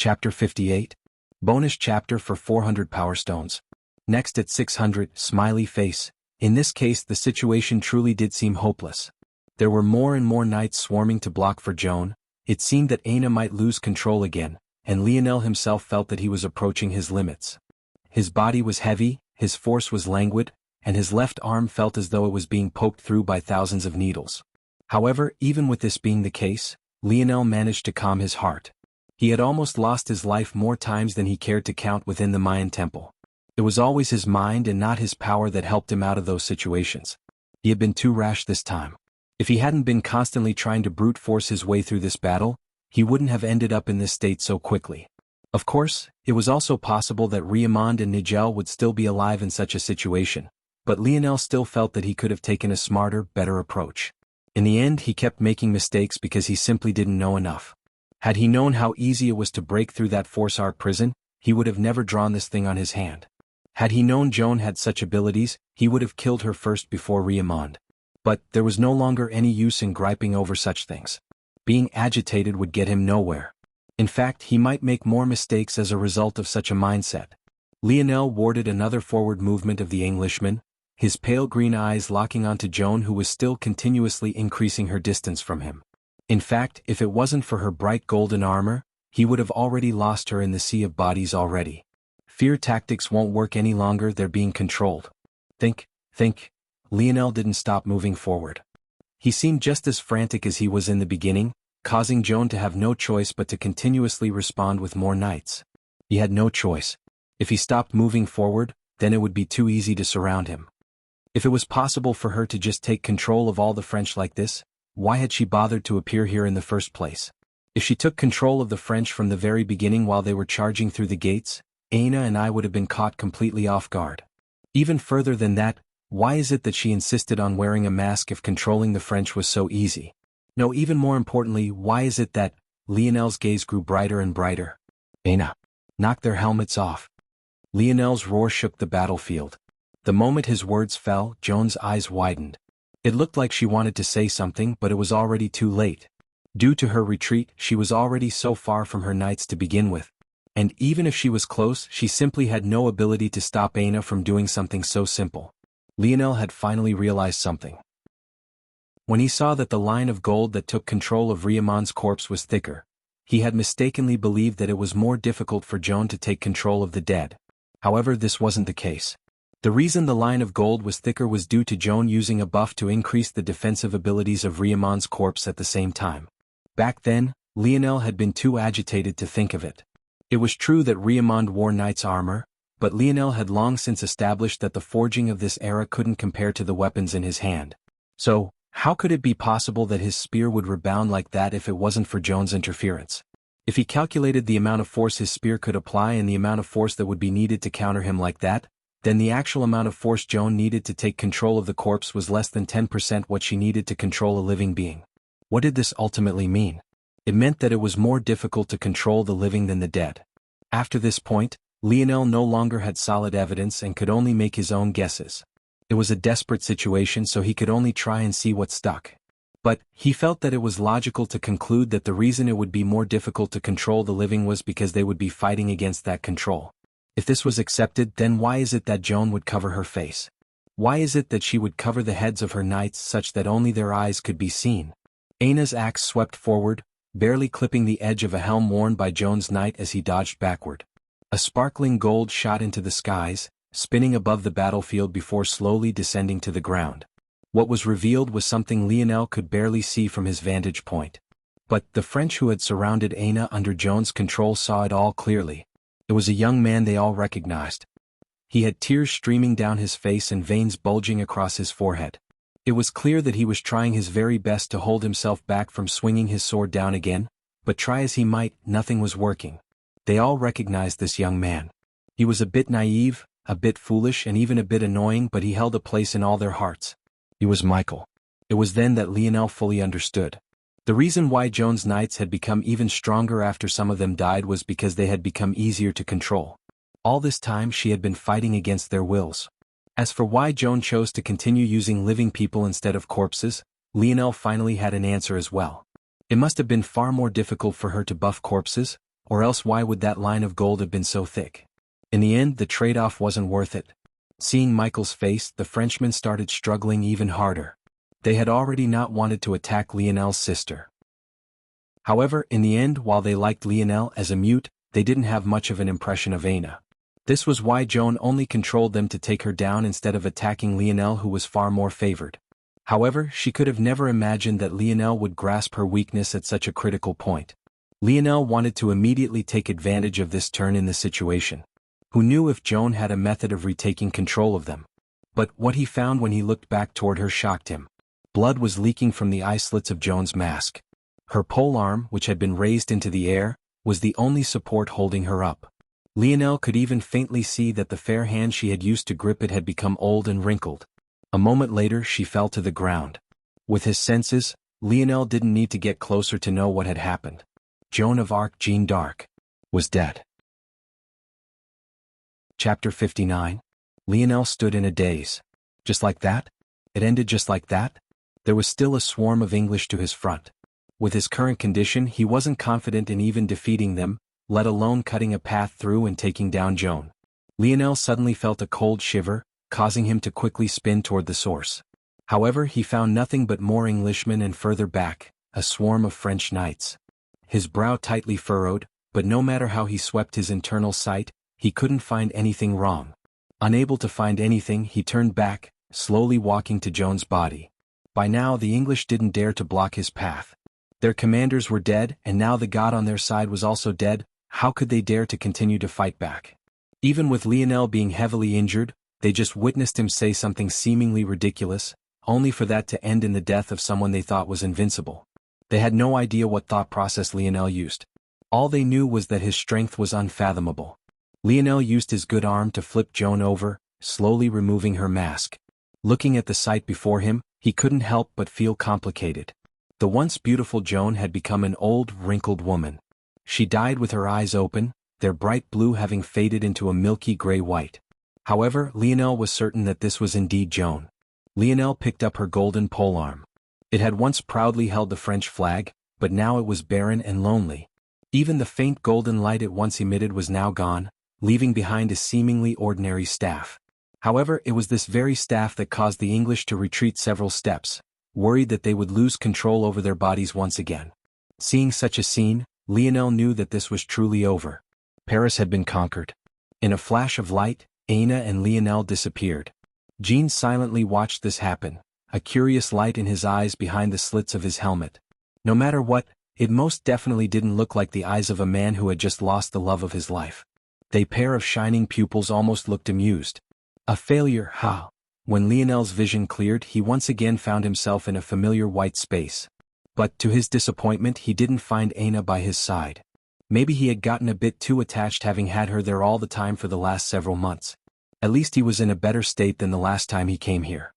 Chapter 58. Bonus chapter for 400 Power Stones. Next at 600, smiley face. In this case the situation truly did seem hopeless. There were more and more knights swarming to block for Joan. It seemed that Aina might lose control again, and Lionel himself felt that he was approaching his limits. His body was heavy, his force was languid, and his left arm felt as though it was being poked through by thousands of needles. However, even with this being the case, Lionel managed to calm his heart. He had almost lost his life more times than he cared to count within the Mayan temple. It was always his mind and not his power that helped him out of those situations. He had been too rash this time. If he hadn't been constantly trying to brute force his way through this battle, he wouldn't have ended up in this state so quickly. Of course, it was also possible that Riamond and Nigel would still be alive in such a situation, but Lionel still felt that he could have taken a smarter, better approach. In the end he kept making mistakes because he simply didn't know enough. Had he known how easy it was to break through that force art prison, he would have never drawn this thing on his hand. Had he known Joan had such abilities, he would have killed her first before Riamond. But there was no longer any use in griping over such things. Being agitated would get him nowhere. In fact, he might make more mistakes as a result of such a mindset. Lionel warded another forward movement of the Englishman, his pale green eyes locking onto Joan, who was still continuously increasing her distance from him. In fact, if it wasn't for her bright golden armor, he would have already lost her in the sea of bodies already. Fear tactics won't work any longer, they're being controlled. Think. Lionel didn't stop moving forward. He seemed just as frantic as he was in the beginning, causing Joan to have no choice but to continuously respond with more knights. He had no choice. If he stopped moving forward, then it would be too easy to surround him. If it was possible for her to just take control of all the French like this, why had she bothered to appear here in the first place? If she took control of the French from the very beginning while they were charging through the gates, Aina and I would have been caught completely off guard. Even further than that, why is it that she insisted on wearing a mask if controlling the French was so easy? No, even more importantly, why is it that Lionel's gaze grew brighter and brighter? Aina, knock their helmets off. Lionel's roar shook the battlefield. The moment his words fell, Joan's eyes widened. It looked like she wanted to say something, but it was already too late. Due to her retreat, she was already so far from her knights to begin with. And even if she was close, she simply had no ability to stop Aina from doing something so simple. Lionel had finally realized something. When he saw that the line of gold that took control of Riamond's corpse was thicker, he had mistakenly believed that it was more difficult for Joan to take control of the dead. However, this wasn't the case. The reason the line of gold was thicker was due to Joan using a buff to increase the defensive abilities of Riamond's corpse at the same time. Back then, Lionel had been too agitated to think of it. It was true that Riamond wore knight's armor, but Lionel had long since established that the forging of this era couldn't compare to the weapons in his hand. So, how could it be possible that his spear would rebound like that if it wasn't for Joan's interference? If he calculated the amount of force his spear could apply and the amount of force that would be needed to counter him like that, then the actual amount of force Joan needed to take control of the corpse was less than 10% what she needed to control a living being. What did this ultimately mean? It meant that it was more difficult to control the living than the dead. After this point, Lionel no longer had solid evidence and could only make his own guesses. It was a desperate situation, so he could only try and see what stuck. But he felt that it was logical to conclude that the reason it would be more difficult to control the living was because they would be fighting against that control. If this was accepted, then why is it that Joan would cover her face? Why is it that she would cover the heads of her knights such that only their eyes could be seen? Aina's axe swept forward, barely clipping the edge of a helm worn by Joan's knight as he dodged backward. A sparkling gold shot into the skies, spinning above the battlefield before slowly descending to the ground. What was revealed was something Lionel could barely see from his vantage point. But the French who had surrounded Aina under Joan's control saw it all clearly. It was a young man they all recognized. He had tears streaming down his face and veins bulging across his forehead. It was clear that he was trying his very best to hold himself back from swinging his sword down again, but try as he might, nothing was working. They all recognized this young man. He was a bit naive, a bit foolish, and even a bit annoying, but he held a place in all their hearts. He was Michael. It was then that Lionel fully understood. The reason why Joan's knights had become even stronger after some of them died was because they had become easier to control. All this time she had been fighting against their wills. As for why Joan chose to continue using living people instead of corpses, Lionel finally had an answer as well. It must have been far more difficult for her to buff corpses, Or else why would that line of gold have been so thick? In the end, the trade-off wasn't worth it. Seeing Michael's face, the Frenchmen started struggling even harder. They had already not wanted to attack Lionel's sister. However, in the end, while they liked Lionel as a mute, they didn't have much of an impression of Aina. This was why Joan only controlled them to take her down instead of attacking Lionel, who was far more favored. However, she could have never imagined that Lionel would grasp her weakness at such a critical point. Lionel wanted to immediately take advantage of this turn in the situation. Who knew if Joan had a method of retaking control of them? But what he found when he looked back toward her shocked him. Blood was leaking from the eye slits of Joan's mask. Her polearm, which had been raised into the air, was the only support holding her up. Lionel could even faintly see that the fair hand she had used to grip it had become old and wrinkled. A moment later she fell to the ground. With his senses, Lionel didn't need to get closer to know what had happened. Joan of Arc, Jeanne d'Arc, was dead. Chapter 59. Lionel stood in a daze. Just like that? It ended just like that? There was still a swarm of English to his front. With his current condition, he wasn't confident in even defeating them, let alone cutting a path through and taking down Joan. Lionel suddenly felt a cold shiver, causing him to quickly spin toward the source. However, he found nothing but more Englishmen, and further back, a swarm of French knights. His brow tightly furrowed, but no matter how he swept his internal sight, he couldn't find anything wrong. Unable to find anything, he turned back, slowly walking to Joan's body. By now the English didn't dare to block his path. Their commanders were dead, and now the god on their side was also dead. How could they dare to continue to fight back? Even with Lionel being heavily injured, they just witnessed him say something seemingly ridiculous, only for that to end in the death of someone they thought was invincible. They had no idea what thought process Lionel used. All they knew was that his strength was unfathomable. Lionel used his good arm to flip Joan over, slowly removing her mask. Looking at the sight before him, he couldn't help but feel complicated. The once beautiful Joan had become an old, wrinkled woman. She died with her eyes open, their bright blue having faded into a milky gray-white. However, Lionel was certain that this was indeed Joan. Lionel picked up her golden polearm. It had once proudly held the French flag, but now it was barren and lonely. Even the faint golden light it once emitted was now gone, leaving behind a seemingly ordinary staff. However, it was this very staff that caused the English to retreat several steps, worried that they would lose control over their bodies once again. Seeing such a scene, Lionel knew that this was truly over. Paris had been conquered. In a flash of light, Aina and Lionel disappeared. Jean silently watched this happen, a curious light in his eyes behind the slits of his helmet. No matter what, it most definitely didn't look like the eyes of a man who had just lost the love of his life. They pair of shining pupils almost looked amused. A failure, ha! When Lionel's vision cleared, he once again found himself in a familiar white space. But to his disappointment, he didn't find Aina by his side. Maybe he had gotten a bit too attached, having had her there all the time for the last several months. At least he was in a better state than the last time he came here.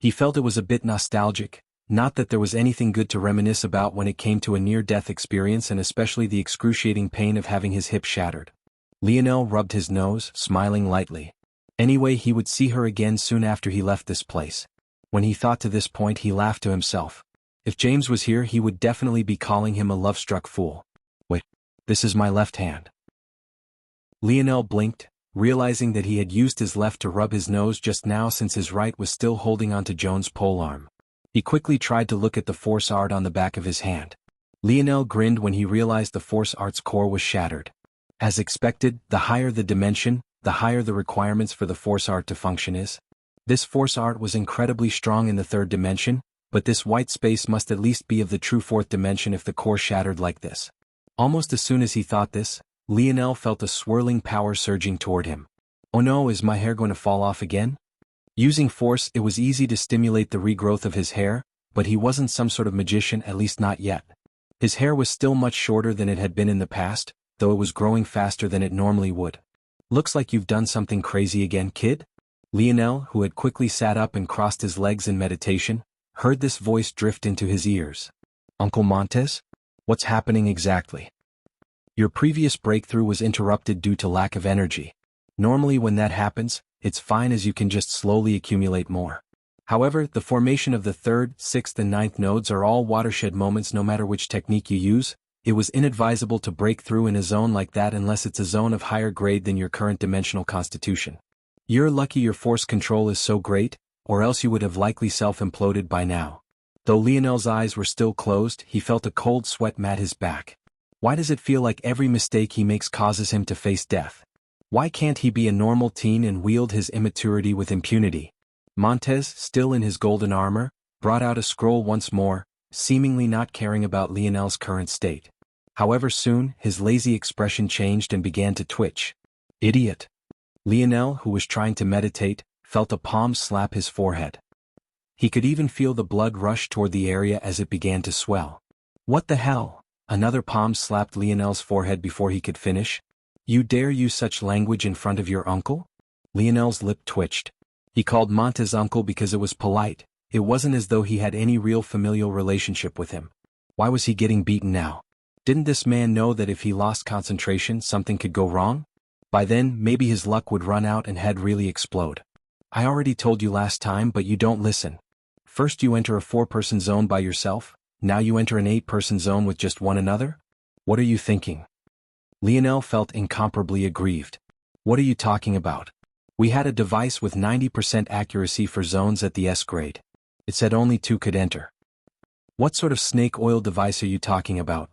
He felt it was a bit nostalgic, not that there was anything good to reminisce about when it came to a near-death experience, and especially the excruciating pain of having his hip shattered. Lionel rubbed his nose, smiling lightly. Anyway, he would see her again soon after he left this place. When he thought to this point, he laughed to himself. If James was here, he would definitely be calling him a love-struck fool. Wait, this is my left hand. Lionel blinked, realizing that he had used his left to rub his nose just now since his right was still holding onto Joan's polearm. He quickly tried to look at the force art on the back of his hand. Lionel grinned when he realized the force art's core was shattered. As expected, the higher the dimension, the higher the requirements for the force art to function is. This force art was incredibly strong in the third dimension, but this white space must at least be of the true fourth dimension if the core shattered like this. Almost as soon as he thought this, Lionel felt a swirling power surging toward him. Oh no, is my hair going to fall off again? Using force, it was easy to stimulate the regrowth of his hair, but he wasn't some sort of magician, at least not yet. His hair was still much shorter than it had been in the past, though it was growing faster than it normally would. Looks like you've done something crazy again, kid? Lionel, who had quickly sat up and crossed his legs in meditation, heard this voice drift into his ears. Uncle Montes? What's happening exactly? Your previous breakthrough was interrupted due to lack of energy. Normally when that happens, it's fine as you can just slowly accumulate more. However, the formation of the third, sixth and ninth nodes are all watershed moments no matter which technique you use, It was inadvisable to break through in a zone like that unless it's a zone of higher grade than your current dimensional constitution. You're lucky your force control is so great, or else you would have likely self-imploded by now. Though Lionel's eyes were still closed, he felt a cold sweat mat his back. Why does it feel like every mistake he makes causes him to face death? Why can't he be a normal teen and wield his immaturity with impunity? Montez, still in his golden armor, brought out a scroll once more, seemingly not caring about Lionel's current state. However soon, his lazy expression changed and began to twitch. Idiot! Lionel, who was trying to meditate, felt a palm slap his forehead. He could even feel the blood rush toward the area as it began to swell. What the hell? Another palm slapped Lionel's forehead before he could finish. You dare use such language in front of your uncle? Lionel's lip twitched. He called Montez uncle because it was polite. It wasn't as though he had any real familial relationship with him. Why was he getting beaten now? Didn't this man know that if he lost concentration something could go wrong? By then, maybe his luck would run out and head really explode. I already told you last time, but you don't listen. First you enter a 4-person zone by yourself, now you enter an 8-person zone with just one another? What are you thinking? Lionel felt incomparably aggrieved. What are you talking about? We had a device with 90% accuracy for zones at the S grade. It said only 2 could enter. What sort of snake oil device are you talking about?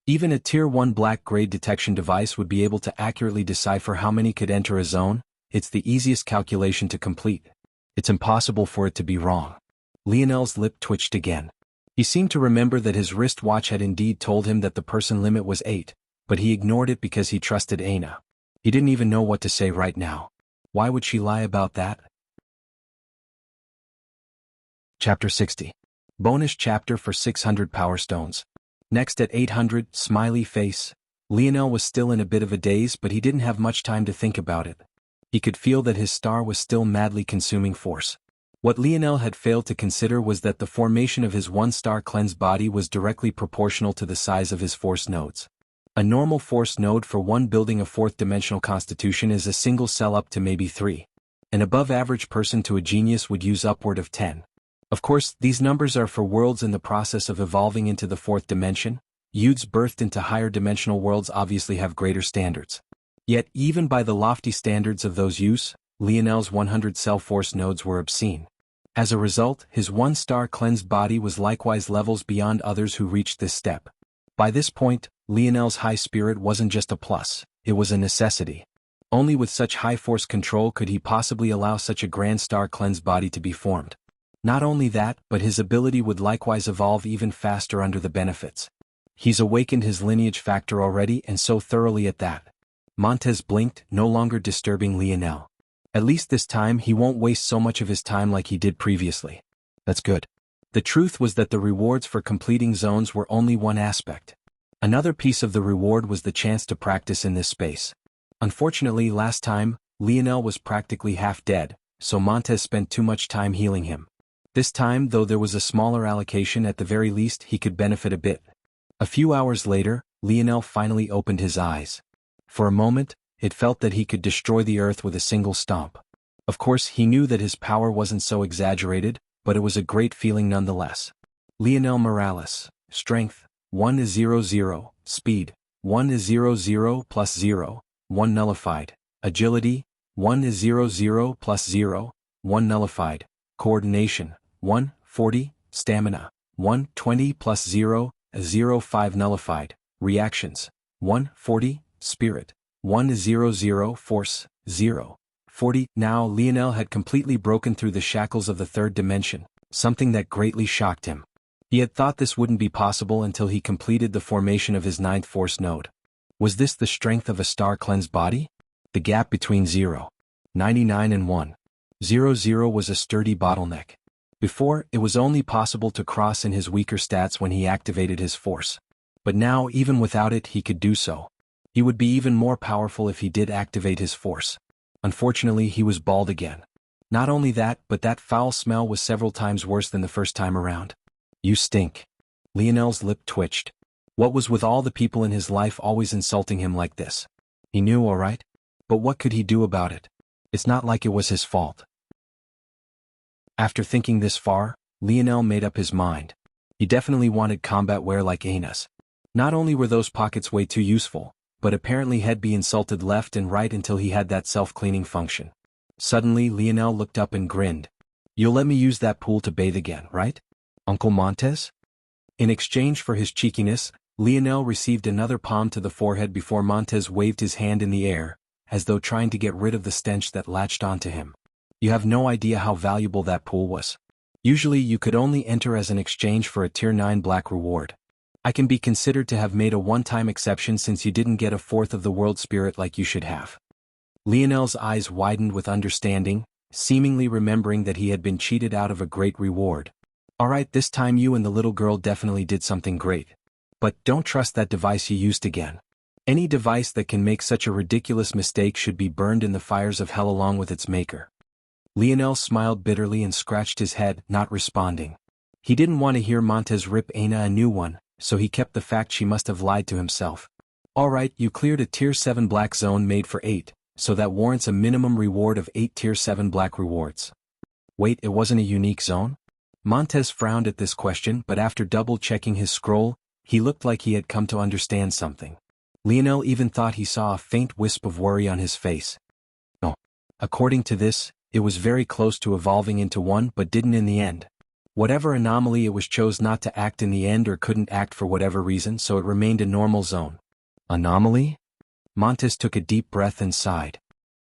Even a Tier 1 black grade detection device would be able to accurately decipher how many could enter a zone. It's the easiest calculation to complete. It's impossible for it to be wrong. Lionel's lip twitched again. He seemed to remember that his wristwatch had indeed told him that the person limit was 8, but he ignored it because he trusted Aina. He didn't even know what to say right now. Why would she lie about that? Chapter 60. Bonus chapter for 600 Power Stones. Next at 800, smiley face. Lionel was still in a bit of a daze, but he didn't have much time to think about it. He could feel that his star was still madly consuming force. What Lionel had failed to consider was that the formation of his 1-star cleansed body was directly proportional to the size of his force nodes. A normal force node for one building a 4th-dimensional constitution is a single cell up to maybe 3. An above-average person to a genius would use upward of 10. Of course, these numbers are for worlds in the process of evolving into the 4th dimension. Youths birthed into higher dimensional worlds obviously have greater standards. Yet, even by the lofty standards of those youths, Lionel's 100-cell force nodes were obscene. As a result, his 1-star cleansed body was likewise levels beyond others who reached this step. By this point, Lionel's high spirit wasn't just a plus, it was a necessity. Only with such high force control could he possibly allow such a grand star cleansed body to be formed. Not only that, but his ability would likewise evolve even faster under the benefits. He's awakened his lineage factor already, and so thoroughly at that. Montez blinked, no longer disturbing Lionel. At least this time he won't waste so much of his time like he did previously. That's good. The truth was that the rewards for completing zones were only one aspect. Another piece of the reward was the chance to practice in this space. Unfortunately, last time, Lionel was practically half dead, so Montez spent too much time healing him. This time, though there was a smaller allocation, at the very least he could benefit a bit. A few hours later, Lionel finally opened his eyes. For a moment, it felt that he could destroy the earth with a single stomp. Of course, he knew that his power wasn't so exaggerated, but it was a great feeling nonetheless. Lionel Morales, Strength, 1 is 0, Speed, 1 is 0 plus 0, 1 nullified, Agility, 1 is 0 plus 0, 1 nullified, Coordination, 1, 40, Stamina, 1, 20 plus 0, 5 nullified, Reactions, 1, 40, Spirit, 1 is 0 Force, 0, 40. Now Lionel had completely broken through the shackles of the 3rd dimension, something that greatly shocked him. He had thought this wouldn't be possible until he completed the formation of his 9th force node. Was this the strength of a star-cleansed body? The gap between 0, 99 and 1, 0 was a sturdy bottleneck. Before, it was only possible to cross in his weaker stats when he activated his force. But now, even without it, he could do so. He would be even more powerful if he did activate his force. Unfortunately, he was bald again. Not only that, but that foul smell was several times worse than the first time around. You stink. Lionel's lip twitched. What was with all the people in his life always insulting him like this? He knew, all right. But what could he do about it? It's not like it was his fault. After thinking this far, Lionel made up his mind. He definitely wanted combat wear like Aina's. Not only were those pockets way too useful, but apparently he'd be insulted left and right until he had that self-cleaning function. Suddenly Lionel looked up and grinned. "You'll let me use that pool to bathe again, right, Uncle Montez?" In exchange for his cheekiness, Lionel received another palm to the forehead before Montez waved his hand in the air, as though trying to get rid of the stench that latched onto him. "You have no idea how valuable that pool was. Usually you could only enter as an exchange for a Tier 9 black reward. I can be considered to have made a one-time exception since you didn't get a fourth of the world spirit like you should have." Lionel's eyes widened with understanding, seemingly remembering that he had been cheated out of a great reward. "Alright, this time you and the little girl definitely did something great. But don't trust that device you used again. Any device that can make such a ridiculous mistake should be burned in the fires of hell along with its maker." Lionel smiled bitterly and scratched his head, not responding. He didn't want to hear Montez rip Aina a new one, so he kept the fact she must have lied to himself. "Alright, you cleared a Tier 7 black zone made for 8, so that warrants a minimum reward of 8 Tier 7 black rewards." Wait, it wasn't a unique zone? Montez frowned at this question, but after double-checking his scroll, he looked like he had come to understand something. Lionel even thought he saw a faint wisp of worry on his face. No. According to this, it was very close to evolving into one but didn't in the end. Whatever anomaly it was chose not to act in the end or couldn't act for whatever reason, so it remained a normal zone. Anomaly? Montez took a deep breath and sighed.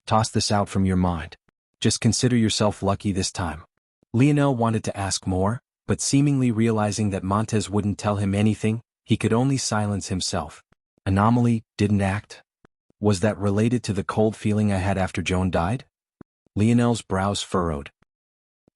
Toss this out from your mind. Just consider yourself lucky this time. Lionel wanted to ask more, but seemingly realizing that Montez wouldn't tell him anything, he could only silence himself. Anomaly, didn't act? Was that related to the cold feeling I had after Joan died? Lionel's brows furrowed.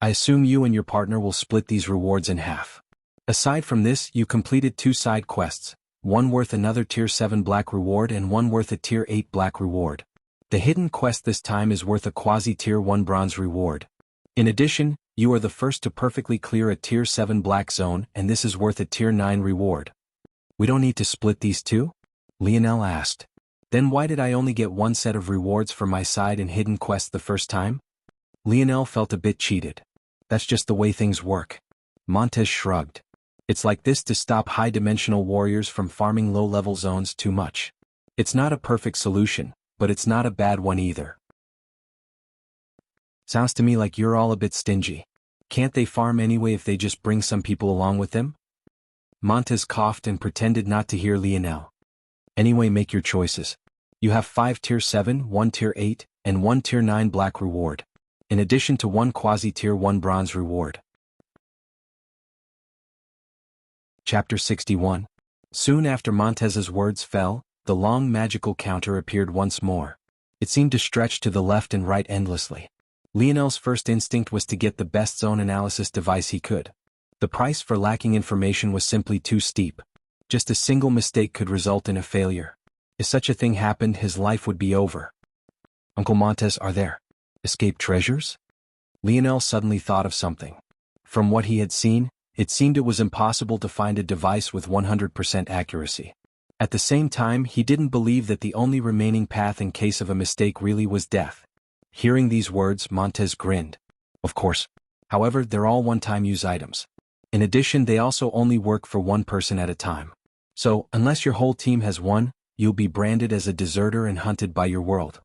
I assume you and your partner will split these rewards in half. Aside from this, you completed 2 side quests, one worth another Tier 7 black reward and one worth a Tier 8 black reward. The hidden quest this time is worth a quasi-Tier 1 bronze reward. In addition, you are the first to perfectly clear a Tier 7 black zone, and this is worth a Tier 9 reward. We don't need to split these two? Lionel asked. Then why did I only get one set of rewards for my side and hidden quest the first time? Lionel felt a bit cheated. That's just the way things work. Montez shrugged. It's like this to stop high-dimensional warriors from farming low-level zones too much. It's not a perfect solution, but it's not a bad one either. Sounds to me like you're all a bit stingy. Can't they farm anyway if they just bring some people along with them? Montez coughed and pretended not to hear Lionel. Anyway, make your choices. You have 5 Tier 7, 1 Tier 8, and 1 Tier 9 black reward, in addition to 1 quasi-Tier 1 bronze reward. Chapter 61. Soon after Montez's words fell, the long magical counter appeared once more. It seemed to stretch to the left and right endlessly. Lionel's first instinct was to get the best zone analysis device he could. The price for lacking information was simply too steep. Just a single mistake could result in a failure. If such a thing happened, his life would be over. Uncle Montez, are there escaped treasures? Lionel suddenly thought of something. From what he had seen, it seemed it was impossible to find a device with 100% accuracy. At the same time, he didn't believe that the only remaining path in case of a mistake really was death. Hearing these words, Montez grinned. Of course. However, they're all one-time use items. In addition, they also only work for one person at a time. So, unless your whole team has one, you'll be branded as a deserter and hunted by your world.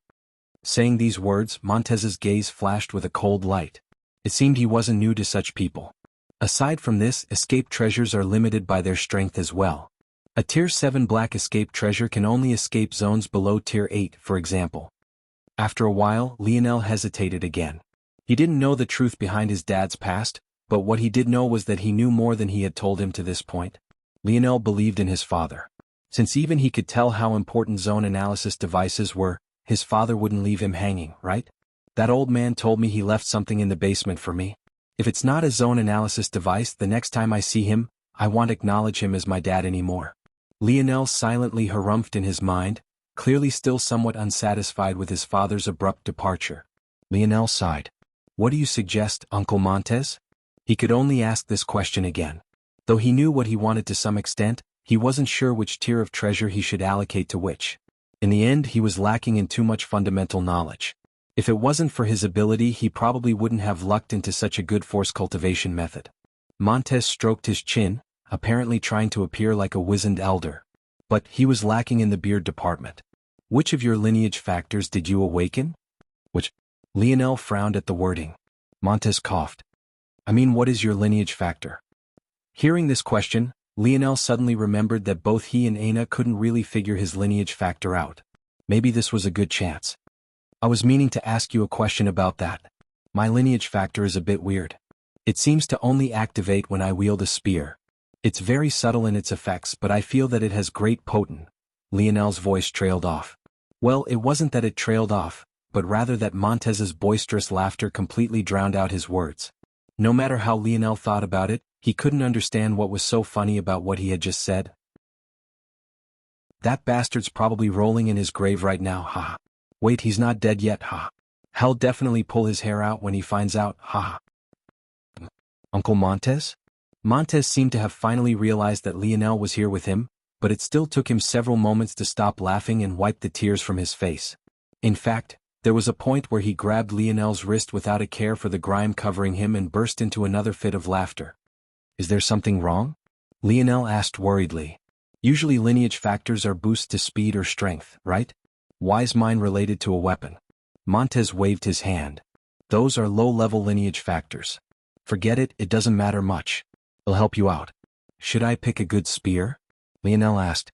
Saying these words, Montez's gaze flashed with a cold light. It seemed he wasn't new to such people. Aside from this, escape treasures are limited by their strength as well. A Tier 7 black escape treasure can only escape zones below Tier 8, for example. After a while, Lionel hesitated again. He didn't know the truth behind his dad's past, but what he did know was that he knew more than he had told him to this point. Lionel believed in his father. Since even he could tell how important zone analysis devices were, his father wouldn't leave him hanging, right? That old man told me he left something in the basement for me. If it's not a zone analysis device, the next time I see him, I won't acknowledge him as my dad anymore. Lionel silently harumphed in his mind, clearly still somewhat unsatisfied with his father's abrupt departure. Lionel sighed. What do you suggest, Uncle Montez? He could only ask this question again. Though he knew what he wanted to some extent, he wasn't sure which tier of treasure he should allocate to which. In the end, he was lacking in too much fundamental knowledge. If it wasn't for his ability, he probably wouldn't have lucked into such a good force cultivation method. Montez stroked his chin, apparently trying to appear like a wizened elder. But he was lacking in the beard department. Which of your lineage factors did you awaken? Which? Lionel frowned at the wording. Montez coughed. I mean, what is your lineage factor? Hearing this question, Lionel suddenly remembered that both he and Aina couldn't really figure his lineage factor out. Maybe this was a good chance. I was meaning to ask you a question about that. My lineage factor is a bit weird. It seems to only activate when I wield a spear. It's very subtle in its effects, but I feel that it has great potent. Lionel's voice trailed off. Well, it wasn't that it trailed off, but rather that Montez's boisterous laughter completely drowned out his words. No matter how Lionel thought about it, he couldn't understand what was so funny about what he had just said. That bastard's probably rolling in his grave right now, haha. Wait, he's not dead yet, haha. He'll definitely pull his hair out when he finds out, haha. Uncle Montez? Montez seemed to have finally realized that Lionel was here with him, but it still took him several moments to stop laughing and wipe the tears from his face. In fact, there was a point where he grabbed Lionel's wrist without a care for the grime covering him and burst into another fit of laughter. Is there something wrong? Lionel asked worriedly. Usually lineage factors are boosts to speed or strength, right? Why is mine related to a weapon? Montez waved his hand. Those are low-level lineage factors. Forget it, it doesn't matter much. It'll help you out. Should I pick a good spear? Lionel asked.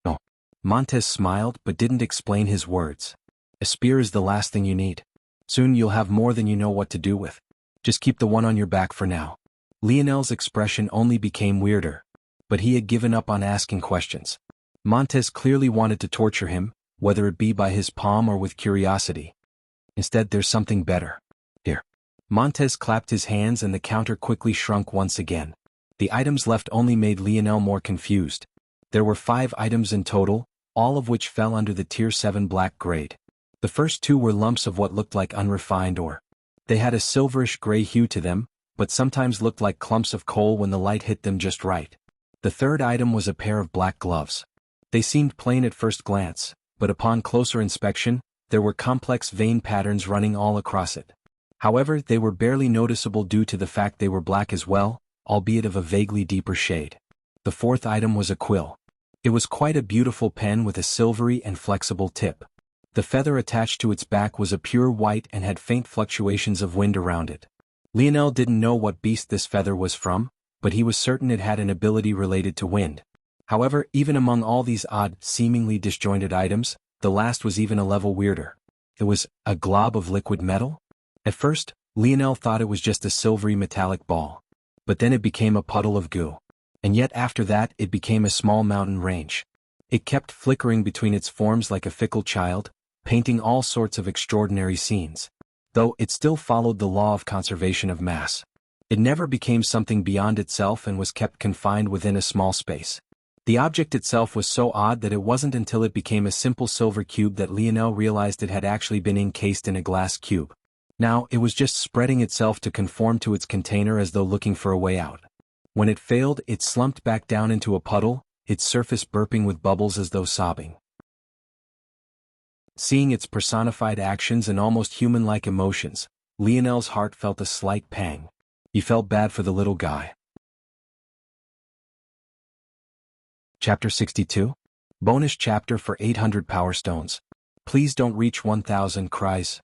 No. Montez smiled but didn't explain his words. A spear is the last thing you need. Soon you'll have more than you know what to do with. Just keep the one on your back for now. Lionel's expression only became weirder, but he had given up on asking questions. Montez clearly wanted to torture him, whether it be by his palm or with curiosity. Instead, there's something better. Here. Montez clapped his hands and the counter quickly shrunk once again. The items left only made Lionel more confused. There were 5 items in total, all of which fell under the Tier 7 black grade. The first 2 were lumps of what looked like unrefined ore. They had a silverish gray hue to them, but sometimes looked like clumps of coal when the light hit them just right. The third item was a pair of black gloves. They seemed plain at first glance, but upon closer inspection, there were complex vein patterns running all across it. However, they were barely noticeable due to the fact they were black as well, albeit of a vaguely deeper shade. The fourth item was a quill. It was quite a beautiful pen with a silvery and flexible tip. The feather attached to its back was a pure white and had faint fluctuations of wind around it. Lionel didn't know what beast this feather was from, but he was certain it had an ability related to wind. However, even among all these odd, seemingly disjointed items, the last was even a level weirder. It was a glob of liquid metal? At first, Lionel thought it was just a silvery metallic ball. But then it became a puddle of goo. And yet after that it became a small mountain range. It kept flickering between its forms like a fickle child, painting all sorts of extraordinary scenes. Though it still followed the law of conservation of mass. It never became something beyond itself and was kept confined within a small space. The object itself was so odd that it wasn't until it became a simple silver cube that Lionel realized it had actually been encased in a glass cube. Now, it was just spreading itself to conform to its container as though looking for a way out. When it failed, it slumped back down into a puddle, its surface burping with bubbles as though sobbing. Seeing its personified actions and almost human-like emotions, Lionel's heart felt a slight pang. He felt bad for the little guy. Chapter 62? Bonus chapter for 800 Power Stones. Please don't reach 1,000 cries.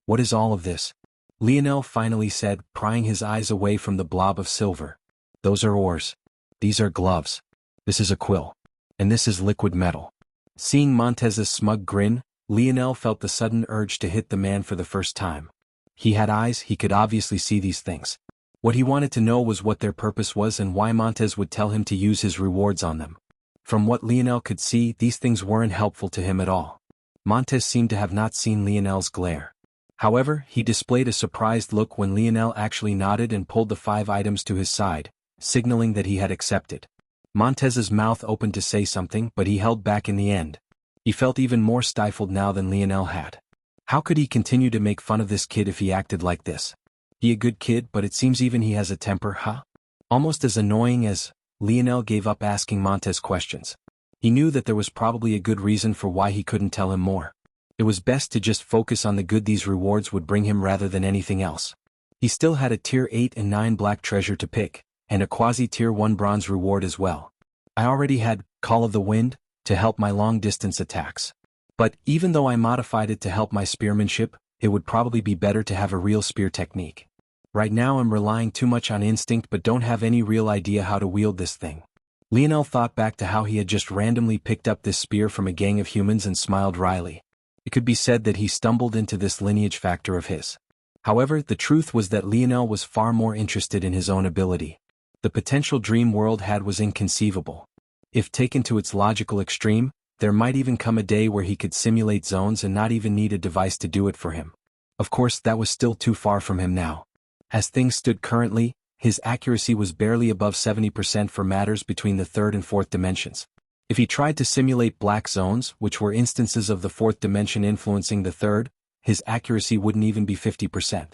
What is all of this? Lionel finally said, prying his eyes away from the blob of silver. Those are ores. These are gloves. This is a quill. And this is liquid metal. Seeing Montez's smug grin, Lionel felt the sudden urge to hit the man for the first time. He had eyes, he could obviously see these things. What he wanted to know was what their purpose was and why Montez would tell him to use his rewards on them. From what Lionel could see, these things weren't helpful to him at all. Montez seemed to have not seen Lionel's glare. However, he displayed a surprised look when Lionel actually nodded and pulled the 5 items to his side, signaling that he had accepted. Montez's mouth opened to say something, but he held back in the end. He felt even more stifled now than Lionel had. How could he continue to make fun of this kid if he acted like this? He a good kid, but it seems even he has a temper, huh? Almost as annoying as... Lionel gave up asking Montez questions. He knew that there was probably a good reason for why he couldn't tell him more. It was best to just focus on the good these rewards would bring him rather than anything else. He still had a Tier 8 and 9 black treasure to pick, and a quasi-tier 1 bronze reward as well. I already had Call of the Wind to help my long-distance attacks. But even though I modified it to help my spearmanship, it would probably be better to have a real spear technique. Right now I'm relying too much on instinct but don't have any real idea how to wield this thing. Lionel thought back to how he had just randomly picked up this spear from a gang of humans and smiled wryly. It could be said that he stumbled into this lineage factor of his. However, the truth was that Lionel was far more interested in his own ability. The potential dream world had was inconceivable. If taken to its logical extreme, there might even come a day where he could simulate zones and not even need a device to do it for him. Of course, that was still too far from him now. As things stood currently, his accuracy was barely above 70% for matters between the third and fourth dimensions. If he tried to simulate black zones, which were instances of the fourth dimension influencing the third, his accuracy wouldn't even be 50%.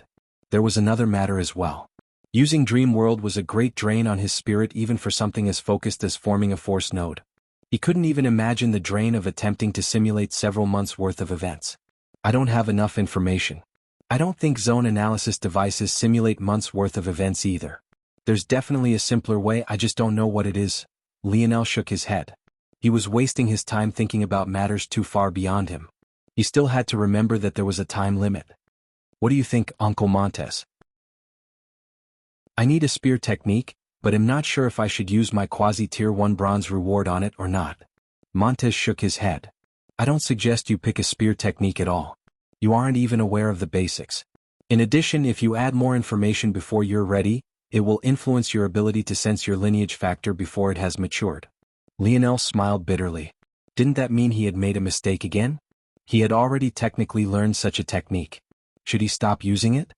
There was another matter as well. Using Dream World was a great drain on his spirit even for something as focused as forming a force node. He couldn't even imagine the drain of attempting to simulate several months' worth of events. I don't have enough information. I don't think zone analysis devices simulate months' worth of events either. There's definitely a simpler way, I just don't know what it is. Lionel shook his head. He was wasting his time thinking about matters too far beyond him. He still had to remember that there was a time limit. What do you think, Uncle Montes? I need a spear technique, but am not sure if I should use my quasi-tier 1 bronze reward on it or not. Montes shook his head. I don't suggest you pick a spear technique at all. You aren't even aware of the basics. In addition, if you add more information before you're ready, it will influence your ability to sense your lineage factor before it has matured. Lionel smiled bitterly. Didn't that mean he had made a mistake again? He had already technically learned such a technique. Should he stop using it?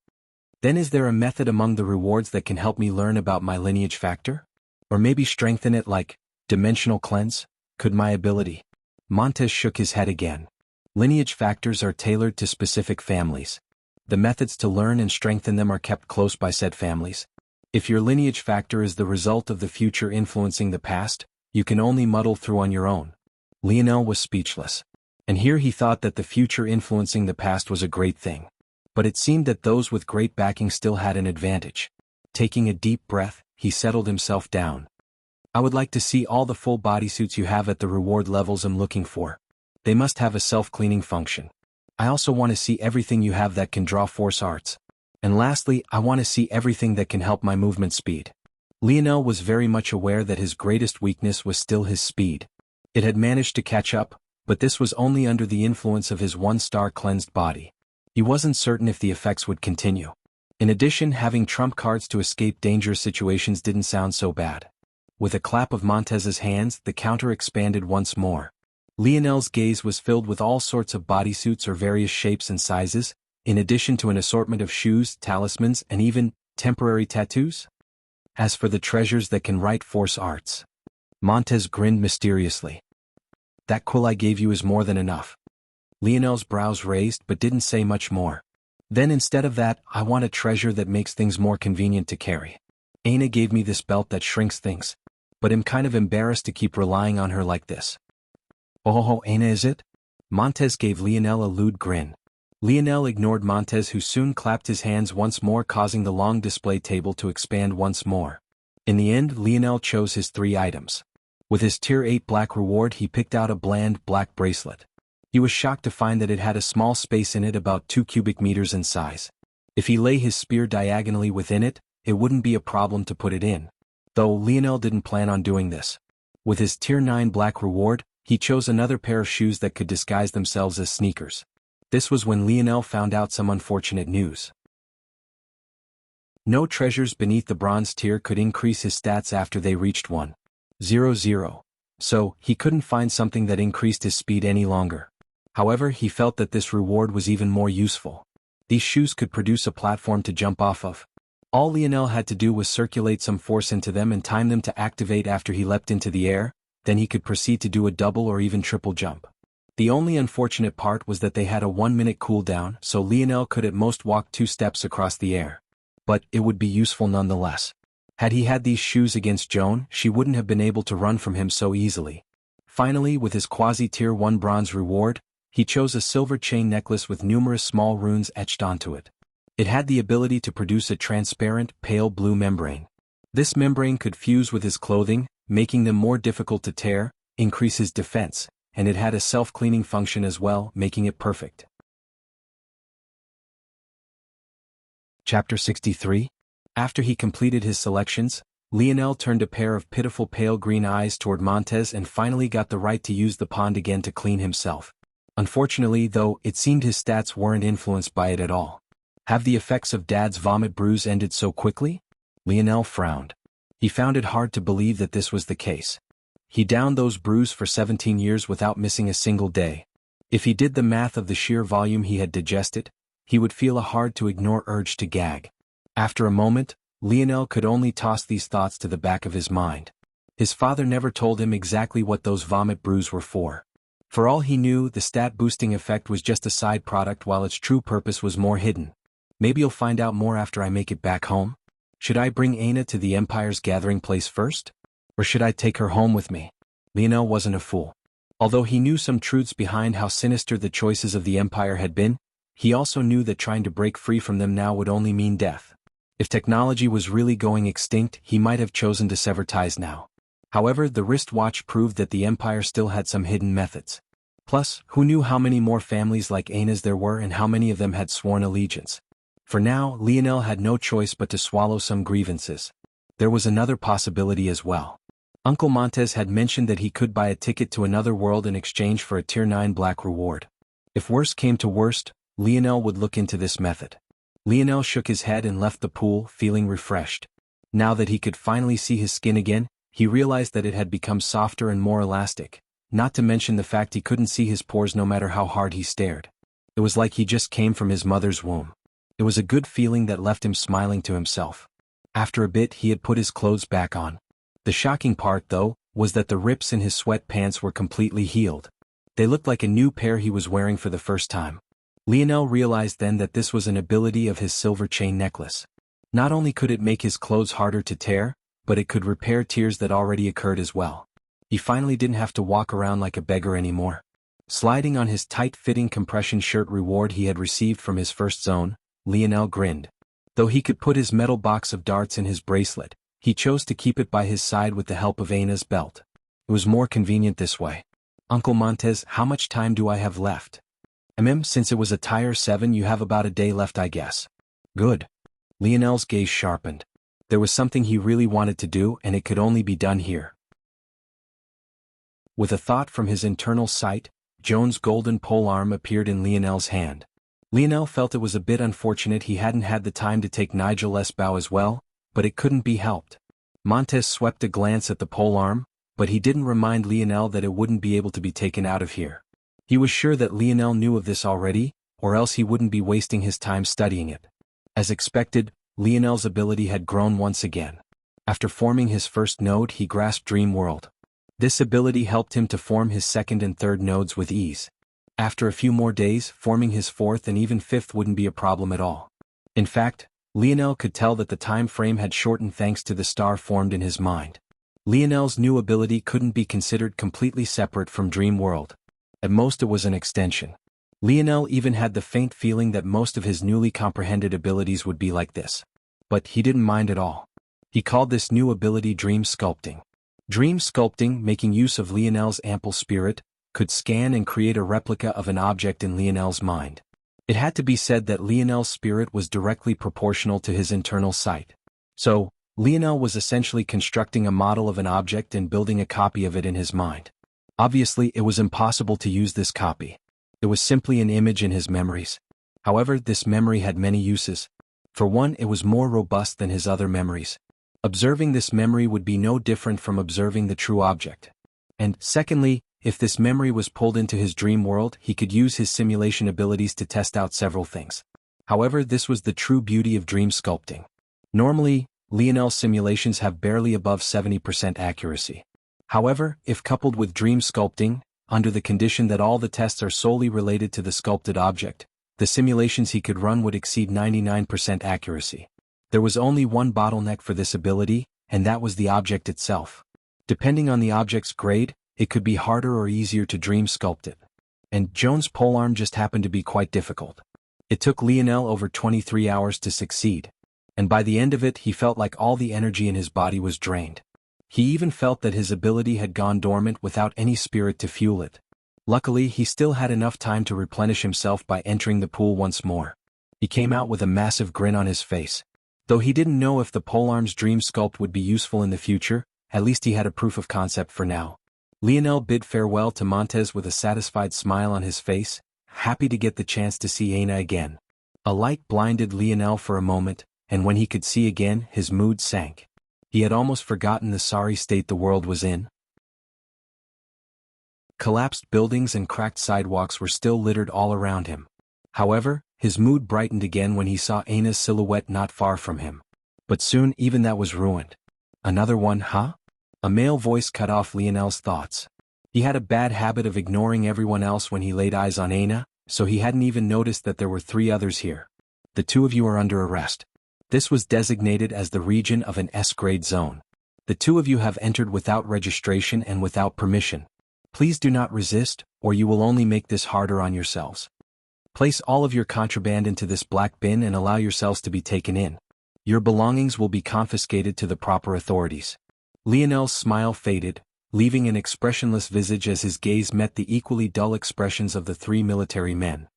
Then is there a method among the rewards that can help me learn about my lineage factor? Or maybe strengthen it like dimensional cleanse? Could my ability? Montes shook his head again. Lineage factors are tailored to specific families. The methods to learn and strengthen them are kept close by said families. If your lineage factor is the result of the future influencing the past, you can only muddle through on your own. Lionel was speechless. And here he thought that the future influencing the past was a great thing. But it seemed that those with great backing still had an advantage. Taking a deep breath, he settled himself down. I would like to see all the full bodysuits you have at the reward levels I'm looking for. They must have a self-cleaning function. I also want to see everything you have that can draw force arts. And lastly, I want to see everything that can help my movement speed. Lionel was very much aware that his greatest weakness was still his speed. It had managed to catch up, but this was only under the influence of his one-star cleansed body. He wasn't certain if the effects would continue. In addition, having trump cards to escape dangerous situations didn't sound so bad. With a clap of Montez's hands, the counter expanded once more. Lionel's gaze was filled with all sorts of bodysuits or various shapes and sizes, in addition to an assortment of shoes, talismans, and even temporary tattoos. As for the treasures that can write force arts, Montez grinned mysteriously. That quill I gave you is more than enough. Lionel's brows raised but didn't say much more. Then instead of that, I want a treasure that makes things more convenient to carry. Aina gave me this belt that shrinks things, but I'm kind of embarrassed to keep relying on her like this. Oh, Aina is it? Montez gave Lionel a lewd grin. Lionel ignored Montez, who soon clapped his hands once more, causing the long display table to expand once more. In the end, Lionel chose his 3 items. With his tier 8 black reward, he picked out a bland black bracelet. He was shocked to find that it had a small space in it about 2 cubic meters in size. If he lay his spear diagonally within it, it wouldn't be a problem to put it in. Though Lionel didn't plan on doing this. With his tier 9 black reward, he chose another pair of shoes that could disguise themselves as sneakers. This was when Lionel found out some unfortunate news. No treasures beneath the bronze tier could increase his stats after they reached 100. So, he couldn't find something that increased his speed any longer. However, he felt that this reward was even more useful. These shoes could produce a platform to jump off of. All Lionel had to do was circulate some force into them and time them to activate after he leapt into the air, then he could proceed to do a double or even triple jump. The only unfortunate part was that they had a 1-minute cooldown, so Lionel could at most walk 2 steps across the air. But it would be useful nonetheless. Had he had these shoes against Joan, she wouldn't have been able to run from him so easily. Finally, with his quasi-tier 1 bronze reward, he chose a silver chain necklace with numerous small runes etched onto it. It had the ability to produce a transparent, pale blue membrane. This membrane could fuse with his clothing, making them more difficult to tear, increase his defense, and it had a self-cleaning function as well, making it perfect. Chapter 63. After he completed his selections, Lionel turned a pair of pitiful pale green eyes toward Montez and finally got the right to use the pond again to clean himself. Unfortunately, though, it seemed his stats weren't influenced by it at all. Have the effects of Dad's vomit bruise ended so quickly? Lionel frowned. He found it hard to believe that this was the case. He downed those bruises for 17 years without missing a single day. If he did the math of the sheer volume he had digested, he would feel a hard-to-ignore urge to gag. After a moment, Lionel could only toss these thoughts to the back of his mind. His father never told him exactly what those vomit bruises were for. For all he knew, the stat-boosting effect was just a side product while its true purpose was more hidden. Maybe you'll find out more after I make it back home? Should I bring Aina to the Empire's gathering place first? Or should I take her home with me? Lionel wasn't a fool. Although he knew some truths behind how sinister the choices of the Empire had been, he also knew that trying to break free from them now would only mean death. If technology was really going extinct, he might have chosen to sever ties now. However, the wristwatch proved that the Empire still had some hidden methods. Plus, who knew how many more families like Aina's there were and how many of them had sworn allegiance? For now, Lionel had no choice but to swallow some grievances. There was another possibility as well. Uncle Montez had mentioned that he could buy a ticket to another world in exchange for a Tier 9 black reward. If worst came to worst, Lionel would look into this method. Lionel shook his head and left the pool, feeling refreshed. Now that he could finally see his skin again, he realized that it had become softer and more elastic, not to mention the fact he couldn't see his pores no matter how hard he stared. It was like he just came from his mother's womb. It was a good feeling that left him smiling to himself. After a bit, he had put his clothes back on. The shocking part, though, was that the rips in his sweatpants were completely healed. They looked like a new pair he was wearing for the first time. Lionel realized then that this was an ability of his silver chain necklace. Not only could it make his clothes harder to tear, but it could repair tears that already occurred as well. He finally didn't have to walk around like a beggar anymore. Sliding on his tight-fitting compression shirt reward he had received from his first zone, Lionel grinned. Though he could put his metal box of darts in his bracelet, he chose to keep it by his side with the help of Aina's belt. It was more convenient this way. Uncle Montez, how much time do I have left? Since it was a Tier 7, you have about a day left, I guess. Good. Lionel's gaze sharpened. There was something he really wanted to do, and it could only be done here. With a thought from his internal sight, Joan's golden polearm appeared in Lionel's hand. Lionel felt it was a bit unfortunate he hadn't had the time to take Nigel's bow as well, but it couldn't be helped. Montez swept a glance at the polearm, but he didn't remind Lionel that it wouldn't be able to be taken out of here. He was sure that Lionel knew of this already, or else he wouldn't be wasting his time studying it. As expected, Lionel's ability had grown once again. After forming his first node, he grasped Dream World. This ability helped him to form his second and third nodes with ease. After a few more days, forming his fourth and even fifth wouldn't be a problem at all. In fact, Lionel could tell that the time frame had shortened thanks to the star formed in his mind. Lionel's new ability couldn't be considered completely separate from Dream World. At most it was an extension. Lionel even had the faint feeling that most of his newly comprehended abilities would be like this. But he didn't mind at all. He called this new ability Dream Sculpting. Dream Sculpting, making use of Lionel's ample spirit, could scan and create a replica of an object in Lionel's mind. It had to be said that Lionel's spirit was directly proportional to his internal sight. So, Lionel was essentially constructing a model of an object and building a copy of it in his mind. Obviously, it was impossible to use this copy. It was simply an image in his memories. However, this memory had many uses. For one, it was more robust than his other memories. Observing this memory would be no different from observing the true object. And, secondly, if this memory was pulled into his dream world, he could use his simulation abilities to test out several things. However, this was the true beauty of dream sculpting. Normally, Lionel's simulations have barely above 70% accuracy. However, if coupled with dream sculpting, under the condition that all the tests are solely related to the sculpted object, the simulations he could run would exceed 99% accuracy. There was only one bottleneck for this ability, and that was the object itself. Depending on the object's grade, it could be harder or easier to dream sculpt it. And Joan's polearm just happened to be quite difficult. It took Lionel over 23 hours to succeed. and by the end of it he felt like all the energy in his body was drained. He even felt that his ability had gone dormant without any spirit to fuel it. Luckily, he still had enough time to replenish himself by entering the pool once more. He came out with a massive grin on his face. Though he didn't know if the polearm's dream sculpt would be useful in the future, at least he had a proof of concept for now. Lionel bid farewell to Montez with a satisfied smile on his face, happy to get the chance to see Aina again. A light blinded Lionel for a moment, and when he could see again, his mood sank. He had almost forgotten the sorry state the world was in. Collapsed buildings and cracked sidewalks were still littered all around him. However, his mood brightened again when he saw Aina's silhouette not far from him. But soon even that was ruined. Another one, huh? A male voice cut off Lionel's thoughts. He had a bad habit of ignoring everyone else when he laid eyes on Aina, so he hadn't even noticed that there were 3 others here. The 2 of you are under arrest. This was designated as the region of an S-grade zone. The 2 of you have entered without registration and without permission. Please do not resist, or you will only make this harder on yourselves. Place all of your contraband into this black bin and allow yourselves to be taken in. Your belongings will be confiscated to the proper authorities. Lionel's smile faded, leaving an expressionless visage as his gaze met the equally dull expressions of the 3 military men.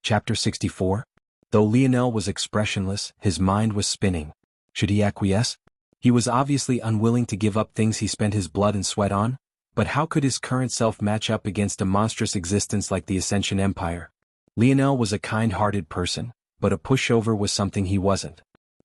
Chapter 64. Though Lionel was expressionless, his mind was spinning. Should he acquiesce? He was obviously unwilling to give up things he spent his blood and sweat on, but how could his current self match up against a monstrous existence like the Ascension Empire? Lionel was a kind-hearted person, but a pushover was something he wasn't.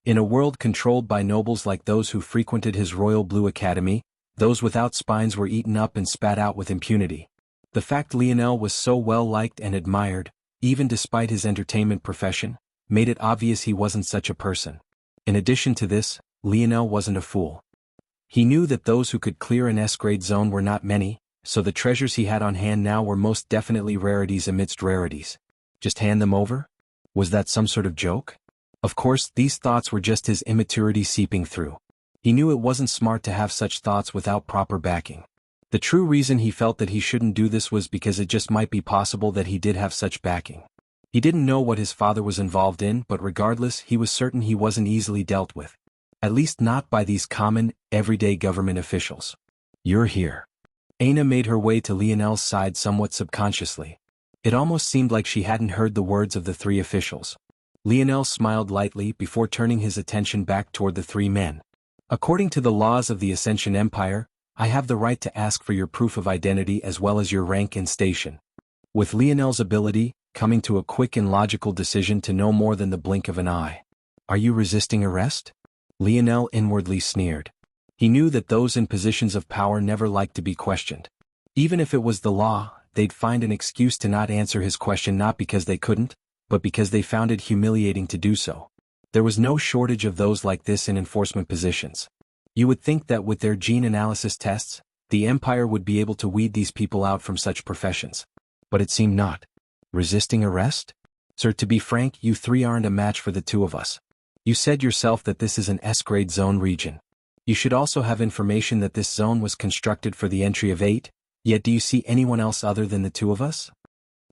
In a world controlled by nobles like those who frequented his Royal Blue Academy, those without spines were eaten up and spat out with impunity. The fact Lionel was so well-liked and admired, even despite his entertainment profession, made it obvious he wasn't such a person. In addition to this, Lionel wasn't a fool. He knew that those who could clear an S-grade zone were not many, so the treasures he had on hand now were most definitely rarities amidst rarities. Just hand them over? Was that some sort of joke? Of course, these thoughts were just his immaturity seeping through. He knew it wasn't smart to have such thoughts without proper backing. The true reason he felt that he shouldn't do this was because it just might be possible that he did have such backing. He didn't know what his father was involved in, but regardless, he was certain he wasn't easily dealt with. At least not by these common, everyday government officials. You're here. Aina made her way to Lionel's side somewhat subconsciously. It almost seemed like she hadn't heard the words of the 3 officials. Lionel smiled lightly before turning his attention back toward the 3 men. According to the laws of the Ascension Empire, I have the right to ask for your proof of identity as well as your rank and station. With Lionel's ability, coming to a quick and logical decision to no more than the blink of an eye. Are you resisting arrest? Lionel inwardly sneered. He knew that those in positions of power never liked to be questioned. Even if it was the law, they'd find an excuse to not answer his question, not because they couldn't, but because they found it humiliating to do so. There was no shortage of those like this in enforcement positions. You would think that with their gene analysis tests, the Empire would be able to weed these people out from such professions. But it seemed not. Resisting arrest? Sir, to be frank, you 3 aren't a match for the 2 of us. You said yourself that this is an S-grade zone region. You should also have information that this zone was constructed for the entry of 8, yet do you see anyone else other than the 2 of us?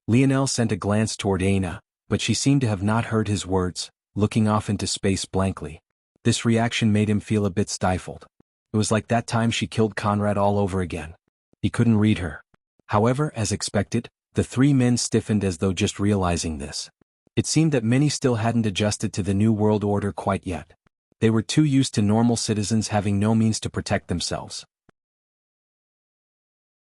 Lionel sent a glance toward Aina, but she seemed to have not heard his words, looking off into space blankly. This reaction made him feel a bit stifled. It was like that time she killed Conrad all over again. He couldn't read her. However, as expected, the 3 men stiffened as though just realizing this. It seemed that many still hadn't adjusted to the new world order quite yet. They were too used to normal citizens having no means to protect themselves.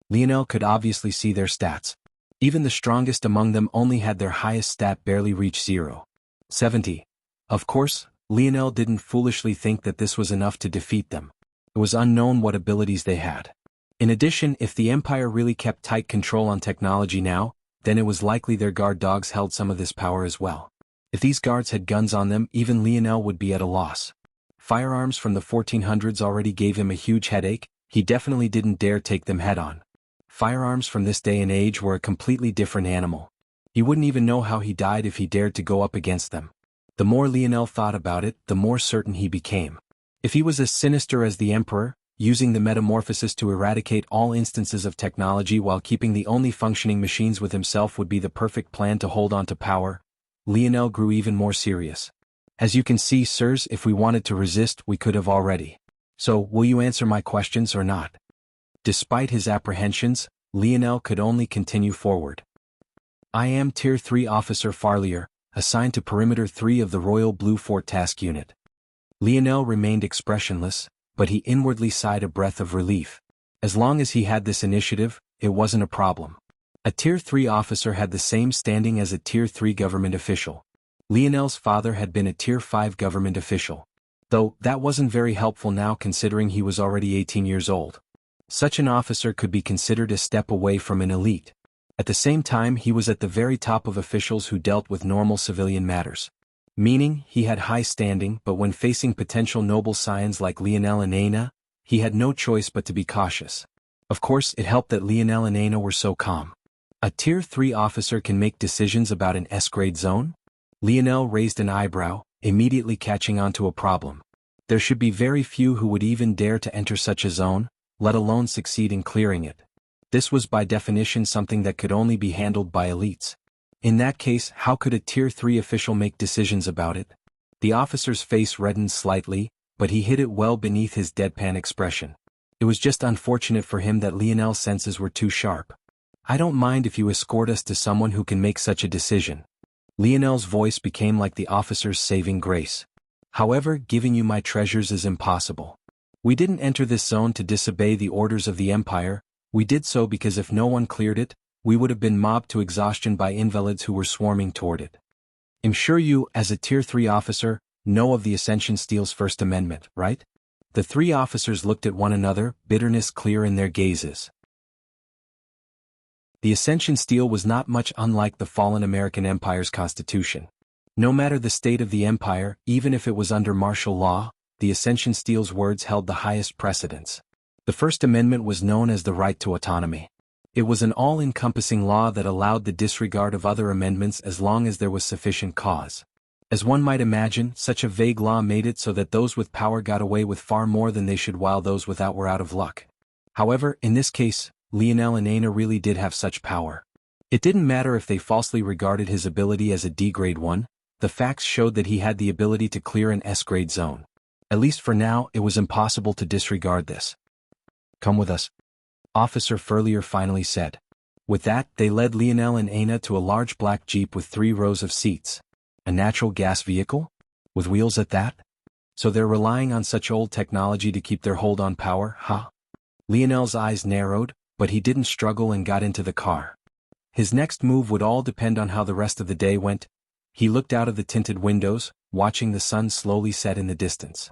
Lionel could obviously see their stats. Even the strongest among them only had their highest stat barely reach 0. 70. Of course, Lionel didn't foolishly think that this was enough to defeat them. It was unknown what abilities they had. In addition, if the Empire really kept tight control on technology now, then it was likely their guard dogs held some of this power as well. If these guards had guns on them, even Lionel would be at a loss. Firearms from the 1400s already gave him a huge headache. He definitely didn't dare take them head-on. Firearms from this day and age were a completely different animal. He wouldn't even know how he died if he dared to go up against them. The more Lionel thought about it, the more certain he became. If he was as sinister as the Emperor, using the metamorphosis to eradicate all instances of technology while keeping the only functioning machines with himself would be the perfect plan to hold on to power, Lionel grew even more serious. As you can see, sirs, if we wanted to resist, we could have already. So, will you answer my questions or not? Despite his apprehensions, Lionel could only continue forward. I am Tier 3 Officer Farlier, assigned to Perimeter 3 of the Royal Blue Fort Task Unit. Lionel remained expressionless, but he inwardly sighed a breath of relief. As long as he had this initiative, it wasn't a problem. A Tier 3 officer had the same standing as a Tier 3 government official. Lionel's father had been a Tier 5 government official. Though, that wasn't very helpful now considering he was already 18 years old. Such an officer could be considered a step away from an elite. At the same time, he was at the very top of officials who dealt with normal civilian matters. Meaning, he had high standing, but when facing potential noble scions like Lionel and Aina, he had no choice but to be cautious. Of course, it helped that Lionel and Aina were so calm. A Tier 3 officer can make decisions about an S-grade zone? Lionel raised an eyebrow, immediately catching on to a problem. There should be very few who would even dare to enter such a zone, let alone succeed in clearing it. This was by definition something that could only be handled by elites. In that case, how could a Tier 3 official make decisions about it? The officer's face reddened slightly, but he hid it well beneath his deadpan expression. It was just unfortunate for him that Lionel's senses were too sharp. I don't mind if you escort us to someone who can make such a decision. Lionel's voice became like the officer's saving grace. However, giving you my treasures is impossible. We didn't enter this zone to disobey the orders of the Empire, we did so because if no one cleared it, we would have been mobbed to exhaustion by invalids who were swarming toward it. I'm sure you, as a Tier 3 officer, know of the Ascension Steel's First Amendment, right? The three officers looked at one another, bitterness clear in their gazes. The Ascension Steel was not much unlike the fallen American Empire's constitution. No matter the state of the Empire, even if it was under martial law, the Ascension Steel's words held the highest precedence. The First Amendment was known as the right to autonomy. It was an all-encompassing law that allowed the disregard of other amendments as long as there was sufficient cause. As one might imagine, such a vague law made it so that those with power got away with far more than they should while those without were out of luck. However, in this case, Lionel and Aina really did have such power. It didn't matter if they falsely regarded his ability as a D-grade one, the facts showed that he had the ability to clear an S-grade zone. At least for now, it was impossible to disregard this. Come with us, Officer Furlier finally said. With that, they led Lionel and Aina to a large black jeep with 3 rows of seats. A natural gas vehicle? With wheels at that? So they're relying on such old technology to keep their hold on power, huh? Lionel's eyes narrowed, but he didn't struggle and got into the car. His next move would all depend on how the rest of the day went. He looked out of the tinted windows, watching the sun slowly set in the distance.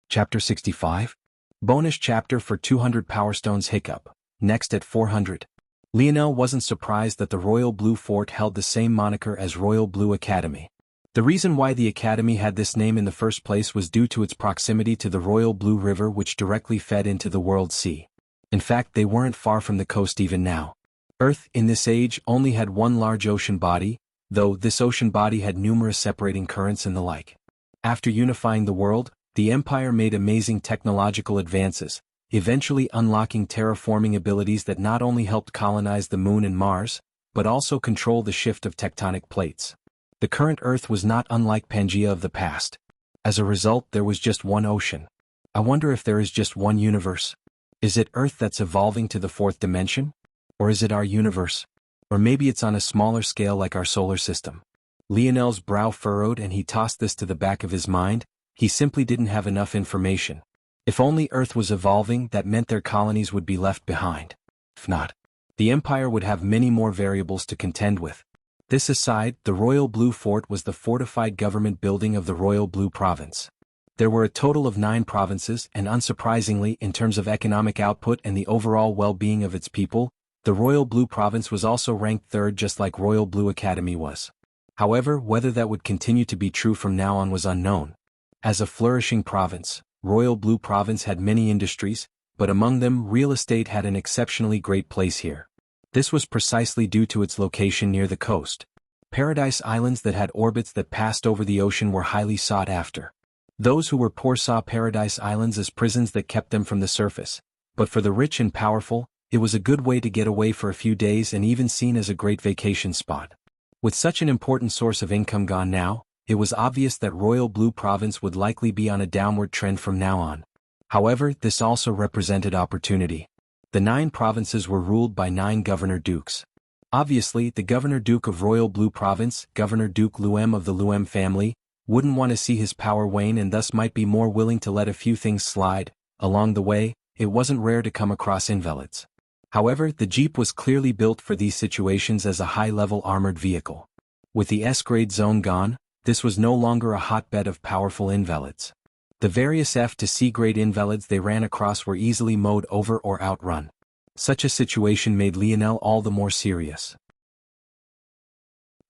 Chapter 65? Bonus chapter for 200 Power Stones Hiccup, next at 400. Lionel wasn't surprised that the Royal Blue Fort held the same moniker as Royal Blue Academy. The reason why the academy had this name in the first place was due to its proximity to the Royal Blue River, which directly fed into the World Sea. In fact, they weren't far from the coast even now. Earth, in this age, only had one large ocean body, though this ocean body had numerous separating currents and the like. After unifying the world, the Empire made amazing technological advances, eventually unlocking terraforming abilities that not only helped colonize the Moon and Mars, but also control the shift of tectonic plates. The current Earth was not unlike Pangea of the past. As a result, there was just one ocean. I wonder if there is just one universe. Is it Earth that's evolving to the 4th dimension? Or is it our universe? Or maybe it's on a smaller scale like our solar system. Lionel's brow furrowed and he tossed this to the back of his mind. He simply didn't have enough information. If only Earth was evolving, that meant their colonies would be left behind. If not, the Empire would have many more variables to contend with. This aside, the Royal Blue Fort was the fortified government building of the Royal Blue Province. There were a total of 9 provinces, and unsurprisingly, in terms of economic output and the overall well-being of its people, the Royal Blue Province was also ranked 3rd just like Royal Blue Academy was. However, whether that would continue to be true from now on was unknown. As a flourishing province, Royal Blue Province had many industries, but among them real estate had an exceptionally great place here. This was precisely due to its location near the coast. Paradise Islands that had orbits that passed over the ocean were highly sought after. Those who were poor saw Paradise Islands as prisons that kept them from the surface, but for the rich and powerful, It was a good way to get away for a few days and even seen as a great vacation spot. With such an important source of income gone now, it was obvious that Royal Blue Province would likely be on a downward trend from now on. However, this also represented opportunity. The 9 provinces were ruled by 9 governor-dukes. Obviously, the governor-duke of Royal Blue Province, Governor-Duke Luem of the Luem family, wouldn't want to see his power wane and thus might be more willing to let a few things slide. Along the way, it wasn't rare to come across invalids. However, the Jeep was clearly built for these situations as a high-level armored vehicle. With the S-grade zone gone, this was no longer a hotbed of powerful invalids. The various F to C-grade invalids they ran across were easily mowed over or outrun. Such a situation made Lionel all the more serious.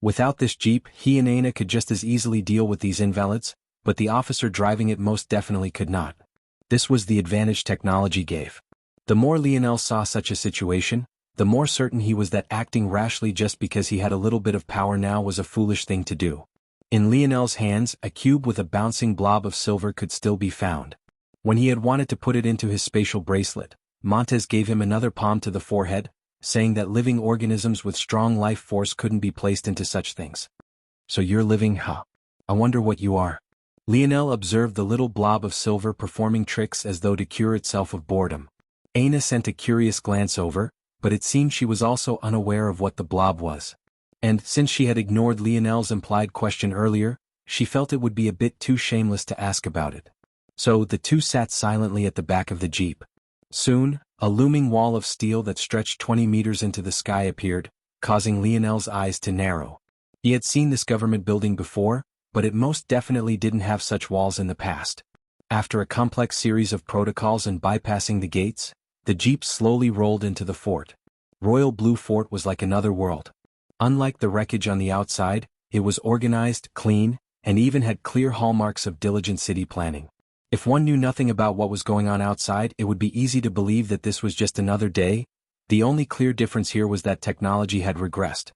Without this Jeep, he and Aina could just as easily deal with these invalids, but the officer driving it most definitely could not. This was the advantage technology gave. The more Lionel saw such a situation, the more certain he was that acting rashly just because he had a little bit of power now was a foolish thing to do. In Lionel's hands, a cube with a bouncing blob of silver could still be found. When he had wanted to put it into his spatial bracelet, Montez gave him another palm to the forehead, saying that living organisms with strong life force couldn't be placed into such things. So you're living, huh? I wonder what you are. Lionel observed the little blob of silver performing tricks as though to cure itself of boredom. Aina sent a curious glance over, but it seemed she was also unaware of what the blob was. And, since she had ignored Lionel's implied question earlier, she felt it would be a bit too shameless to ask about it. So the two sat silently at the back of the Jeep. Soon, a looming wall of steel that stretched 20 meters into the sky appeared, causing Lionel's eyes to narrow. He had seen this government building before, but it most definitely didn't have such walls in the past. After a complex series of protocols and bypassing the gates, the Jeep slowly rolled into the fort. Royal Blue Fort was like another world. Unlike the wreckage on the outside, it was organized, clean, and even had clear hallmarks of diligent city planning. If one knew nothing about what was going on outside, it would be easy to believe that this was just another day. The only clear difference here was that technology had regressed.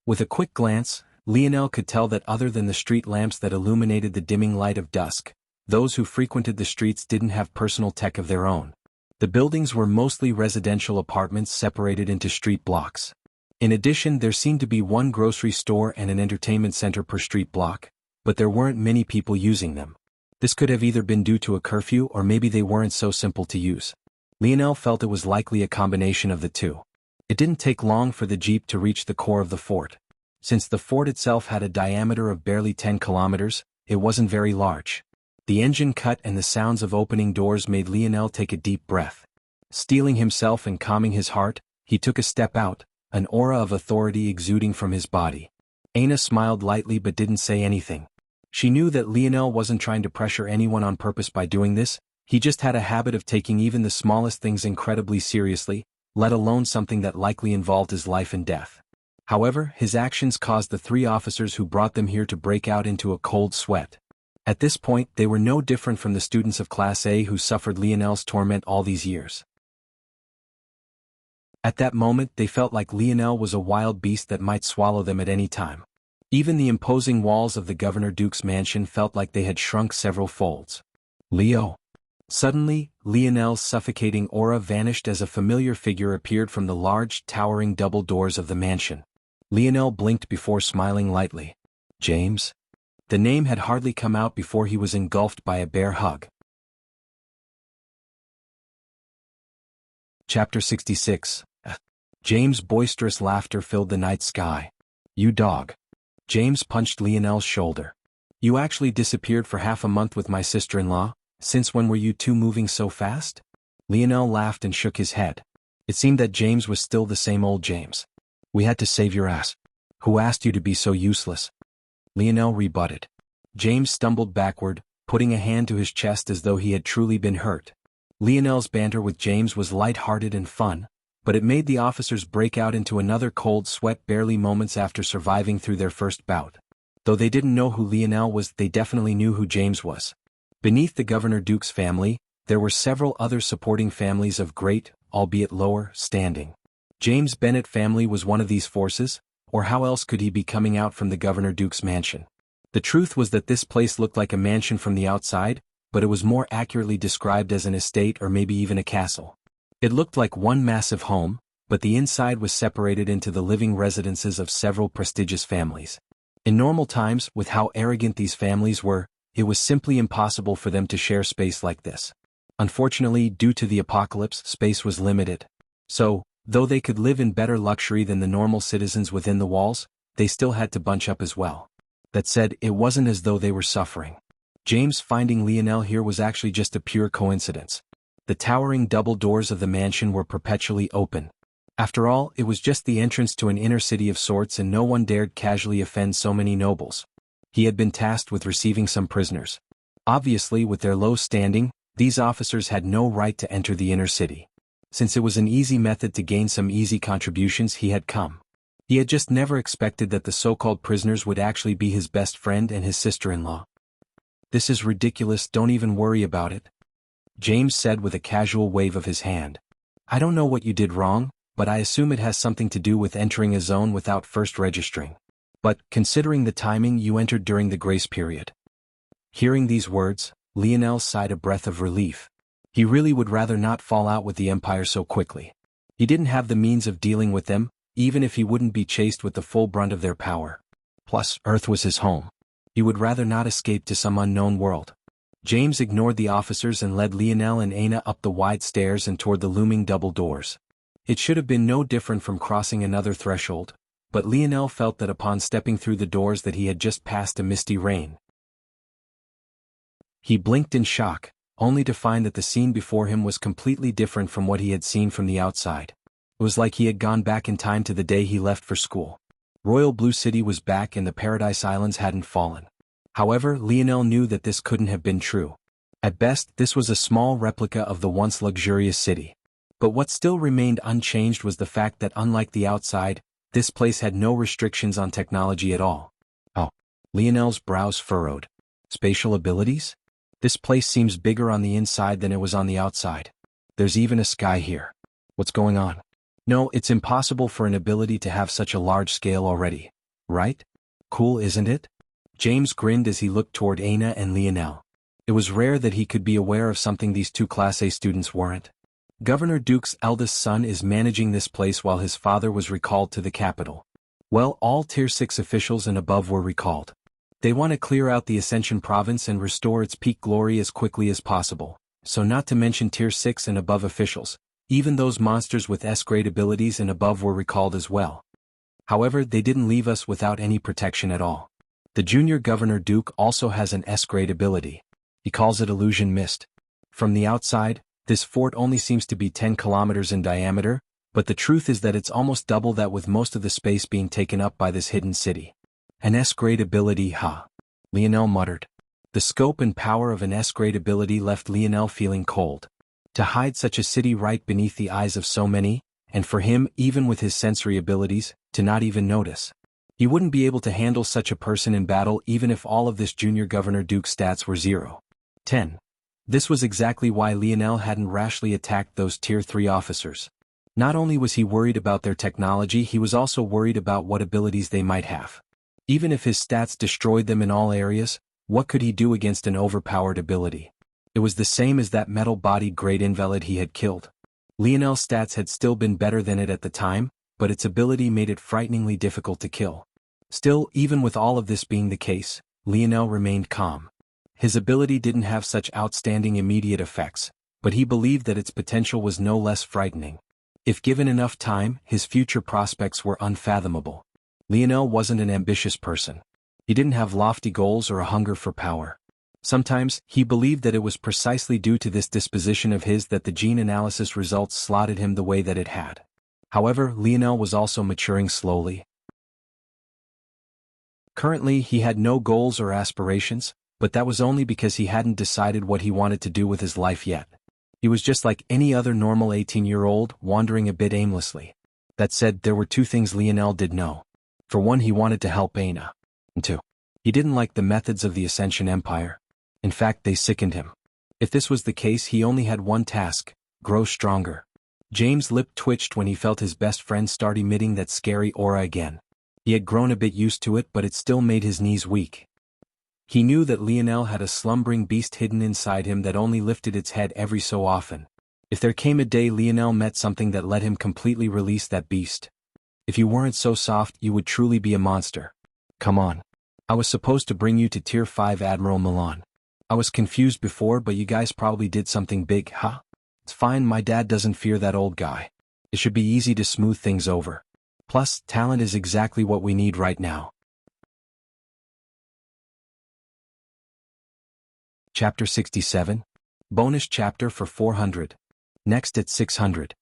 With a quick glance, Lionel could tell that other than the street lamps that illuminated the dimming light of dusk, those who frequented the streets didn't have personal tech of their own. The buildings were mostly residential apartments separated into street blocks. In addition, there seemed to be one grocery store and an entertainment center per street block, but there weren't many people using them. This could have either been due to a curfew or maybe they weren't so simple to use. Lionel felt it was likely a combination of the two. It didn't take long for the Jeep to reach the core of the fort. Since the fort itself had a diameter of barely 10 kilometers, it wasn't very large. The engine cut and the sounds of opening doors made Lionel take a deep breath. Steeling himself and calming his heart, he took a step out, an aura of authority exuding from his body. Aina smiled lightly but didn't say anything. She knew that Lionel wasn't trying to pressure anyone on purpose by doing this, he just had a habit of taking even the smallest things incredibly seriously, let alone something that likely involved his life and death. However, his actions caused the 3 officers who brought them here to break out into a cold sweat. At this point, they were no different from the students of Class A who suffered Lionel's torment all these years. At that moment, they felt like Lionel was a wild beast that might swallow them at any time. Even the imposing walls of the Governor-Duke's mansion felt like they had shrunk several folds. Leo. Suddenly, Lionel's suffocating aura vanished as a familiar figure appeared from the large, towering double doors of the mansion. Lionel blinked before smiling lightly. James? The name had hardly come out before he was engulfed by a bear hug. Chapter 66. James' boisterous laughter filled the night sky. You dog. James punched Lionel's shoulder. You actually disappeared for half a month with my sister-in-law? Since when were you two moving so fast? Lionel laughed and shook his head. It seemed that James was still the same old James. We had to save your ass. Who asked you to be so useless? Lionel rebutted. James stumbled backward, putting a hand to his chest as though he had truly been hurt. Lionel's banter with James was light-hearted and fun, but it made the officers break out into another cold sweat barely moments after surviving through their first bout. Though they didn't know who Lionel was, they definitely knew who James was. Beneath the Governor-Duke's family, there were several other supporting families of great, albeit lower, standing. James' Bennett family was one of these forces, or how else could he be coming out from the Governor-Duke's mansion? The truth was that this place looked like a mansion from the outside, but it was more accurately described as an estate or maybe even a castle. It looked like one massive home, but the inside was separated into the living residences of several prestigious families. In normal times, with how arrogant these families were, it was simply impossible for them to share space like this. Unfortunately, due to the apocalypse, space was limited. So, though they could live in better luxury than the normal citizens within the walls, they still had to bunch up as well. That said, it wasn't as though they were suffering. James finding Lionel here was actually just a pure coincidence. The towering double doors of the mansion were perpetually open. After all, it was just the entrance to an inner city of sorts, and no one dared casually offend so many nobles. He had been tasked with receiving some prisoners. Obviously, with their low standing, these officers had no right to enter the inner city. Since it was an easy method to gain some easy contributions, he had come. He had just never expected that the so-called prisoners would actually be his best friend and his sister-in-law. "This is ridiculous, don't even worry about it," James said with a casual wave of his hand. "I don't know what you did wrong, but I assume it has something to do with entering a zone without first registering. But, considering the timing, you entered during the grace period." Hearing these words, Lionel sighed a breath of relief. He really would rather not fall out with the Empire so quickly. He didn't have the means of dealing with them, even if he wouldn't be chased with the full brunt of their power. Plus, Earth was his home. He would rather not escape to some unknown world. James ignored the officers and led Lionel and Aina up the wide stairs and toward the looming double doors. It should have been no different from crossing another threshold, but Lionel felt that upon stepping through the doors that he had just passed a misty rain. He blinked in shock, only to find that the scene before him was completely different from what he had seen from the outside. It was like he had gone back in time to the day he left for school. Royal Blue City was back and the Paradise Islands hadn't fallen. However, Lionel knew that this couldn't have been true. At best, this was a small replica of the once luxurious city. But what still remained unchanged was the fact that unlike the outside, this place had no restrictions on technology at all. Oh. Lionel's brows furrowed. Spatial abilities? This place seems bigger on the inside than it was on the outside. There's even a sky here. What's going on? No, it's impossible for an ability to have such a large scale already. Right? Cool, isn't it? James grinned as he looked toward Aina and Lionel. It was rare that he could be aware of something these two Class A students weren't. Governor Duke's eldest son is managing this place while his father was recalled to the capital. Well, all Tier 6 officials and above were recalled. They want to clear out the Ascension province and restore its peak glory as quickly as possible, so not to mention Tier 6 and above officials, even those monsters with S-grade abilities and above were recalled as well. However, they didn't leave us without any protection at all. The junior Governor Duke also has an S-grade ability. He calls it Illusion Mist. From the outside, this fort only seems to be 10 kilometers in diameter, but the truth is that it's almost double that, with most of the space being taken up by this hidden city. An S-grade ability, huh? Lionel muttered. The scope and power of an S-grade ability left Lionel feeling cold. To hide such a city right beneath the eyes of so many, and for him, even with his sensory abilities, to not even notice. He wouldn't be able to handle such a person in battle even if all of this junior Governor Duke's stats were 0. 10. This was exactly why Lionel hadn't rashly attacked those Tier 3 officers. Not only was he worried about their technology, he was also worried about what abilities they might have. Even if his stats destroyed them in all areas, what could he do against an overpowered ability? It was the same as that metal-bodied great invalid he had killed. Lionel's stats had still been better than it at the time, but its ability made it frighteningly difficult to kill. Still, even with all of this being the case, Lionel remained calm. His ability didn't have such outstanding immediate effects, but he believed that its potential was no less frightening. If given enough time, his future prospects were unfathomable. Lionel wasn't an ambitious person. He didn't have lofty goals or a hunger for power. Sometimes, he believed that it was precisely due to this disposition of his that the gene analysis results slotted him the way that it had. However, Lionel was also maturing slowly. Currently, he had no goals or aspirations, but that was only because he hadn't decided what he wanted to do with his life yet. He was just like any other normal 18-year-old, wandering a bit aimlessly. That said, there were two things Lionel did know. For one, he wanted to help Aina. And two, he didn't like the methods of the Ascension Empire. In fact, they sickened him. If this was the case, he only had one task: grow stronger. James' lip twitched when he felt his best friend start emitting that scary aura again. He had grown a bit used to it, but it still made his knees weak. He knew that Lionel had a slumbering beast hidden inside him that only lifted its head every so often. If there came a day Lionel met something that let him completely release that beast. If you weren't so soft, you would truly be a monster. Come on. I was supposed to bring you to Tier 5 Admiral Milan. I was confused before, but you guys probably did something big, huh? It's fine, my dad doesn't fear that old guy. It should be easy to smooth things over. Plus, talent is exactly what we need right now. Chapter 67. Bonus chapter for 400. Next at 600.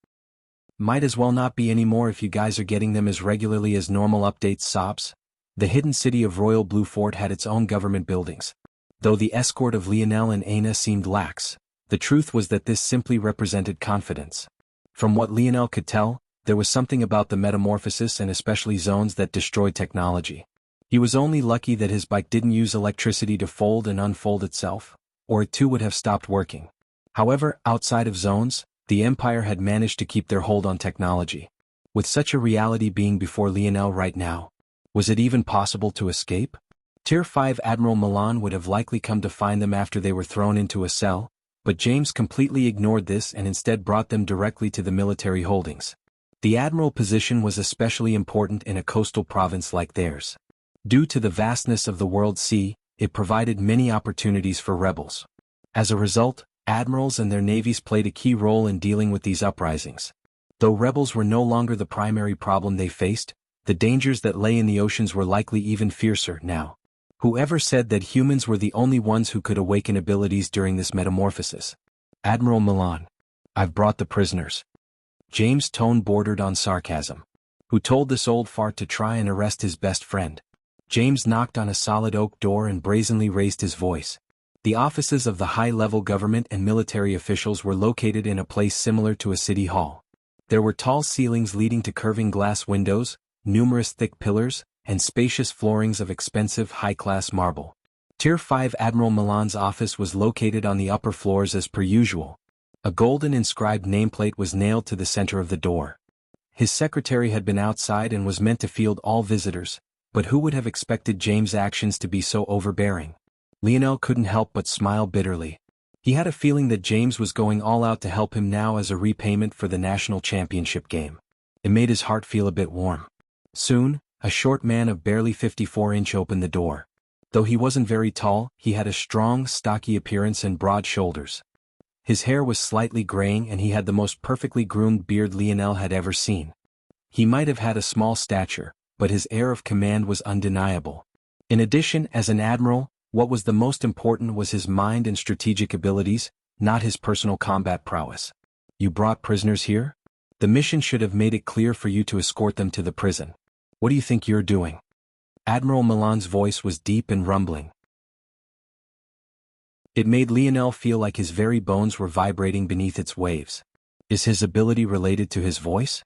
Might as well not be anymore if you guys are getting them as regularly as normal updates, sobs. The hidden city of Royal Blue Fort had its own government buildings. Though the escort of Lionel and Aina seemed lax, the truth was that this simply represented confidence. From what Lionel could tell, there was something about the metamorphosis and especially zones that destroyed technology. He was only lucky that his bike didn't use electricity to fold and unfold itself, or it too would have stopped working. However, outside of zones, the Empire had managed to keep their hold on technology. With such a reality being before Lionel right now, was it even possible to escape? Tier 5 Admiral Milan would have likely come to find them after they were thrown into a cell, but James completely ignored this and instead brought them directly to the military holdings. The admiral position was especially important in a coastal province like theirs. Due to the vastness of the world sea, it provided many opportunities for rebels. As a result, admirals and their navies played a key role in dealing with these uprisings. Though rebels were no longer the primary problem they faced, the dangers that lay in the oceans were likely even fiercer now. Whoever said that humans were the only ones who could awaken abilities during this metamorphosis? Admiral Milan. I've brought the prisoners. James' tone bordered on sarcasm. Who told this old fart to try and arrest his best friend? James knocked on a solid oak door and brazenly raised his voice. The offices of the high-level government and military officials were located in a place similar to a city hall. There were tall ceilings leading to curving glass windows, numerous thick pillars, and spacious floorings of expensive high-class marble. Tier 5 Admiral Milan's office was located on the upper floors as per usual. A golden inscribed nameplate was nailed to the center of the door. His secretary had been outside and was meant to field all visitors, but who would have expected James' actions to be so overbearing? Lionel couldn't help but smile bitterly. He had a feeling that James was going all out to help him now as a repayment for the national championship game. It made his heart feel a bit warm. Soon, a short man of barely 54-inch opened the door. Though he wasn't very tall, he had a strong, stocky appearance and broad shoulders. His hair was slightly graying and he had the most perfectly groomed beard Lionel had ever seen. He might have had a small stature, but his air of command was undeniable. In addition, as an admiral, what was the most important was his mind and strategic abilities, not his personal combat prowess. You brought prisoners here? The mission should have made it clear for you to escort them to the prison. What do you think you're doing? Admiral Milan's voice was deep and rumbling. It made Lionel feel like his very bones were vibrating beneath its waves. Is his ability related to his voice?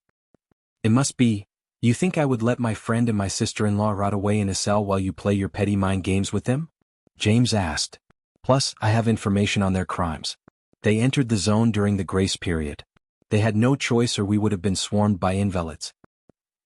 It must be. You think I would let my friend and my sister-in-law rot away in a cell while you play your petty mind games with them? James asked. Plus, I have information on their crimes. They entered the zone during the grace period. They had no choice or we would have been swarmed by invalids.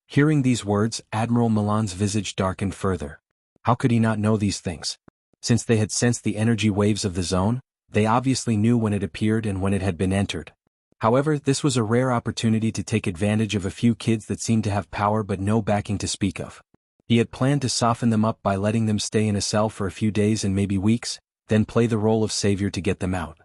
Hearing these words, Admiral Milan's visage darkened further. How could he not know these things? Since they had sensed the energy waves of the zone, they obviously knew when it appeared and when it had been entered. However, this was a rare opportunity to take advantage of a few kids that seemed to have power but no backing to speak of. He had planned to soften them up by letting them stay in a cell for a few days and maybe weeks, then play the role of savior to get them out.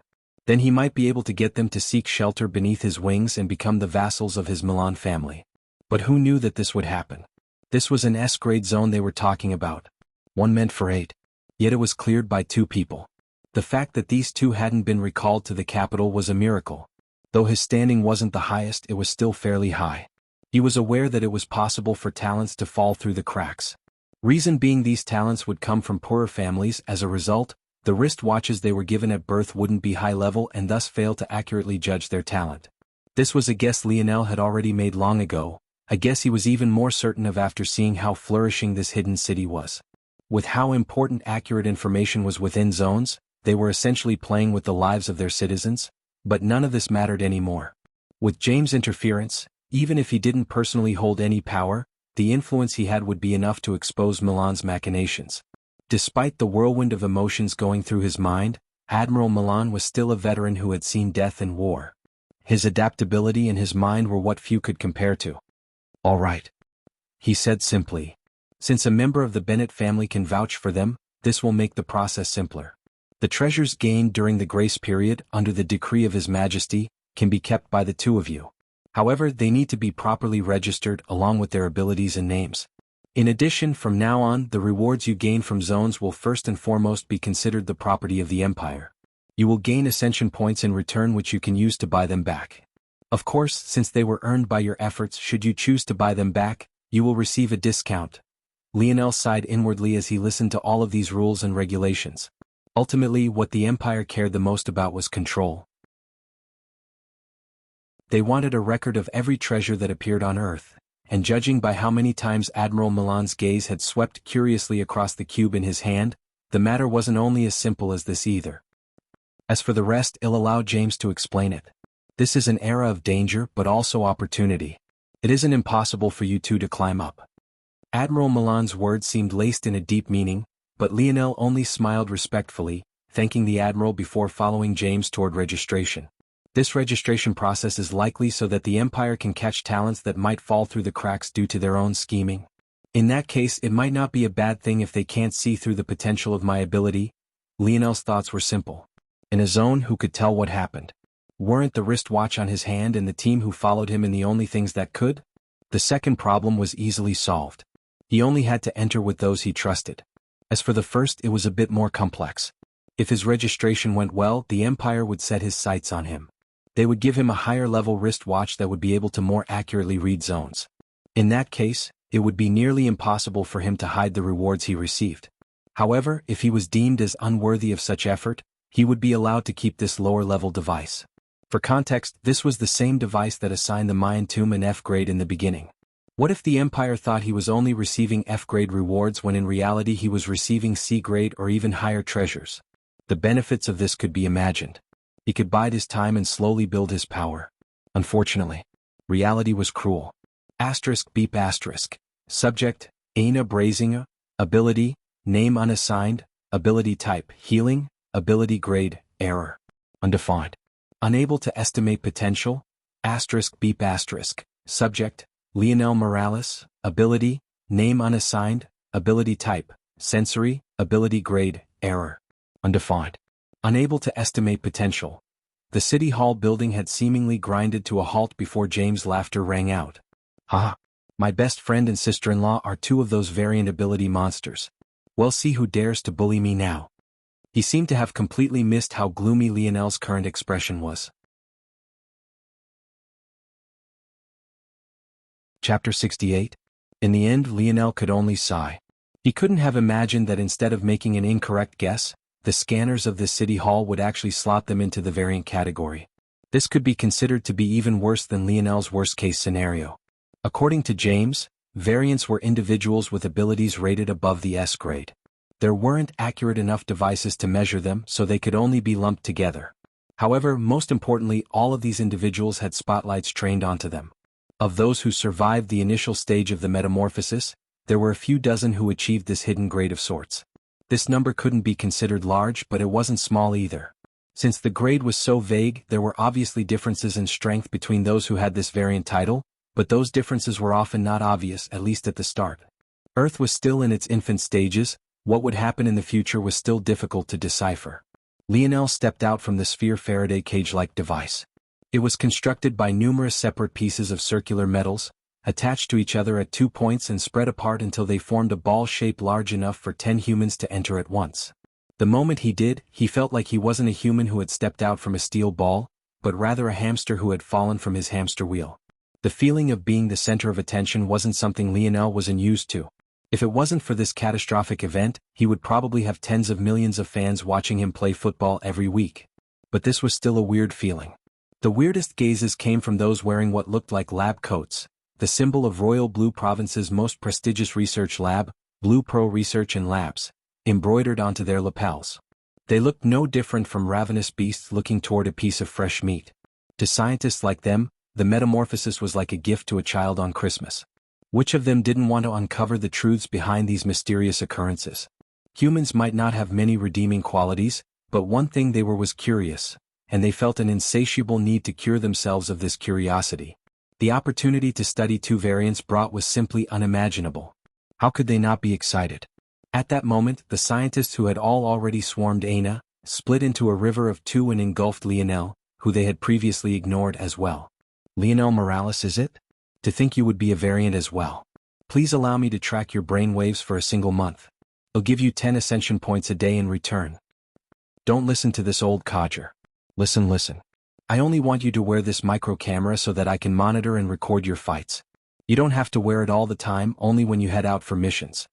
Then he might be able to get them to seek shelter beneath his wings and become the vassals of his Milan family. But who knew that this would happen? This was an S-grade zone they were talking about. One meant for 8. Yet it was cleared by 2 people. The fact that these 2 hadn't been recalled to the capital was a miracle. Though his standing wasn't the highest, it was still fairly high. He was aware that it was possible for talents to fall through the cracks. Reason being these talents would come from poorer families. As a result, the wristwatches they were given at birth wouldn't be high level and thus fail to accurately judge their talent. This was a guess Lionel had already made long ago, a guess he was even more certain of after seeing how flourishing this hidden city was. With how important accurate information was within zones, they were essentially playing with the lives of their citizens, but none of this mattered anymore. With James' interference, even if he didn't personally hold any power, the influence he had would be enough to expose Milan's machinations. Despite the whirlwind of emotions going through his mind, Admiral Milan was still a veteran who had seen death and war. His adaptability and his mind were what few could compare to. "All right," he said simply. "Since a member of the Bennett family can vouch for them, this will make the process simpler. The treasures gained during the grace period, under the decree of His Majesty, can be kept by the two of you. However, they need to be properly registered along with their abilities and names. In addition, from now on, the rewards you gain from zones will first and foremost be considered the property of the Empire. You will gain ascension points in return which you can use to buy them back. Of course, since they were earned by your efforts, should you choose to buy them back, you will receive a discount." Lionel sighed inwardly as he listened to all of these rules and regulations. Ultimately, what the Empire cared the most about was control. They wanted a record of every treasure that appeared on Earth, and judging by how many times Admiral Milan's gaze had swept curiously across the cube in his hand, the matter wasn't only as simple as this either. As for the rest, he'll allow James to explain it. This is an era of danger but also opportunity. It isn't impossible for you two to climb up. Admiral Milan's words seemed laced in a deep meaning, but Lionel only smiled respectfully, thanking the Admiral before following James toward registration. This registration process is likely so that the Empire can catch talents that might fall through the cracks due to their own scheming. In that case, it might not be a bad thing if they can't see through the potential of my ability. Lionel's thoughts were simple. In a zone, who could tell what happened? Weren't the wristwatch on his hand and the team who followed him in the only things that could? The second problem was easily solved. He only had to enter with those he trusted. As for the first, it was a bit more complex. If his registration went well, the Empire would set his sights on him. They would give him a higher-level wristwatch that would be able to more accurately read zones. In that case, it would be nearly impossible for him to hide the rewards he received. However, if he was deemed as unworthy of such effort, he would be allowed to keep this lower-level device. For context, this was the same device that assigned the Mayan tomb an F grade in the beginning. What if the Empire thought he was only receiving F-grade rewards when in reality he was receiving C-grade or even higher treasures? The benefits of this could be imagined. He could bide his time and slowly build his power. Unfortunately, reality was cruel. Beep asterisk. Subject, Aina Brazinger. Ability, name unassigned. Ability type, healing. Ability grade, error. Undefined. Unable to estimate potential. Beep asterisk. Subject, Lionel Morales. Ability, name unassigned. Ability type, sensory. Ability grade, error. Undefined. Unable to estimate potential. The City Hall building had seemingly grinded to a halt before James' laughter rang out. "Ha! My best friend and sister-in-law are two of those variant ability monsters. Well, see who dares to bully me now." He seemed to have completely missed how gloomy Lionel's current expression was. Chapter 68. In the end, Lionel could only sigh. He couldn't have imagined that instead of making an incorrect guess, the scanners of the City Hall would actually slot them into the variant category. This could be considered to be even worse than Lionel's worst-case scenario. According to James, variants were individuals with abilities rated above the S grade. There weren't accurate enough devices to measure them, so they could only be lumped together. However, most importantly, all of these individuals had spotlights trained onto them. Of those who survived the initial stage of the metamorphosis, there were a few dozen who achieved this hidden grade of sorts. This number couldn't be considered large, but it wasn't small either. Since the grade was so vague, there were obviously differences in strength between those who had this variant title, but those differences were often not obvious, at least at the start. Earth was still in its infant stages. What would happen in the future was still difficult to decipher. Lionel stepped out from the sphere Faraday cage-like device. It was constructed by numerous separate pieces of circular metals, attached to each other at 2 points and spread apart until they formed a ball shape large enough for 10 humans to enter at once. The moment he did, he felt like he wasn't a human who had stepped out from a steel ball, but rather a hamster who had fallen from his hamster wheel. The feeling of being the center of attention wasn't something Lionel was unused to. If it wasn't for this catastrophic event, he would probably have tens of millions of fans watching him play football every week. But this was still a weird feeling. The weirdest gazes came from those wearing what looked like lab coats, the symbol of Royal Blue Province's most prestigious research lab, Blue Pro Research and Labs, embroidered onto their lapels. They looked no different from ravenous beasts looking toward a piece of fresh meat. To scientists like them, the metamorphosis was like a gift to a child on Christmas. Which of them didn't want to uncover the truths behind these mysterious occurrences? Humans might not have many redeeming qualities, but one thing they were was curious, and they felt an insatiable need to cure themselves of this curiosity. The opportunity to study two variants brought was simply unimaginable. How could they not be excited? At that moment, the scientists who had all already swarmed Aina, split into a river of two and engulfed Lionel, who they had previously ignored as well. Lionel Morales, is it? To think you would be a variant as well. Please allow me to track your brain waves for a single month. I'll give you 10 ascension points a day in return. Don't listen to this old codger. Listen. I only want you to wear this micro camera so that I can monitor and record your fights. You don't have to wear it all the time, only when you head out for missions.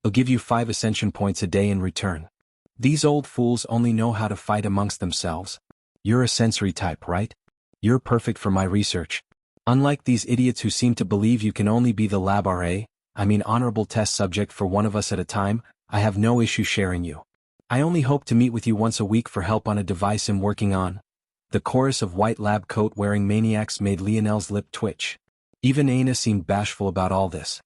I'll give you 5 ascension points a day in return. These old fools only know how to fight amongst themselves. You're a sensory type, right? You're perfect for my research. Unlike these idiots who seem to believe you can only be the lab RA, honorable test subject for one of us at a time, I have no issue sharing you. I only hope to meet with you once a week for help on a device I'm working on. The chorus of white lab coat-wearing maniacs made Lionel's lip twitch. Even Aina seemed bashful about all this.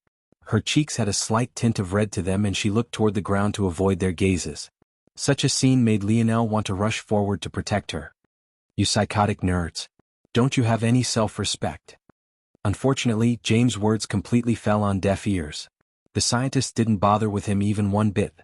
Her cheeks had a slight tint of red to them and she looked toward the ground to avoid their gazes. Such a scene made Lionel want to rush forward to protect her. You psychotic nerds. Don't you have any self-respect? Unfortunately, James' words completely fell on deaf ears. The scientists didn't bother with him even one bit.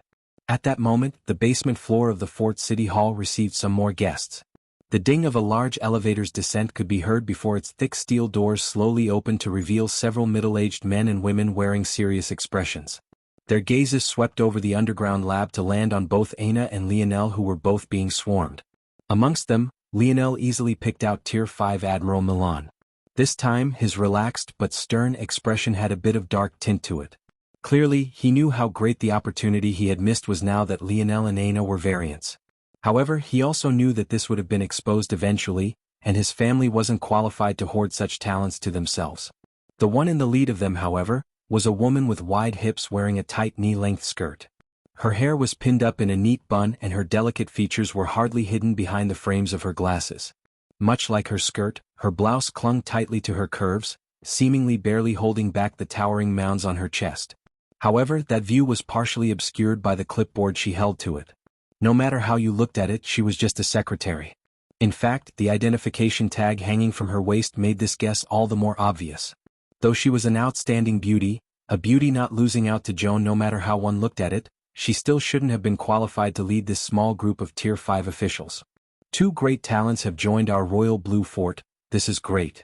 At that moment, the basement floor of the Fort City Hall received some more guests. The ding of a large elevator's descent could be heard before its thick steel doors slowly opened to reveal several middle-aged men and women wearing serious expressions. Their gazes swept over the underground lab to land on both Aina and Lionel, who were both being swarmed. Amongst them, Lionel easily picked out Tier 5 Admiral Milan. This time, his relaxed but stern expression had a bit of dark tint to it. Clearly, he knew how great the opportunity he had missed was now that Lionel and Aina were variants. However, he also knew that this would have been exposed eventually, and his family wasn't qualified to hoard such talents to themselves. The one in the lead of them, however, was a woman with wide hips wearing a tight knee-length skirt. Her hair was pinned up in a neat bun and her delicate features were hardly hidden behind the frames of her glasses. Much like her skirt, her blouse clung tightly to her curves, seemingly barely holding back the towering mounds on her chest. However, that view was partially obscured by the clipboard she held to it. No matter how you looked at it, she was just a secretary. In fact, the identification tag hanging from her waist made this guess all the more obvious. Though she was an outstanding beauty, a beauty not losing out to Joan no matter how one looked at it, she still shouldn't have been qualified to lead this small group of Tier 5 officials. 2 great talents have joined our Royal Blue Fort, this is great.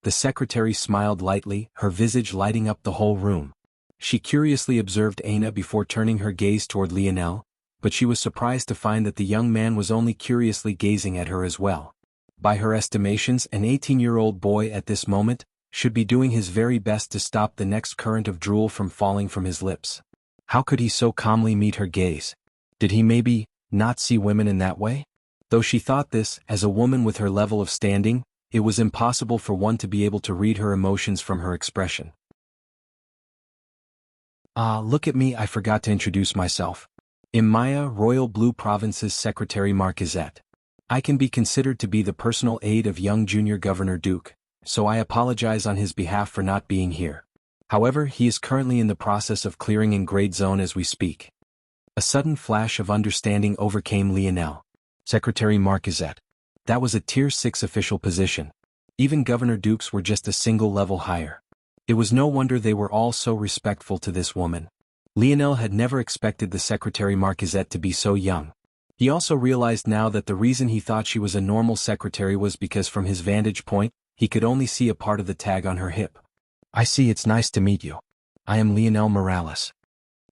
The secretary smiled lightly, her visage lighting up the whole room. She curiously observed Aina before turning her gaze toward Lionel, but she was surprised to find that the young man was only curiously gazing at her as well. By her estimations, an 18-year-old boy at this moment should be doing his very best to stop the next current of drool from falling from his lips. How could he so calmly meet her gaze? Did he maybe not see women in that way? Though she thought this, as a woman with her level of standing, it was impossible for one to be able to read her emotions from her expression. Look at me, I forgot to introduce myself. I'm Maya, Royal Blue Province's Secretary Marquisette. I can be considered to be the personal aide of young Junior Governor Duke, so I apologize on his behalf for not being here. However, he is currently in the process of clearing in Grade Zone as we speak. A sudden flash of understanding overcame Lionel. Secretary Marquisette. That was a Tier 6 official position. Even Governor Dukes were just a single level higher. It was no wonder they were all so respectful to this woman. Lionel had never expected the Secretary Marquisette to be so young. He also realized now that the reason he thought she was a normal secretary was because from his vantage point, he could only see a part of the tag on her hip. I see, it's nice to meet you. I am Lionel Morales.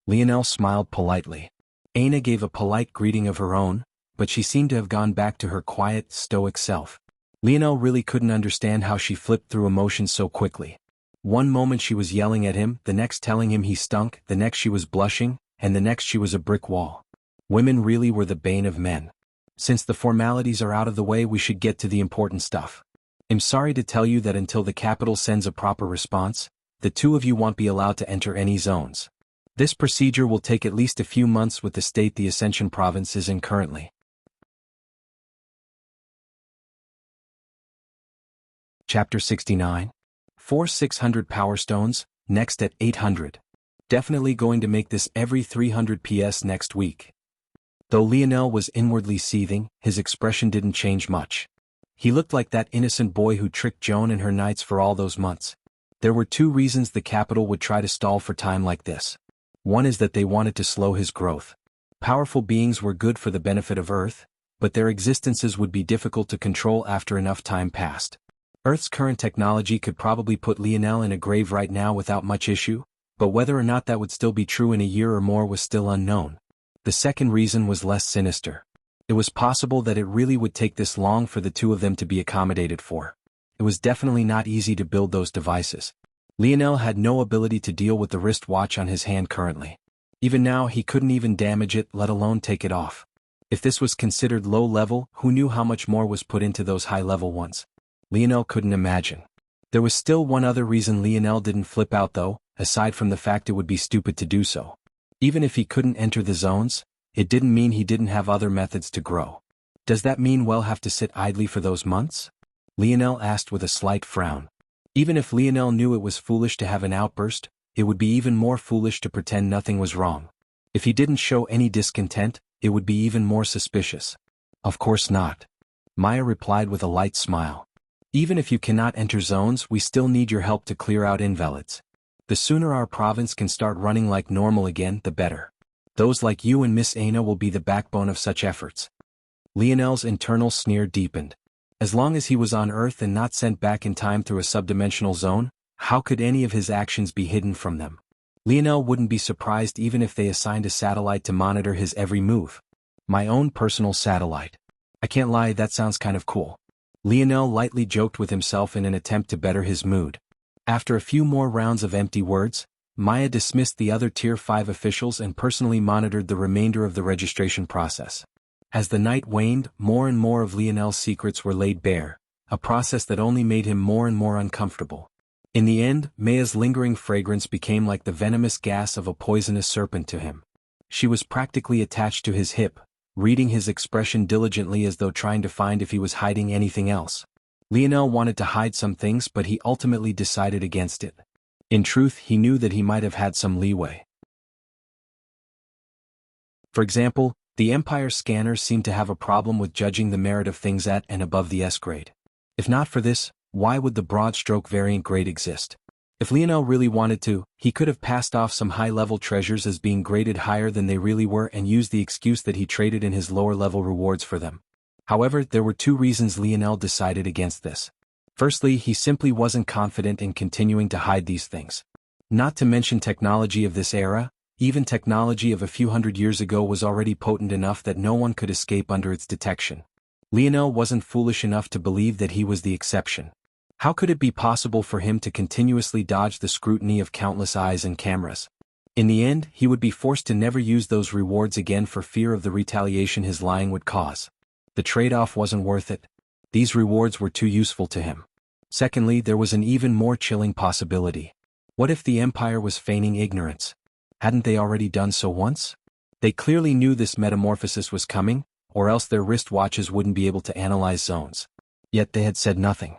Lionel smiled politely. Aina gave a polite greeting of her own, but she seemed to have gone back to her quiet, stoic self. Lionel really couldn't understand how she flipped through emotions so quickly. One moment she was yelling at him, the next telling him he stunk, the next she was blushing, and the next she was a brick wall. Women really were the bane of men. Since the formalities are out of the way, we should get to the important stuff. I'm sorry to tell you that until the capital sends a proper response, the two of you won't be allowed to enter any zones. This procedure will take at least a few months with the state the Ascension Province is in currently. Chapter 69. 600 Power Stones, next at 800. Definitely going to make this every 300 PS next week. Though Lionel was inwardly seething, his expression didn't change much. He looked like that innocent boy who tricked Joan and her knights for all those months. There were two reasons the capital would try to stall for time like this. One is that they wanted to slow his growth. Powerful beings were good for the benefit of Earth, but their existences would be difficult to control after enough time passed. Earth's current technology could probably put Lionel in a grave right now without much issue, but whether or not that would still be true in a year or more was still unknown. The second reason was less sinister. It was possible that it really would take this long for the two of them to be accommodated for. It was definitely not easy to build those devices. Lionel had no ability to deal with the wristwatch on his hand currently. Even now he couldn't even damage it, let alone take it off. If this was considered low level, who knew how much more was put into those high level ones? Lionel couldn't imagine. There was still one other reason Lionel didn't flip out though, aside from the fact it would be stupid to do so. Even if he couldn't enter the zones, it didn't mean he didn't have other methods to grow. Does that mean we'll have to sit idly for those months? Lionel asked with a slight frown. Even if Lionel knew it was foolish to have an outburst, it would be even more foolish to pretend nothing was wrong. If he didn't show any discontent, it would be even more suspicious. Of course not. Maya replied with a light smile. Even if you cannot enter zones, we still need your help to clear out invalids. The sooner our province can start running like normal again, the better. Those like you and Miss Aina will be the backbone of such efforts. Lionel's internal sneer deepened. As long as he was on Earth and not sent back in time through a subdimensional zone, how could any of his actions be hidden from them? Lionel wouldn't be surprised even if they assigned a satellite to monitor his every move. My own personal satellite. I can't lie, that sounds kind of cool. Lionel lightly joked with himself in an attempt to better his mood. After a few more rounds of empty words, Maya dismissed the other Tier 5 officials and personally monitored the remainder of the registration process. As the night waned, more and more of Lionel's secrets were laid bare, a process that only made him more and more uncomfortable. In the end, Maya's lingering fragrance became like the venomous gas of a poisonous serpent to him. She was practically attached to his hip, reading his expression diligently as though trying to find if he was hiding anything else. Lionel wanted to hide some things, but he ultimately decided against it. In truth, he knew that he might have had some leeway. For example, the Empire scanners seemed to have a problem with judging the merit of things at and above the S grade. If not for this, why would the broad stroke variant grade exist? If Lionel really wanted to, he could have passed off some high-level treasures as being graded higher than they really were and used the excuse that he traded in his lower-level rewards for them. However, there were two reasons Lionel decided against this. Firstly, he simply wasn't confident in continuing to hide these things. Not to mention technology of this era, even technology of a few hundred years ago was already potent enough that no one could escape under its detection. Lionel wasn't foolish enough to believe that he was the exception. How could it be possible for him to continuously dodge the scrutiny of countless eyes and cameras? In the end, he would be forced to never use those rewards again for fear of the retaliation his lying would cause. The trade-off wasn't worth it. These rewards were too useful to him. Secondly, there was an even more chilling possibility. What if the Empire was feigning ignorance? Hadn't they already done so once? They clearly knew this metamorphosis was coming, or else their wristwatches wouldn't be able to analyze zones. Yet they had said nothing.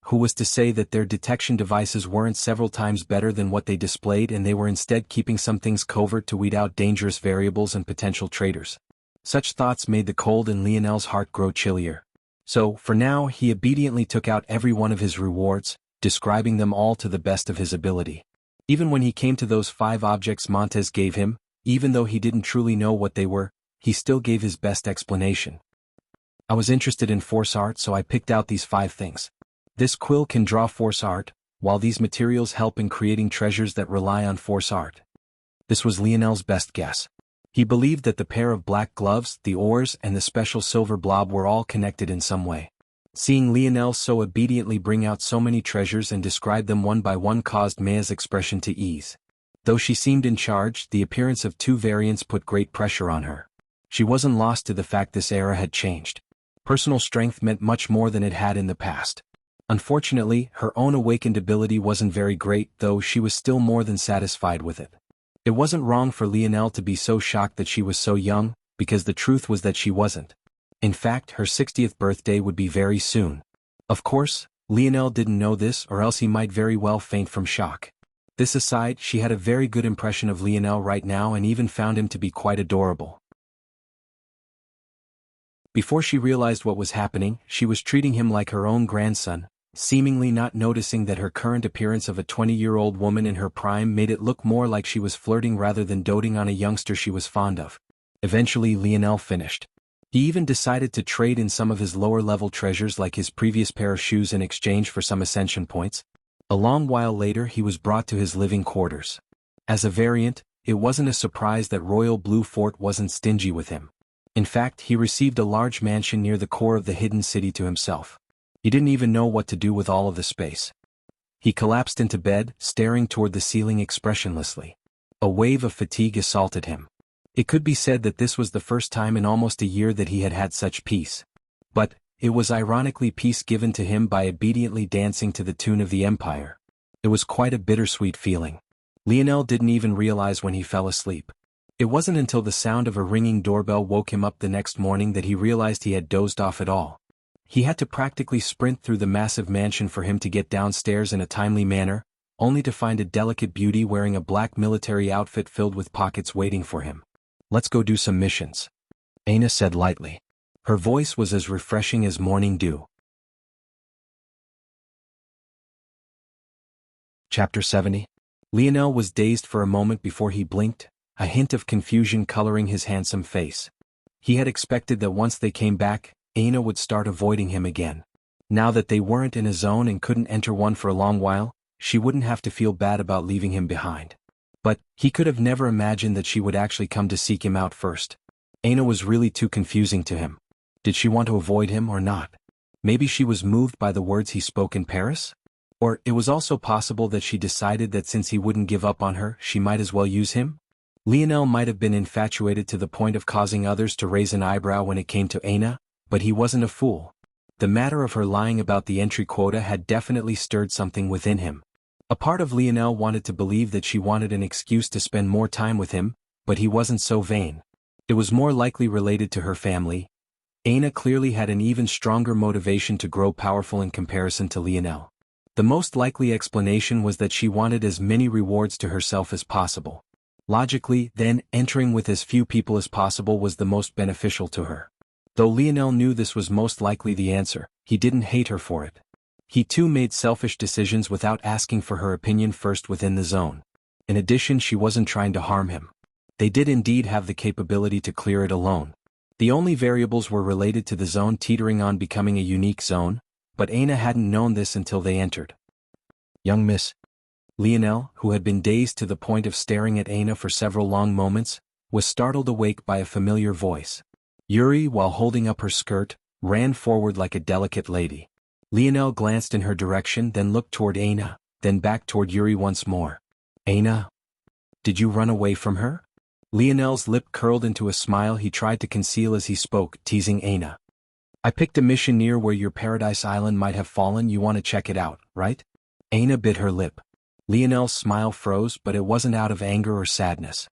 Who was to say that their detection devices weren't several times better than what they displayed and they were instead keeping some things covert to weed out dangerous variables and potential traitors? Such thoughts made the cold in Lionel's heart grow chillier. So, for now, he obediently took out every one of his rewards, describing them all to the best of his ability. Even when he came to those 5 objects Montez gave him, even though he didn't truly know what they were, he still gave his best explanation. I was interested in force art, so I picked out these 5 things. This quill can draw force art, while these materials help in creating treasures that rely on force art. This was Lionel's best guess. He believed that the pair of black gloves, the oars, and the special silver blob were all connected in some way. Seeing Lionel so obediently bring out so many treasures and describe them one by one caused Maya's expression to ease. Though she seemed in charge, the appearance of 2 variants put great pressure on her. She wasn't lost to the fact this era had changed. Personal strength meant much more than it had in the past. Unfortunately, her own awakened ability wasn't very great, though she was still more than satisfied with it. It wasn't wrong for Lionel to be so shocked that she was so young, because the truth was that she wasn't. In fact, her 60th birthday would be very soon. Of course, Lionel didn't know this, or else he might very well faint from shock. This aside, she had a very good impression of Lionel right now and even found him to be quite adorable. Before she realized what was happening, she was treating him like her own grandson, seemingly not noticing that her current appearance of a 20-year-old woman in her prime made it look more like she was flirting rather than doting on a youngster she was fond of. Eventually Lionel finished. He even decided to trade in some of his lower-level treasures like his previous pair of shoes in exchange for some ascension points. A long while later he was brought to his living quarters. As a variant, it wasn't a surprise that Royal Blue Fort wasn't stingy with him. In fact, he received a large mansion near the core of the hidden city to himself. He didn't even know what to do with all of the space. He collapsed into bed, staring toward the ceiling expressionlessly. A wave of fatigue assaulted him. It could be said that this was the first time in almost a year that he had had such peace. But it was ironically peace given to him by obediently dancing to the tune of the Empire. It was quite a bittersweet feeling. Lionel didn't even realize when he fell asleep. It wasn't until the sound of a ringing doorbell woke him up the next morning that he realized he had dozed off at all. He had to practically sprint through the massive mansion for him to get downstairs in a timely manner, only to find a delicate beauty wearing a black military outfit filled with pockets waiting for him. "Let's go do some missions," Aina said lightly. Her voice was as refreshing as morning dew. Chapter 70. Lionel was dazed for a moment before he blinked, a hint of confusion coloring his handsome face. He had expected that once they came back, Aina would start avoiding him again. Now that they weren't in a zone and couldn't enter one for a long while, she wouldn't have to feel bad about leaving him behind. But he could have never imagined that she would actually come to seek him out first. Aina was really too confusing to him. Did she want to avoid him or not? Maybe she was moved by the words he spoke in Paris? Or it was also possible that she decided that since he wouldn't give up on her, she might as well use him? Lionel might have been infatuated to the point of causing others to raise an eyebrow when it came to Aina, but he wasn't a fool. The matter of her lying about the entry quota had definitely stirred something within him. A part of Lionel wanted to believe that she wanted an excuse to spend more time with him, but he wasn't so vain. It was more likely related to her family. Aina clearly had an even stronger motivation to grow powerful in comparison to Lionel. The most likely explanation was that she wanted as many rewards to herself as possible. Logically, then, entering with as few people as possible was the most beneficial to her. Though Lionel knew this was most likely the answer, he didn't hate her for it. He too made selfish decisions without asking for her opinion first within the zone. In addition, she wasn't trying to harm him. They did indeed have the capability to clear it alone. The only variables were related to the zone teetering on becoming a unique zone, but Aina hadn't known this until they entered. "Young miss." Lionel, who had been dazed to the point of staring at Aina for several long moments, was startled awake by a familiar voice. Yuri, while holding up her skirt, ran forward like a delicate lady. Lionel glanced in her direction, then looked toward Aina, then back toward Yuri once more. "Aina? Did you run away from her?" Lionel's lip curled into a smile he tried to conceal as he spoke, teasing Aina. "I picked a mission near where your paradise island might have fallen. You want to check it out, right?" Aina bit her lip. Lionel's smile froze, but it wasn't out of anger or sadness.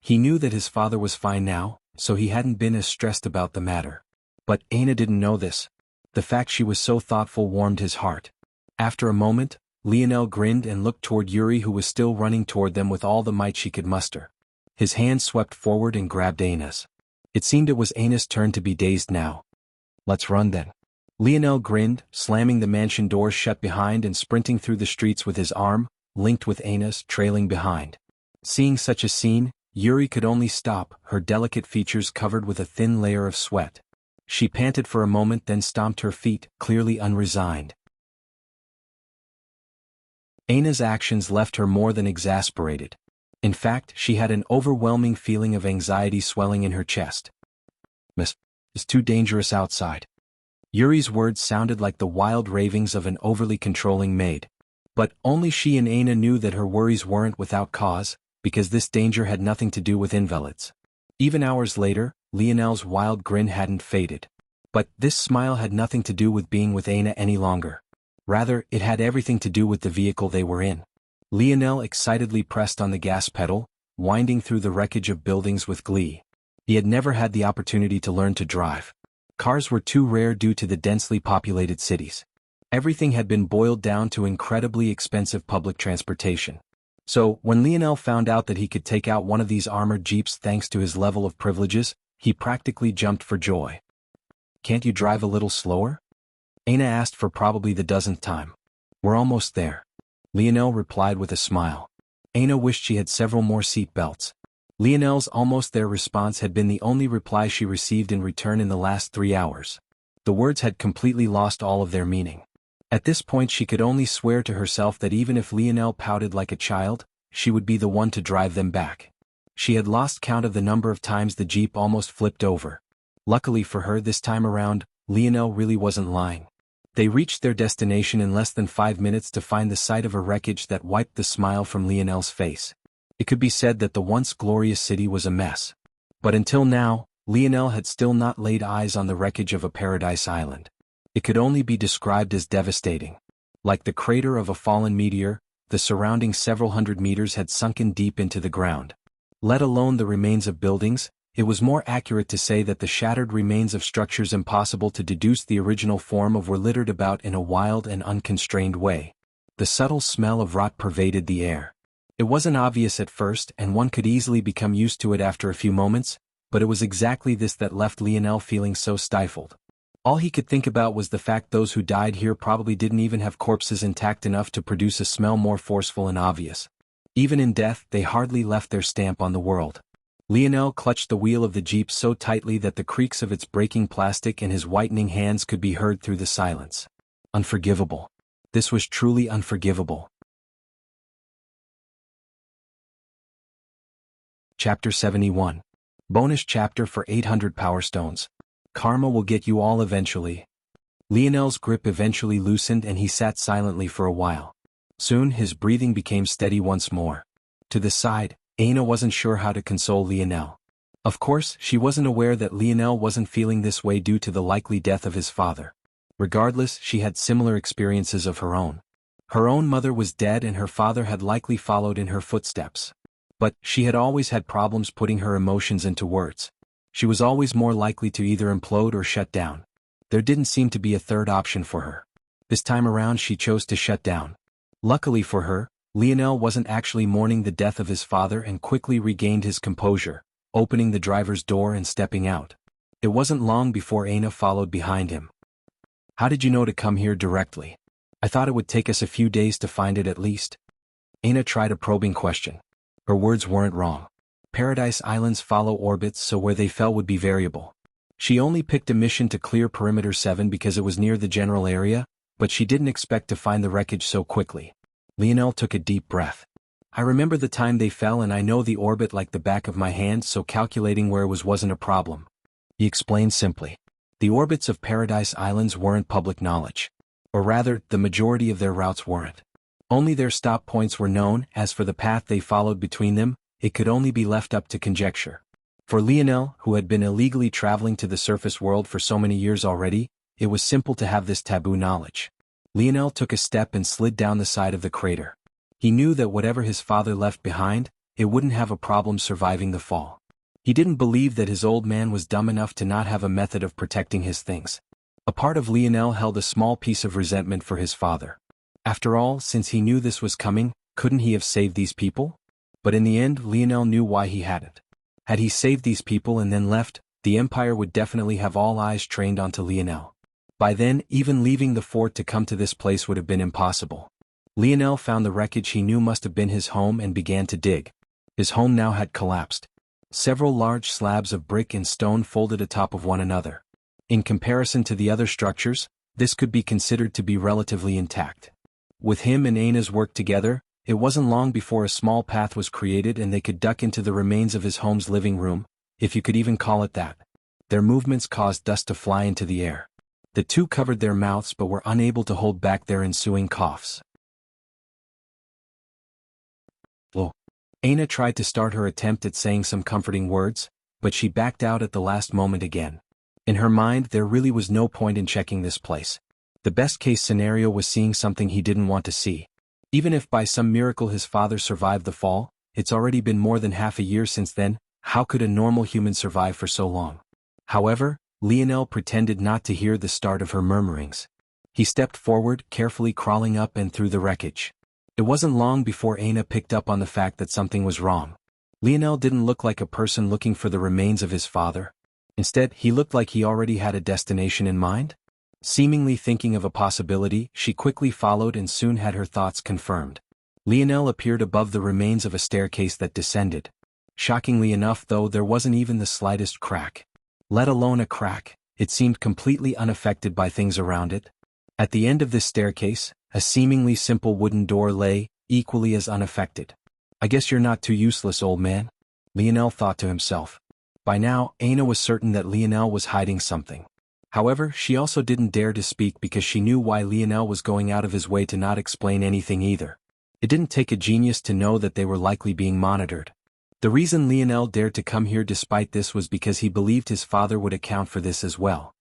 He knew that his father was fine now, so he hadn't been as stressed about the matter. But Aina didn't know this. The fact she was so thoughtful warmed his heart. After a moment, Lionel grinned and looked toward Yuri, who was still running toward them with all the might she could muster. His hand swept forward and grabbed Aina's. It seemed it was Aina's turn to be dazed now. "Let's run then." Lionel grinned, slamming the mansion doors shut behind and sprinting through the streets with his arm, linked with Aina's, trailing behind. Seeing such a scene, Yuri could only stop, her delicate features covered with a thin layer of sweat. She panted for a moment, then stomped her feet, clearly unresigned. Aina's actions left her more than exasperated. In fact, she had an overwhelming feeling of anxiety swelling in her chest. "Miss, it's too dangerous outside." Yuri's words sounded like the wild ravings of an overly controlling maid. But only she and Aina knew that her worries weren't without cause, because this danger had nothing to do with invalids. Even hours later, Lionel's wild grin hadn't faded. But this smile had nothing to do with being with Aina any longer. Rather, it had everything to do with the vehicle they were in. Lionel excitedly pressed on the gas pedal, winding through the wreckage of buildings with glee. He had never had the opportunity to learn to drive. Cars were too rare due to the densely populated cities. Everything had been boiled down to incredibly expensive public transportation. So, when Lionel found out that he could take out one of these armored jeeps thanks to his level of privileges, he practically jumped for joy. Can't you drive a little slower? Aina asked for probably the dozenth time. We're almost there. Lionel replied with a smile. Aina wished she had several more seat belts. Lionel's almost there response had been the only reply she received in return in the last 3 hours. The words had completely lost all of their meaning. At this point she could only swear to herself that even if Lionel pouted like a child, she would be the one to drive them back. She had lost count of the number of times the Jeep almost flipped over. Luckily for her this time around, Lionel really wasn't lying. They reached their destination in less than 5 minutes to find the sight of a wreckage that wiped the smile from Lionel's face. It could be said that the once glorious city was a mess. But until now, Lionel had still not laid eyes on the wreckage of a paradise island. It could only be described as devastating. Like the crater of a fallen meteor, the surrounding several hundred meters had sunken deep into the ground. Let alone the remains of buildings, it was more accurate to say that the shattered remains of structures impossible to deduce the original form of were littered about in a wild and unconstrained way. The subtle smell of rot pervaded the air. It wasn't obvious at first and one could easily become used to it after a few moments, but it was exactly this that left Lionel feeling so stifled. All he could think about was the fact those who died here probably didn't even have corpses intact enough to produce a smell more forceful and obvious. Even in death, they hardly left their stamp on the world. Lionel clutched the wheel of the Jeep so tightly that the creaks of its breaking plastic in his whitening hands could be heard through the silence. Unforgivable. This was truly unforgivable. Chapter 71. Bonus chapter for 800 Power Stones. Karma will get you all eventually. Lionel's grip eventually loosened and he sat silently for a while. Soon his breathing became steady once more. To the side, Aina wasn't sure how to console Lionel. Of course, she wasn't aware that Lionel wasn't feeling this way due to the likely death of his father. Regardless, she had similar experiences of her own. Her own mother was dead and her father had likely followed in her footsteps. But she had always had problems putting her emotions into words. She was always more likely to either implode or shut down. There didn't seem to be a third option for her. This time around she chose to shut down. Luckily for her, Lionel wasn't actually mourning the death of his father and quickly regained his composure, opening the driver's door and stepping out. It wasn't long before Aina followed behind him. How did you know to come here directly? I thought it would take us a few days to find it at least. Aina tried a probing question. Her words weren't wrong. Paradise Islands follow orbits, so where they fell would be variable. She only picked a mission to clear Perimeter 7 because it was near the general area, but she didn't expect to find the wreckage so quickly. Lionel took a deep breath. I remember the time they fell and I know the orbit like the back of my hand, so calculating where it wasn't a problem. He explained simply. The orbits of Paradise Islands weren't public knowledge. Or rather, the majority of their routes weren't. Only their stop points were known. As for the path they followed between them, it could only be left up to conjecture. For Lionel, who had been illegally traveling to the surface world for so many years already, it was simple to have this taboo knowledge. Lionel took a step and slid down the side of the crater. He knew that whatever his father left behind, it wouldn't have a problem surviving the fall. He didn't believe that his old man was dumb enough to not have a method of protecting his things. A part of Lionel held a small piece of resentment for his father. After all, since he knew this was coming, couldn't he have saved these people? But in the end, Lionel knew why he hadn't. Had he saved these people and then left, the Empire would definitely have all eyes trained onto Lionel. By then, even leaving the fort to come to this place would have been impossible. Lionel found the wreckage he knew must have been his home and began to dig. His home now had collapsed. Several large slabs of brick and stone folded atop of one another. In comparison to the other structures, this could be considered to be relatively intact. With him and Aina's work together, it wasn't long before a small path was created and they could duck into the remains of his home's living room, if you could even call it that. Their movements caused dust to fly into the air. The two covered their mouths but were unable to hold back their ensuing coughs. Aina tried to start her attempt at saying some comforting words, but she backed out at the last moment again. In her mind, there really was no point in checking this place. The best-case scenario was seeing something he didn't want to see. Even if by some miracle his father survived the fall, it's already been more than half a year since then. How could a normal human survive for so long? However, Lionel pretended not to hear the start of her murmurings. He stepped forward, carefully crawling up and through the wreckage. It wasn't long before Aina picked up on the fact that something was wrong. Lionel didn't look like a person looking for the remains of his father. Instead, he looked like he already had a destination in mind. Seemingly thinking of a possibility, she quickly followed and soon had her thoughts confirmed. Lionel appeared above the remains of a staircase that descended. Shockingly enough, though, there wasn't even the slightest crack. Let alone a crack, it seemed completely unaffected by things around it. At the end of this staircase, a seemingly simple wooden door lay, equally as unaffected. I guess you're not too useless, old man, Lionel thought to himself. By now, Aina was certain that Lionel was hiding something. However, she also didn't dare to speak because she knew why Lionel was going out of his way to not explain anything either. It didn't take a genius to know that they were likely being monitored. The reason Lionel dared to come here despite this was because he believed his father would account for this as well.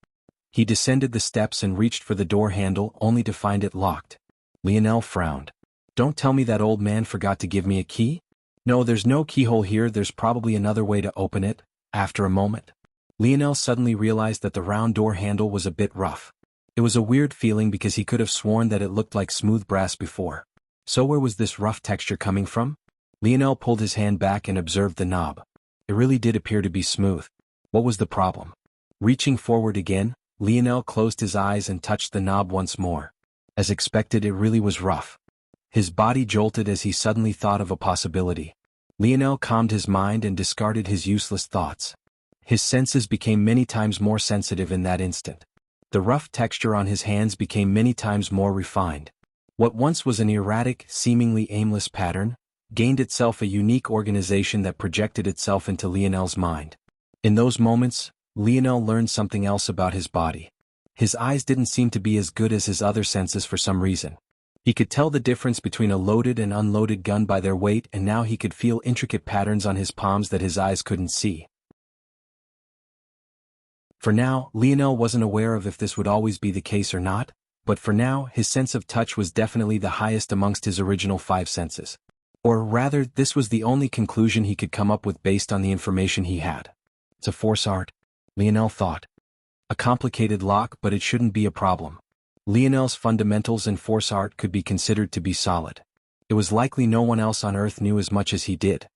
He descended the steps and reached for the door handle only to find it locked. Lionel frowned. Don't tell me that old man forgot to give me a key? No, there's no keyhole here, there's probably another way to open it. After a moment, Lionel suddenly realized that the round door handle was a bit rough. It was a weird feeling because he could have sworn that it looked like smooth brass before. So where was this rough texture coming from? Lionel pulled his hand back and observed the knob. It really did appear to be smooth. What was the problem? Reaching forward again, Lionel closed his eyes and touched the knob once more. As expected, it really was rough. His body jolted as he suddenly thought of a possibility. Lionel calmed his mind and discarded his useless thoughts. His senses became many times more sensitive in that instant. The rough texture on his hands became many times more refined. What once was an erratic, seemingly aimless pattern, gained itself a unique organization that projected itself into Lionel's mind. In those moments, Lionel learned something else about his body. His eyes didn't seem to be as good as his other senses for some reason. He could tell the difference between a loaded and unloaded gun by their weight, and now he could feel intricate patterns on his palms that his eyes couldn't see. For now, Lionel wasn't aware of if this would always be the case or not, but for now, his sense of touch was definitely the highest amongst his original 5 senses. Or rather, this was the only conclusion he could come up with based on the information he had. It's a force art, Lionel thought. A complicated lock, but it shouldn't be a problem. Lionel's fundamentals in force art could be considered to be solid. It was likely no one else on Earth knew as much as he did.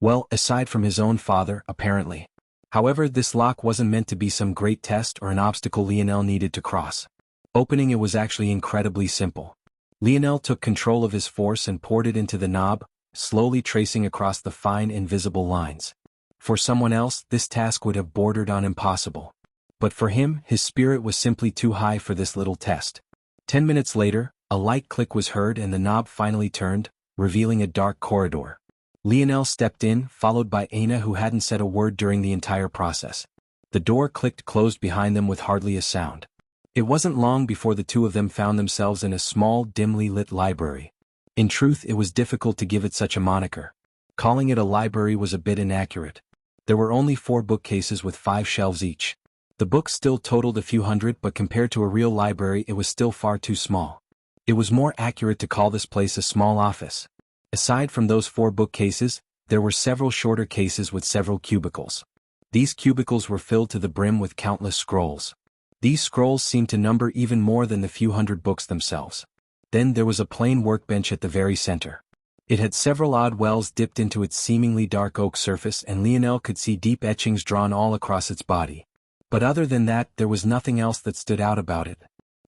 Well, aside from his own father, apparently. However, this lock wasn't meant to be some great test or an obstacle Lionel needed to cross. Opening it was actually incredibly simple. Lionel took control of his force and poured it into the knob, slowly tracing across the fine invisible lines. For someone else, this task would have bordered on impossible. But for him, his spirit was simply too high for this little test. 10 minutes later, a light click was heard and the knob finally turned, revealing a dark corridor. Lionel stepped in, followed by Aina, who hadn't said a word during the entire process. The door clicked closed behind them with hardly a sound. It wasn't long before the two of them found themselves in a small, dimly lit library. In truth, it was difficult to give it such a moniker. Calling it a library was a bit inaccurate. There were only 4 bookcases with 5 shelves each. The books still totaled a few hundred, but compared to a real library it was still far too small. It was more accurate to call this place a small office. Aside from those 4 bookcases, there were several shorter cases with several cubicles. These cubicles were filled to the brim with countless scrolls. These scrolls seemed to number even more than the few hundred books themselves. Then there was a plain workbench at the very center. It had several odd wells dipped into its seemingly dark oak surface, and Lionel could see deep etchings drawn all across its body. But other than that, there was nothing else that stood out about it.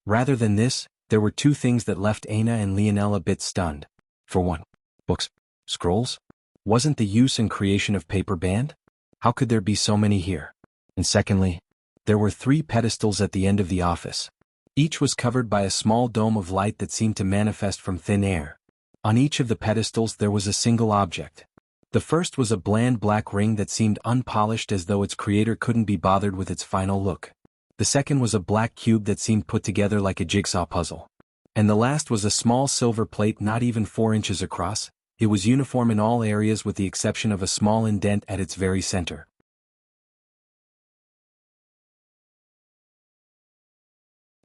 Rather than this, there were 2 things that left Aina and Lionel a bit stunned. For one, books. Scrolls? Wasn't the use and creation of paper banned? How could there be so many here? And secondly, there were 3 pedestals at the end of the office. Each was covered by a small dome of light that seemed to manifest from thin air. On each of the pedestals there was a single object. The first was a bland black ring that seemed unpolished, as though its creator couldn't be bothered with its final look. The second was a black cube that seemed put together like a jigsaw puzzle. And the last was a small silver plate not even 4 inches across. It was uniform in all areas with the exception of a small indent at its very center.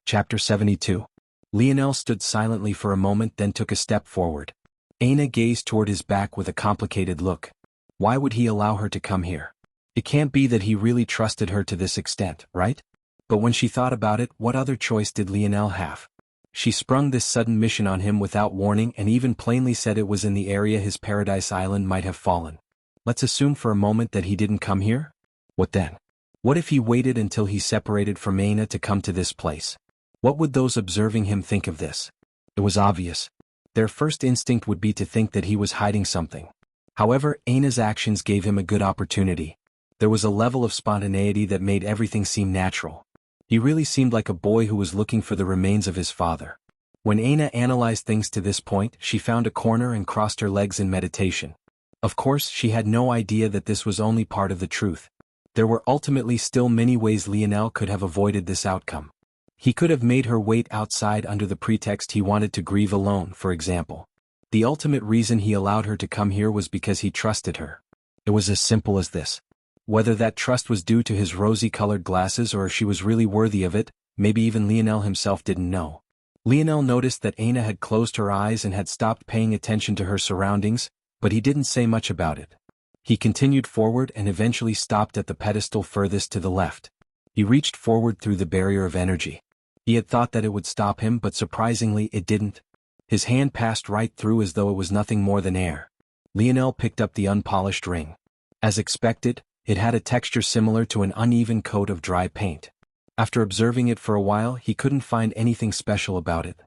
Chapter 72. Lionel stood silently for a moment, then took a step forward. Aina gazed toward his back with a complicated look. Why would he allow her to come here? It can't be that he really trusted her to this extent, right? But when she thought about it, what other choice did Lionel have? She sprung this sudden mission on him without warning and even plainly said it was in the area his paradise island might have fallen. Let's assume for a moment that he didn't come here? What then? What if he waited until he separated from Aina to come to this place? What would those observing him think of this? It was obvious. Their first instinct would be to think that he was hiding something. However, Aina's actions gave him a good opportunity. There was a level of spontaneity that made everything seem natural. He really seemed like a boy who was looking for the remains of his father. When Aina analyzed things to this point, she found a corner and crossed her legs in meditation. Of course, she had no idea that this was only part of the truth. There were ultimately still many ways Lionel could have avoided this outcome. He could have made her wait outside under the pretext he wanted to grieve alone, for example. The ultimate reason he allowed her to come here was because he trusted her. It was as simple as this. Whether that trust was due to his rosy-colored glasses or she was really worthy of it, maybe even Lionel himself didn't know. Lionel noticed that Aina had closed her eyes and had stopped paying attention to her surroundings, but he didn't say much about it. He continued forward and eventually stopped at the pedestal furthest to the left. He reached forward through the barrier of energy. He had thought that it would stop him, but surprisingly it didn't. His hand passed right through as though it was nothing more than air. Lionel picked up the unpolished ring. As expected, it had a texture similar to an uneven coat of dry paint. After observing it for a while, he couldn't find anything special about it.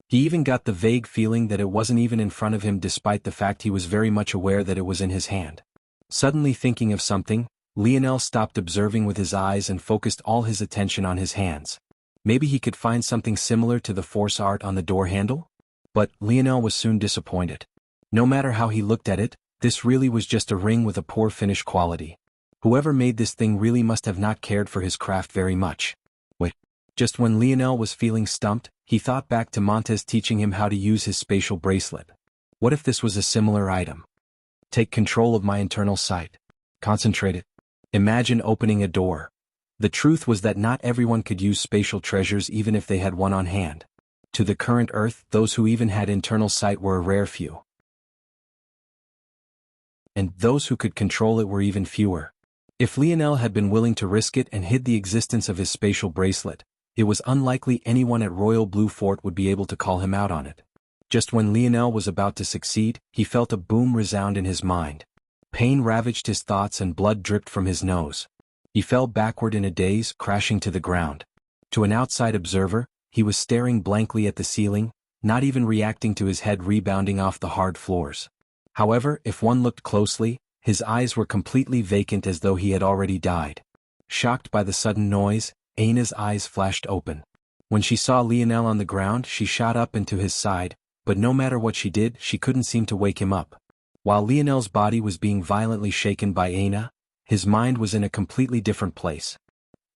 He even got the vague feeling that it wasn't even in front of him, despite the fact he was very much aware that it was in his hand. Suddenly thinking of something, Lionel stopped observing with his eyes and focused all his attention on his hands. Maybe he could find something similar to the force art on the door handle? But Lionel was soon disappointed. No matter how he looked at it, this really was just a ring with a poor finish quality. Whoever made this thing really must have not cared for his craft very much. Wait. Just when Lionel was feeling stumped, he thought back to Montez teaching him how to use his spatial bracelet. What if this was a similar item? Take control of my internal sight. Concentrate it. Imagine opening a door. The truth was that not everyone could use spatial treasures even if they had one on hand. To the current Earth, those who even had internal sight were a rare few. And those who could control it were even fewer. If Lionel had been willing to risk it and hid the existence of his spatial bracelet, it was unlikely anyone at Royal Blue Fort would be able to call him out on it. Just when Lionel was about to succeed, he felt a boom resound in his mind. Pain ravaged his thoughts and blood dripped from his nose. He fell backward in a daze, crashing to the ground. To an outside observer, he was staring blankly at the ceiling, not even reacting to his head rebounding off the hard floors. However, if one looked closely, his eyes were completely vacant, as though he had already died. Shocked by the sudden noise, Aina's eyes flashed open. When she saw Lionel on the ground, she shot up and to his side, but no matter what she did, she couldn't seem to wake him up. While Lionel's body was being violently shaken by Aina, his mind was in a completely different place.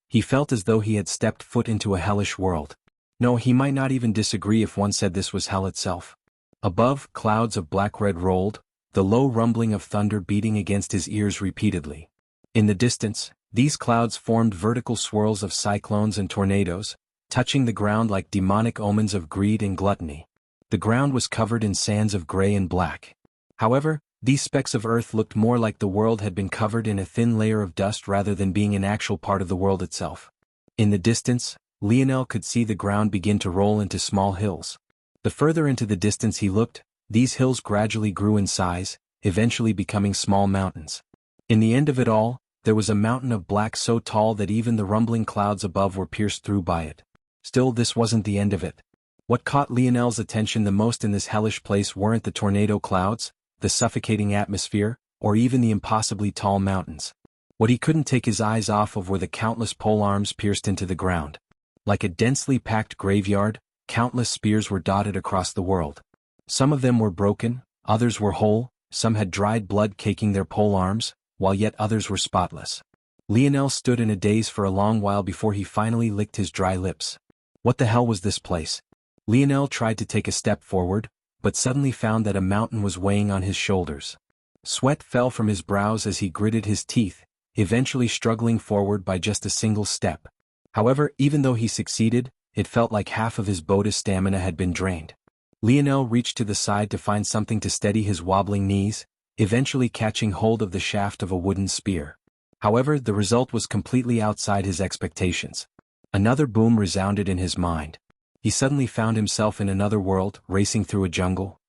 He felt as though he had stepped foot into a hellish world. No, he might not even disagree if one said this was hell itself. Above, clouds of black-red rolled, the low rumbling of thunder beating against his ears repeatedly. In the distance, these clouds formed vertical swirls of cyclones and tornadoes, touching the ground like demonic omens of greed and gluttony. The ground was covered in sands of gray and black. However, these specks of earth looked more like the world had been covered in a thin layer of dust rather than being an actual part of the world itself. In the distance, Lionel could see the ground begin to roll into small hills. The further into the distance he looked, these hills gradually grew in size, eventually becoming small mountains. In the end of it all, there was a mountain of black so tall that even the rumbling clouds above were pierced through by it. Still, this wasn't the end of it. What caught Lionel's attention the most in this hellish place weren't the tornado clouds, the suffocating atmosphere, or even the impossibly tall mountains. What he couldn't take his eyes off of were the countless polearms pierced into the ground. Like a densely packed graveyard, countless spears were dotted across the world. Some of them were broken, others were whole, some had dried blood caking their polearms, while yet others were spotless. Lionel stood in a daze for a long while before he finally licked his dry lips. What the hell was this place? Lionel tried to take a step forward, but suddenly found that a mountain was weighing on his shoulders. Sweat fell from his brows as he gritted his teeth, eventually struggling forward by just a single step. However, even though he succeeded, it felt like half of his boda's stamina had been drained. Lionel reached to the side to find something to steady his wobbling knees, eventually catching hold of the shaft of a wooden spear. However, the result was completely outside his expectations. Another boom resounded in his mind. He suddenly found himself in another world, racing through a jungle.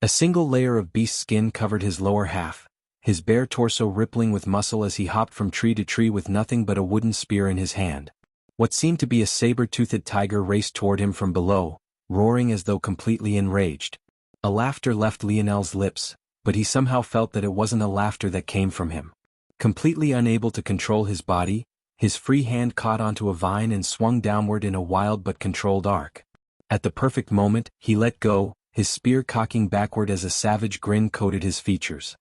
A single layer of beast skin covered his lower half, his bare torso rippling with muscle as he hopped from tree to tree with nothing but a wooden spear in his hand. What seemed to be a saber-toothed tiger raced toward him from below, roaring as though completely enraged. A laughter left Lionel's lips, but he somehow felt that it wasn't a laughter that came from him. Completely unable to control his body, his free hand caught onto a vine and swung downward in a wild but controlled arc. At the perfect moment, he let go, his spear cocking backward as a savage grin coated his features.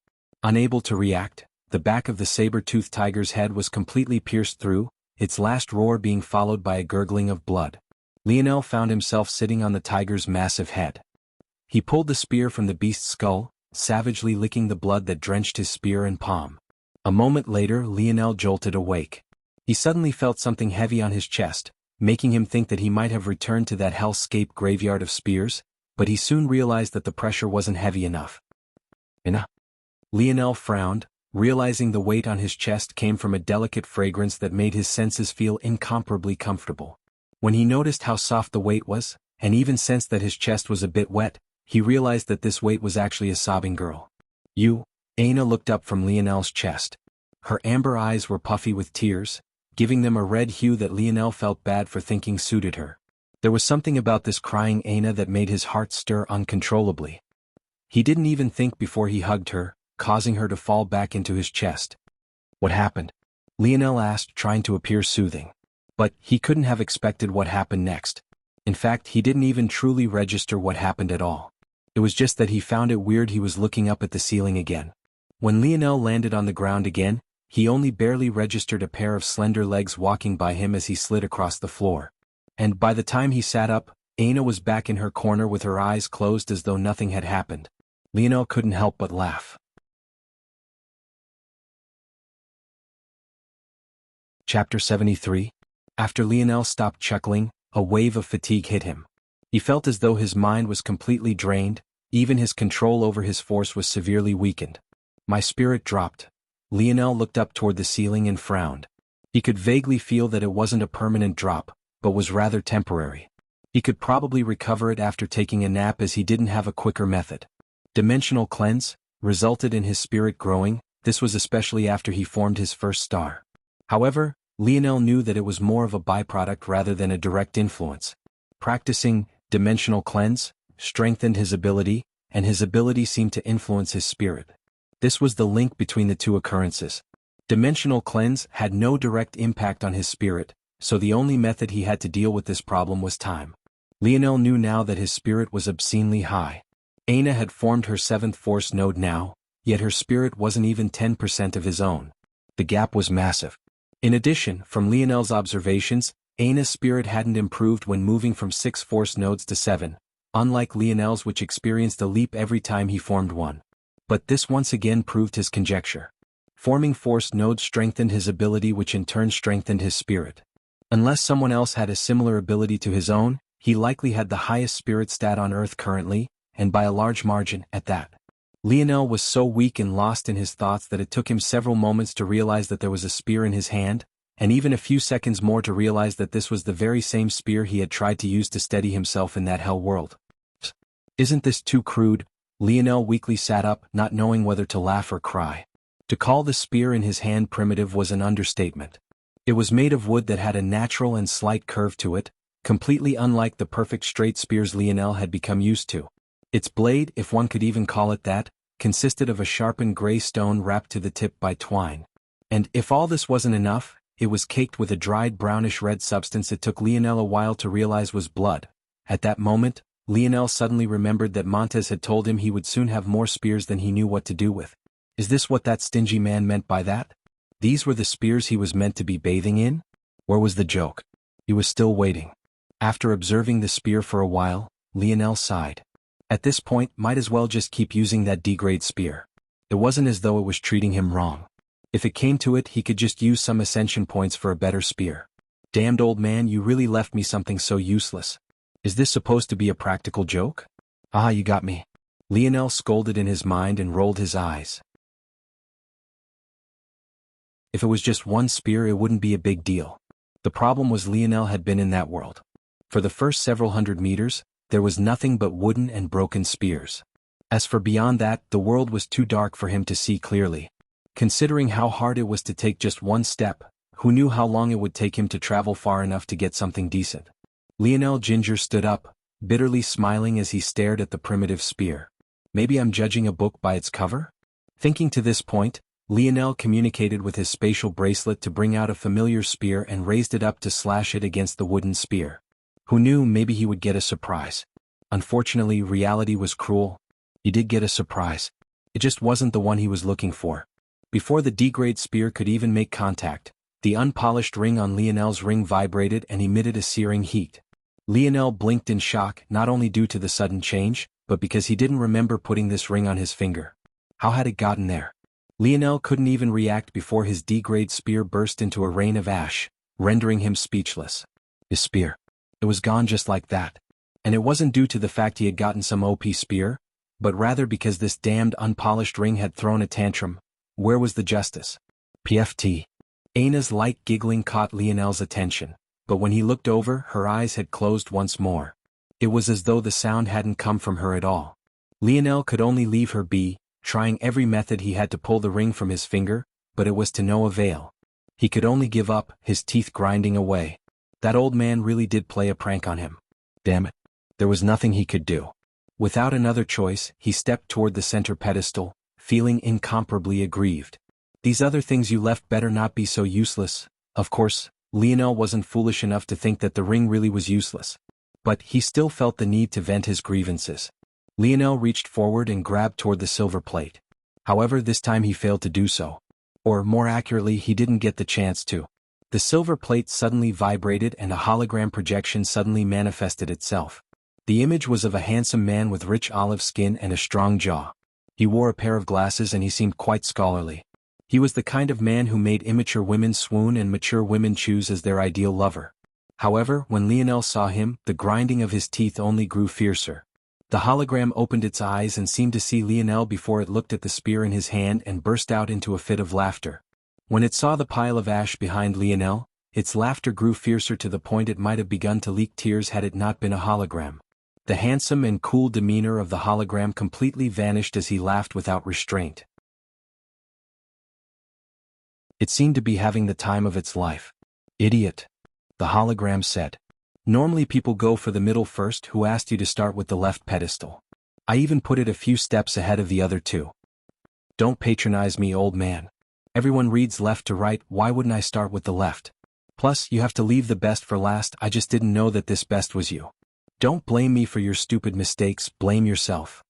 Unable to react, the back of the saber-toothed tiger's head was completely pierced through, its last roar being followed by a gurgling of blood. Lionel found himself sitting on the tiger's massive head. He pulled the spear from the beast's skull, savagely licking the blood that drenched his spear and palm. A moment later, Lionel jolted awake. He suddenly felt something heavy on his chest, making him think that he might have returned to that hellscape graveyard of spears, but he soon realized that the pressure wasn't heavy enough. Lionel frowned, realizing the weight on his chest came from a delicate fragrance that made his senses feel incomparably comfortable. When he noticed how soft the weight was, and even sensed that his chest was a bit wet, he realized that this weight was actually a sobbing girl. Aina looked up from Lionel's chest. Her amber eyes were puffy with tears, giving them a red hue that Lionel felt bad for thinking suited her. There was something about this crying Aina that made his heart stir uncontrollably. He didn't even think before he hugged her, causing her to fall back into his chest. "What happened?" Lionel asked, trying to appear soothing. But he couldn't have expected what happened next. In fact, he didn't even truly register what happened at all. It was just that he found it weird he was looking up at the ceiling again. When Lionel landed on the ground again, he only barely registered a pair of slender legs walking by him as he slid across the floor. And by the time he sat up, Aina was back in her corner with her eyes closed as though nothing had happened. Lionel couldn't help but laugh. Chapter 73. After Lionel stopped chuckling, a wave of fatigue hit him. He felt as though his mind was completely drained, even his control over his force was severely weakened. My spirit dropped. Lionel looked up toward the ceiling and frowned. He could vaguely feel that it wasn't a permanent drop, but was rather temporary. He could probably recover it after taking a nap as he didn't have a quicker method. Dimensional cleanse resulted in his spirit growing. This was especially after he formed his first star. However, Lionel knew that it was more of a byproduct rather than a direct influence. Practicing dimensional cleanse strengthened his ability, and his ability seemed to influence his spirit. This was the link between the two occurrences. Dimensional cleanse had no direct impact on his spirit, so the only method he had to deal with this problem was time. Lionel knew now that his spirit was obscenely high. Aina had formed her 7th force node now, yet her spirit wasn't even 10% of his own. The gap was massive. In addition, from Lionel's observations, Aina's spirit hadn't improved when moving from 6 force nodes to 7, unlike Lionel's, which experienced a leap every time he formed one. But this once again proved his conjecture. Forming force nodes strengthened his ability, which in turn strengthened his spirit. Unless someone else had a similar ability to his own, he likely had the highest spirit stat on Earth currently, and by a large margin at that. Lionel was so weak and lost in his thoughts that it took him several moments to realize that there was a spear in his hand, and even a few seconds more to realize that this was the very same spear he had tried to use to steady himself in that hell world. Isn't this too crude? Lionel weakly sat up, not knowing whether to laugh or cry. To call the spear in his hand primitive was an understatement. It was made of wood that had a natural and slight curve to it, completely unlike the perfect straight spears Lionel had become used to. Its blade, if one could even call it that, consisted of a sharpened gray stone wrapped to the tip by twine. And if all this wasn't enough, it was caked with a dried brownish-red substance it took Lionel a while to realize was blood. At that moment, Lionel suddenly remembered that Montez had told him he would soon have more spears than he knew what to do with. Is this what that stingy man meant by that? These were the spears he was meant to be bathing in? Where was the joke? He was still waiting. After observing the spear for a while, Lionel sighed. At this point, might as well just keep using that D-grade spear. It wasn't as though it was treating him wrong. If it came to it, he could just use some ascension points for a better spear. Damned old man, you really left me something so useless. Is this supposed to be a practical joke? Ah, you got me. Lionel scolded in his mind and rolled his eyes. If it was just one spear, it wouldn't be a big deal. The problem was Lionel had been in that world. For the first several hundred meters, there was nothing but wooden and broken spears. As for beyond that, the world was too dark for him to see clearly. Considering how hard it was to take just one step, who knew how long it would take him to travel far enough to get something decent? Lionel Ginger stood up, bitterly smiling as he stared at the primitive spear. Maybe I'm judging a book by its cover? Thinking to this point, Lionel communicated with his spatial bracelet to bring out a familiar spear and raised it up to slash it against the wooden spear. Who knew, maybe he would get a surprise. Unfortunately, reality was cruel. He did get a surprise. It just wasn't the one he was looking for. Before the D-grade spear could even make contact, the unpolished ring on Lionel's ring vibrated and emitted a searing heat. Lionel blinked in shock, not only due to the sudden change, but because he didn't remember putting this ring on his finger. How had it gotten there? Lionel couldn't even react before his D-grade spear burst into a rain of ash, rendering him speechless. His spear. It was gone just like that. And it wasn't due to the fact he had gotten some OP spear, but rather because this damned unpolished ring had thrown a tantrum. Where was the justice? PFT. Ana's light giggling caught Lionel's attention, but when he looked over, her eyes had closed once more. It was as though the sound hadn't come from her at all. Lionel could only leave her be, trying every method he had to pull the ring from his finger, but it was to no avail. He could only give up, his teeth grinding away. That old man really did play a prank on him. Damn it. There was nothing he could do. Without another choice, he stepped toward the center pedestal, feeling incomparably aggrieved. These other things you left better not be so useless. Of course, Lionel wasn't foolish enough to think that the ring really was useless. But he still felt the need to vent his grievances. Lionel reached forward and grabbed toward the silver plate. However, this time he failed to do so. Or more accurately, he didn't get the chance to. The silver plate suddenly vibrated and a hologram projection suddenly manifested itself. The image was of a handsome man with rich olive skin and a strong jaw. He wore a pair of glasses and he seemed quite scholarly. He was the kind of man who made immature women swoon and mature women choose as their ideal lover. However, when Lionel saw him, the grinding of his teeth only grew fiercer. The hologram opened its eyes and seemed to see Lionel before it looked at the spear in his hand and burst out into a fit of laughter. When it saw the pile of ash behind Lionel, its laughter grew fiercer to the point it might have begun to leak tears had it not been a hologram. The handsome and cool demeanor of the hologram completely vanished as he laughed without restraint. It seemed to be having the time of its life. Idiot. The hologram said. Normally people go for the middle first. Who asked you to start with the left pedestal? I even put it a few steps ahead of the other two. Don't patronize me, old man. Everyone reads left to right, why wouldn't I start with the left? Plus, you have to leave the best for last. I just didn't know that this best was you. Don't blame me for your stupid mistakes, blame yourself.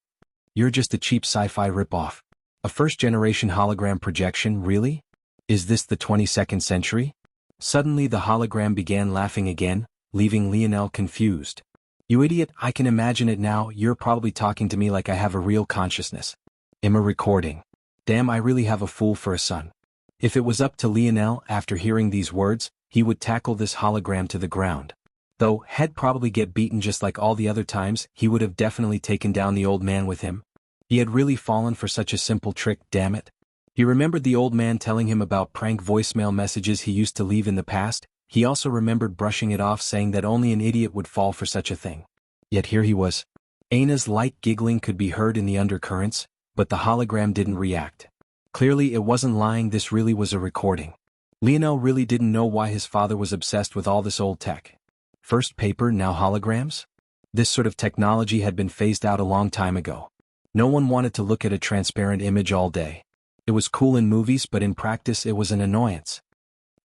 You're just a cheap sci-fi ripoff. A first-generation hologram projection, really? Is this the 22nd century? Suddenly the hologram began laughing again, leaving Lionel confused. You idiot, I can imagine it now. You're probably talking to me like I have a real consciousness. I'm a recording. Damn, I really have a fool for a son. If it was up to Lionel, after hearing these words, he would tackle this hologram to the ground. Though he'd probably get beaten just like all the other times, he would have definitely taken down the old man with him. He had really fallen for such a simple trick, damn it. He remembered the old man telling him about prank voicemail messages he used to leave in the past. He also remembered brushing it off, saying that only an idiot would fall for such a thing. Yet here he was. Ana's light giggling could be heard in the undercurrents, but the hologram didn't react. Clearly it wasn't lying, this really was a recording. Lionel really didn't know why his father was obsessed with all this old tech. First paper, now holograms? This sort of technology had been phased out a long time ago. No one wanted to look at a transparent image all day. It was cool in movies, but in practice it was an annoyance.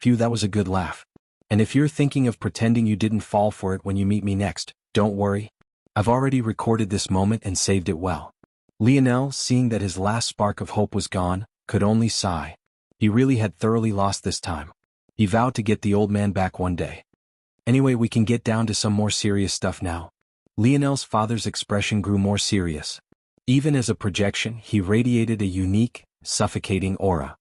Phew, that was a good laugh. And if you're thinking of pretending you didn't fall for it when you meet me next, don't worry. I've already recorded this moment and saved it well. Lionel, seeing that his last spark of hope was gone, could only sigh. He really had thoroughly lost this time. He vowed to get the old man back one day. Anyway, we can get down to some more serious stuff now. Lionel's father's expression grew more serious. Even as a projection, he radiated a unique, suffocating aura.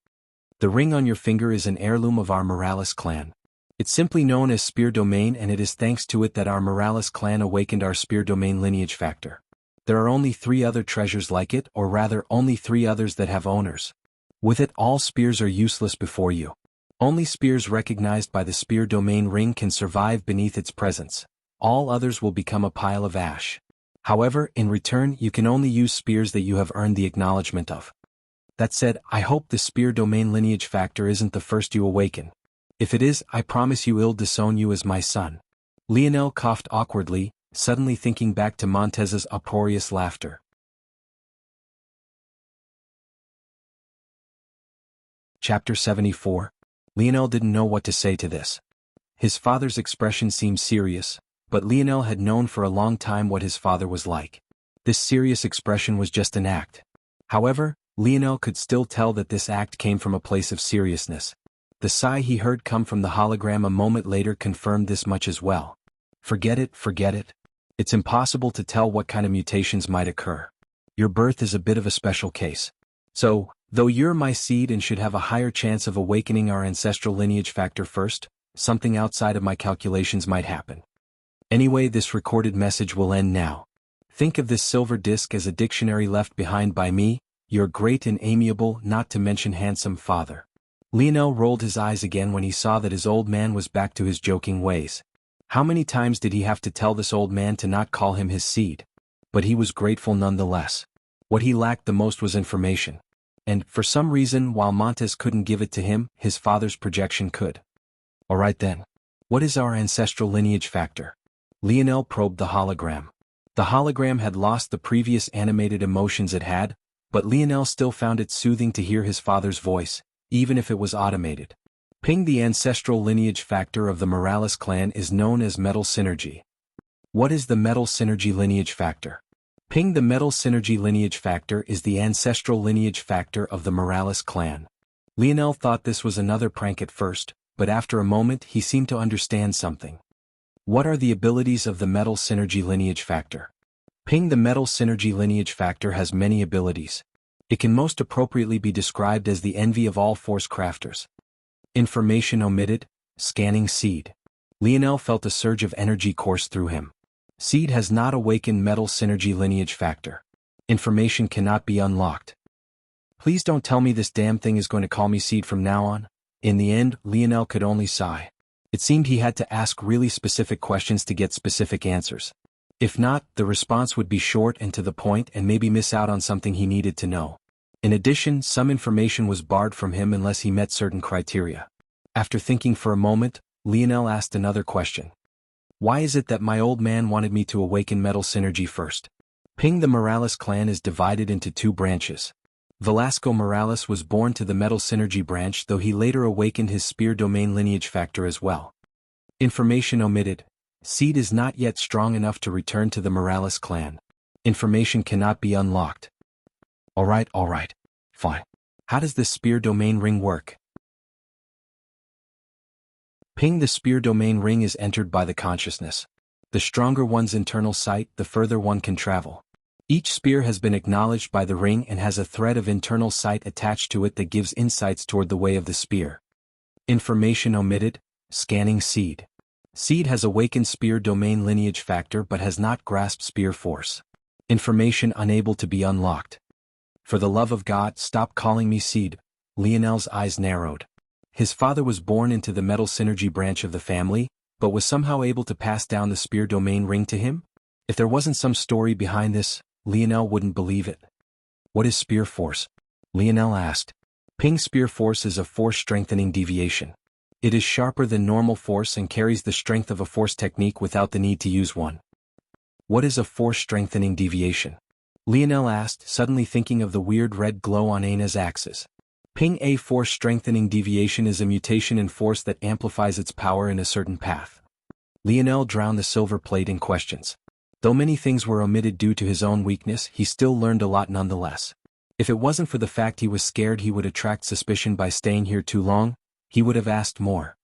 The ring on your finger is an heirloom of our Morales clan. It's simply known as Spear Domain, and it is thanks to it that our Morales clan awakened our Spear Domain lineage factor. There are only 3 other treasures like it, or rather only 3 others that have owners. With it, all spears are useless before you. Only spears recognized by the Spear Domain ring can survive beneath its presence. All others will become a pile of ash. However, in return you can only use spears that you have earned the acknowledgement of. That said, I hope the spear domain lineage factor isn't the first you awaken. If it is, I promise you I'll disown you as my son. Lionel coughed awkwardly, suddenly thinking back to Montez's uproarious laughter. Chapter 74. Lionel didn't know what to say to this. His father's expression seemed serious, but Lionel had known for a long time what his father was like. This serious expression was just an act. However, Lionel could still tell that this act came from a place of seriousness. The sigh he heard come from the hologram a moment later confirmed this much as well. Forget it, forget it. It's impossible to tell what kind of mutations might occur. Your birth is a bit of a special case. So, though you're my seed and should have a higher chance of awakening our ancestral lineage factor first, something outside of my calculations might happen. Anyway, this recorded message will end now. Think of this silver disc as a dictionary left behind by me, your great and amiable, not to mention handsome father. Lionel rolled his eyes again when he saw that his old man was back to his joking ways. How many times did he have to tell this old man to not call him his seed? But he was grateful nonetheless. What he lacked the most was information. And, for some reason, while Montez couldn't give it to him, his father's projection could. Alright then. What is our ancestral lineage factor? Lionel probed the hologram. The hologram had lost the previous animated emotions it had, but Lionel still found it soothing to hear his father's voice, even if it was automated. Ping. The ancestral lineage factor of the Morales clan is known as metal synergy. What is the metal synergy lineage factor? Ping. The metal synergy lineage factor is the ancestral lineage factor of the Morales clan. Lionel thought this was another prank at first, but after a moment he seemed to understand something. What are the abilities of the metal synergy lineage factor? Ping. The metal synergy lineage factor has many abilities. It can most appropriately be described as the envy of all force crafters. Information omitted, scanning seed. Lionel felt a surge of energy course through him. Seed has not awakened metal synergy lineage factor. Information cannot be unlocked. Please don't tell me this damn thing is going to call me seed from now on. In the end, Lionel could only sigh. It seemed he had to ask really specific questions to get specific answers. If not, the response would be short and to the point and maybe miss out on something he needed to know. In addition, some information was barred from him unless he met certain criteria. After thinking for a moment, Lionel asked another question. Why is it that my old man wanted me to awaken metal synergy first? Ping. The Morales clan is divided into two branches. Velasco Morales was born to the metal synergy branch, though he later awakened his spear domain lineage factor as well. Information omitted. Seed is not yet strong enough to return to the Morales clan. Information cannot be unlocked. Alright, fine. How does this spear domain ring work? Ping. The spear domain ring is entered by the consciousness. The stronger one's internal sight, the further one can travel. Each spear has been acknowledged by the ring and has a thread of internal sight attached to it that gives insights toward the way of the spear. Information omitted, scanning seed. Seed has awakened spear domain lineage factor but has not grasped spear force. Information unable to be unlocked. For the love of God, stop calling me seed. Lionel's eyes narrowed. His father was born into the metal synergy branch of the family, but was somehow able to pass down the spear domain ring to him? If there wasn't some story behind this, Lionel wouldn't believe it. What is spear force? Lionel asked. Ping. Spear force is a force strengthening deviation. It is sharper than normal force and carries the strength of a force technique without the need to use one. What is a force strengthening deviation? Lionel asked, suddenly thinking of the weird red glow on Aina's axis. Ping. A force strengthening deviation is a mutation in force that amplifies its power in a certain path. Lionel drowned the silver plate in questions. Though many things were omitted due to his own weakness, he still learned a lot nonetheless. If it wasn't for the fact he was scared he would attract suspicion by staying here too long, he would have asked more.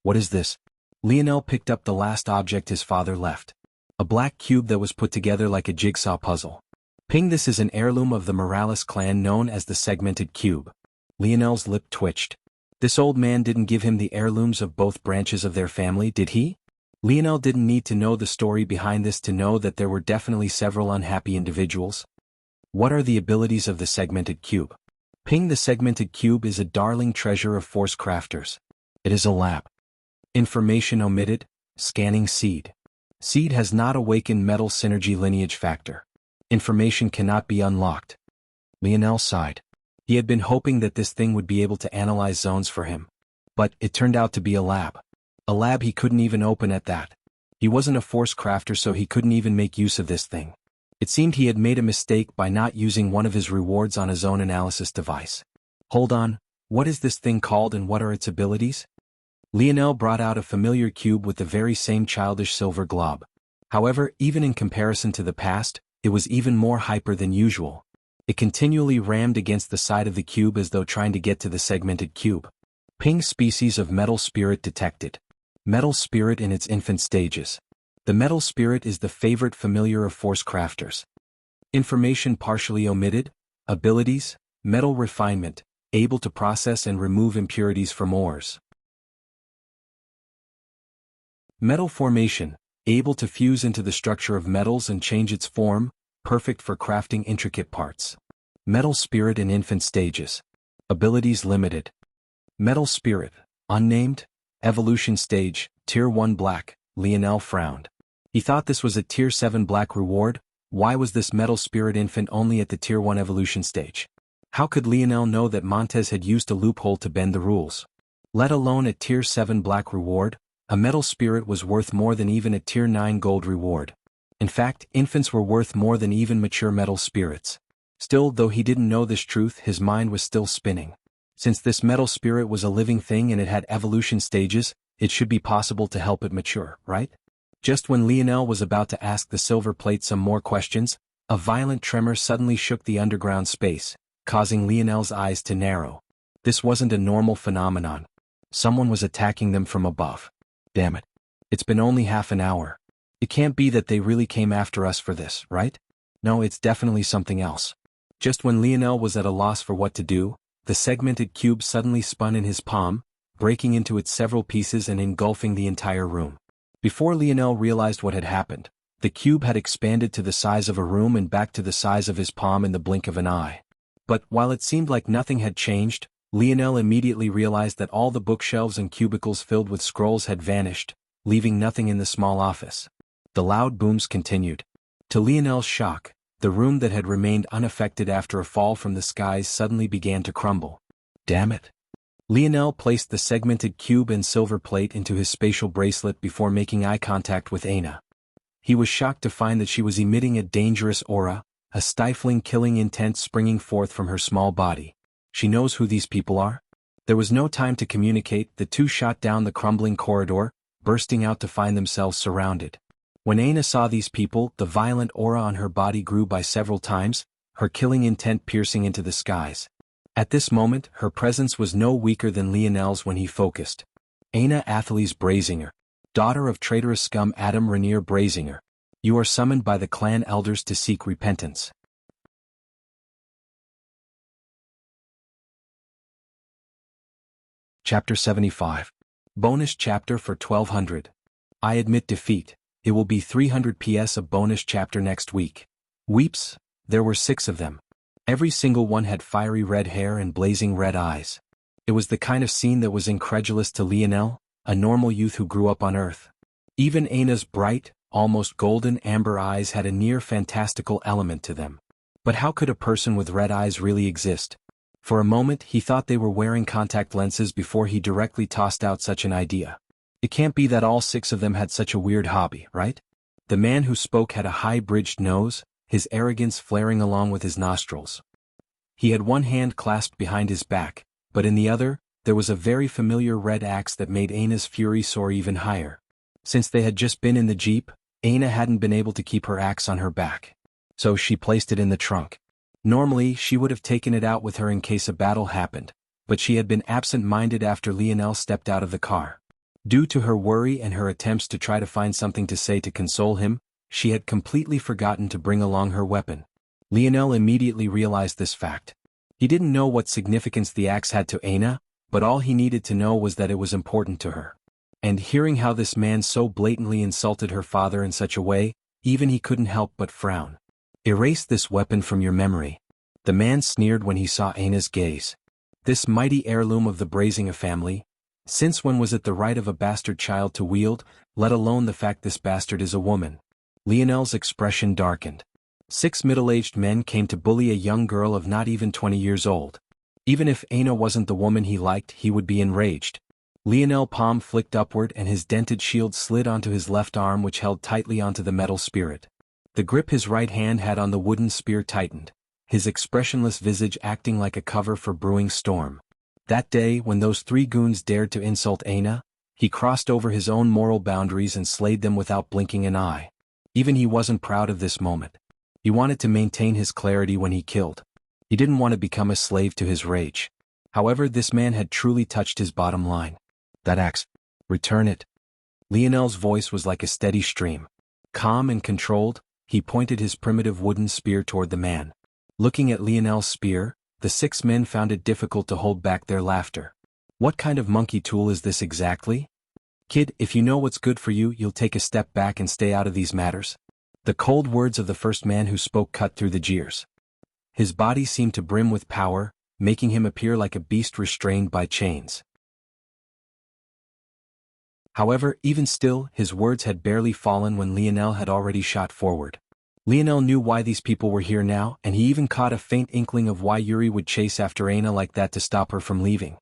What is this? Lionel picked up the last object his father left. A black cube that was put together like a jigsaw puzzle. Ping. This is an heirloom of the Morales clan known as the segmented cube. Lionel's lip twitched. This old man didn't give him the heirlooms of both branches of their family, did he? Lionel didn't need to know the story behind this to know that there were definitely several unhappy individuals. What are the abilities of the segmented cube? Ping. The segmented cube is a darling treasure of force crafters. It is a lab. Information omitted, scanning seed. Seed has not awakened metal synergy lineage factor. Information cannot be unlocked. Lionel sighed. He had been hoping that this thing would be able to analyze zones for him. But it turned out to be a lab. A lab he couldn't even open at that. He wasn't a force crafter, so he couldn't even make use of this thing. It seemed he had made a mistake by not using one of his rewards on his own analysis device. Hold on, what is this thing called and what are its abilities? Lionel brought out a familiar cube with the very same childish silver glob. However, even in comparison to the past, it was even more hyper than usual. It continually rammed against the side of the cube as though trying to get to the segmented cube. Ping species of metal spirit detected. Metal spirit in its infant stages. The metal spirit is the favorite familiar of force crafters. Information partially omitted. Abilities: metal refinement, able to process and remove impurities from ores. Metal formation, able to fuse into the structure of metals and change its form, perfect for crafting intricate parts. Metal spirit in infant stages. Abilities limited. Metal spirit, unnamed, evolution stage, tier 1 black. Lionel frowned. He thought this was a tier 7 black reward. Why was this metal spirit infant only at the tier 1 evolution stage? How could Lionel know that Montez had used a loophole to bend the rules? Let alone a tier 7 black reward, a metal spirit was worth more than even a tier 9 gold reward. In fact, infants were worth more than even mature metal spirits. Still, though he didn't know this truth, his mind was still spinning. Since this metal spirit was a living thing and it had evolution stages, it should be possible to help it mature, right? Just when Lionel was about to ask the silver plate some more questions, a violent tremor suddenly shook the underground space, causing Lionel's eyes to narrow. This wasn't a normal phenomenon. Someone was attacking them from above. Damn it. It's been only half an hour. It can't be that they really came after us for this, right? No, it's definitely something else. Just when Lionel was at a loss for what to do, the segmented cube suddenly spun in his palm, breaking into its several pieces and engulfing the entire room. Before Lionel realized what had happened, the cube had expanded to the size of a room and back to the size of his palm in the blink of an eye. But while it seemed like nothing had changed, Lionel immediately realized that all the bookshelves and cubicles filled with scrolls had vanished, leaving nothing in the small office. The loud booms continued. To Lionel's shock, the room that had remained unaffected after a fall from the skies suddenly began to crumble. Damn it. Lionel placed the segmented cube and silver plate into his spatial bracelet before making eye contact with Aina. He was shocked to find that she was emitting a dangerous aura, a stifling killing intent springing forth from her small body. She knows who these people are? There was no time to communicate. The two shot down the crumbling corridor, bursting out to find themselves surrounded. When Aina saw these people, the violent aura on her body grew by several times, her killing intent piercing into the skies. At this moment, her presence was no weaker than Lionel's when he focused. Aina Athelys Brazinger, daughter of traitorous scum Adam Rainier Brazinger. You are summoned by the clan elders to seek repentance. Chapter 75. Bonus chapter for 1200. I admit defeat. It will be 300 PS a bonus chapter next week. Weeps, there were 6 of them. Every single one had fiery red hair and blazing red eyes. It was the kind of scene that was incredulous to Lionel, a normal youth who grew up on Earth. Even Aina's bright, almost golden amber eyes had a near fantastical element to them. But how could a person with red eyes really exist? For a moment he thought they were wearing contact lenses before he directly tossed out such an idea. It can't be that all 6 of them had such a weird hobby, right? The man who spoke had a high-bridged nose, his arrogance flaring along with his nostrils. He had one hand clasped behind his back, but in the other, there was a very familiar red axe that made Aina's fury soar even higher. Since they had just been in the jeep, Aina hadn't been able to keep her axe on her back. So she placed it in the trunk. Normally, she would have taken it out with her in case a battle happened, but she had been absent-minded after Lionel stepped out of the car. Due to her worry and her attempts to try to find something to say to console him, she had completely forgotten to bring along her weapon. Lionel immediately realized this fact. He didn't know what significance the axe had to Aina, but all he needed to know was that it was important to her. And hearing how this man so blatantly insulted her father in such a way, even he couldn't help but frown. Erase this weapon from your memory. The man sneered when he saw Aina's gaze. This mighty heirloom of the Brazinger family, since when was it the right of a bastard child to wield? let alone the fact this bastard is a woman. Lionel's expression darkened. 6 middle-aged men came to bully a young girl of not even 20 years old. Even if Aina wasn't the woman he liked, he would be enraged. Lionel's palm flicked upward and his dented shield slid onto his left arm, which held tightly onto the metal spirit. The grip his right hand had on the wooden spear tightened, his expressionless visage acting like a cover for brewing storm. That day, when those 3 goons dared to insult Aina, he crossed over his own moral boundaries and slayed them without blinking an eye. Even he wasn't proud of this moment. He wanted to maintain his clarity when he killed. He didn't want to become a slave to his rage. However, this man had truly touched his bottom line. That axe. Return it. Lionel's voice was like a steady stream. Calm and controlled, he pointed his primitive wooden spear toward the man. Looking at Lionel's spear, the 6 men found it difficult to hold back their laughter. What kind of monkey tool is this exactly? Kid, if you know what's good for you, you'll take a step back and stay out of these matters. The cold words of the first man who spoke cut through the jeers. His body seemed to brim with power, making him appear like a beast restrained by chains. However, even still, his words had barely fallen when Lionel had already shot forward. Lionel knew why these people were here now, and he even caught a faint inkling of why Yuri would chase after Aina like that to stop her from leaving.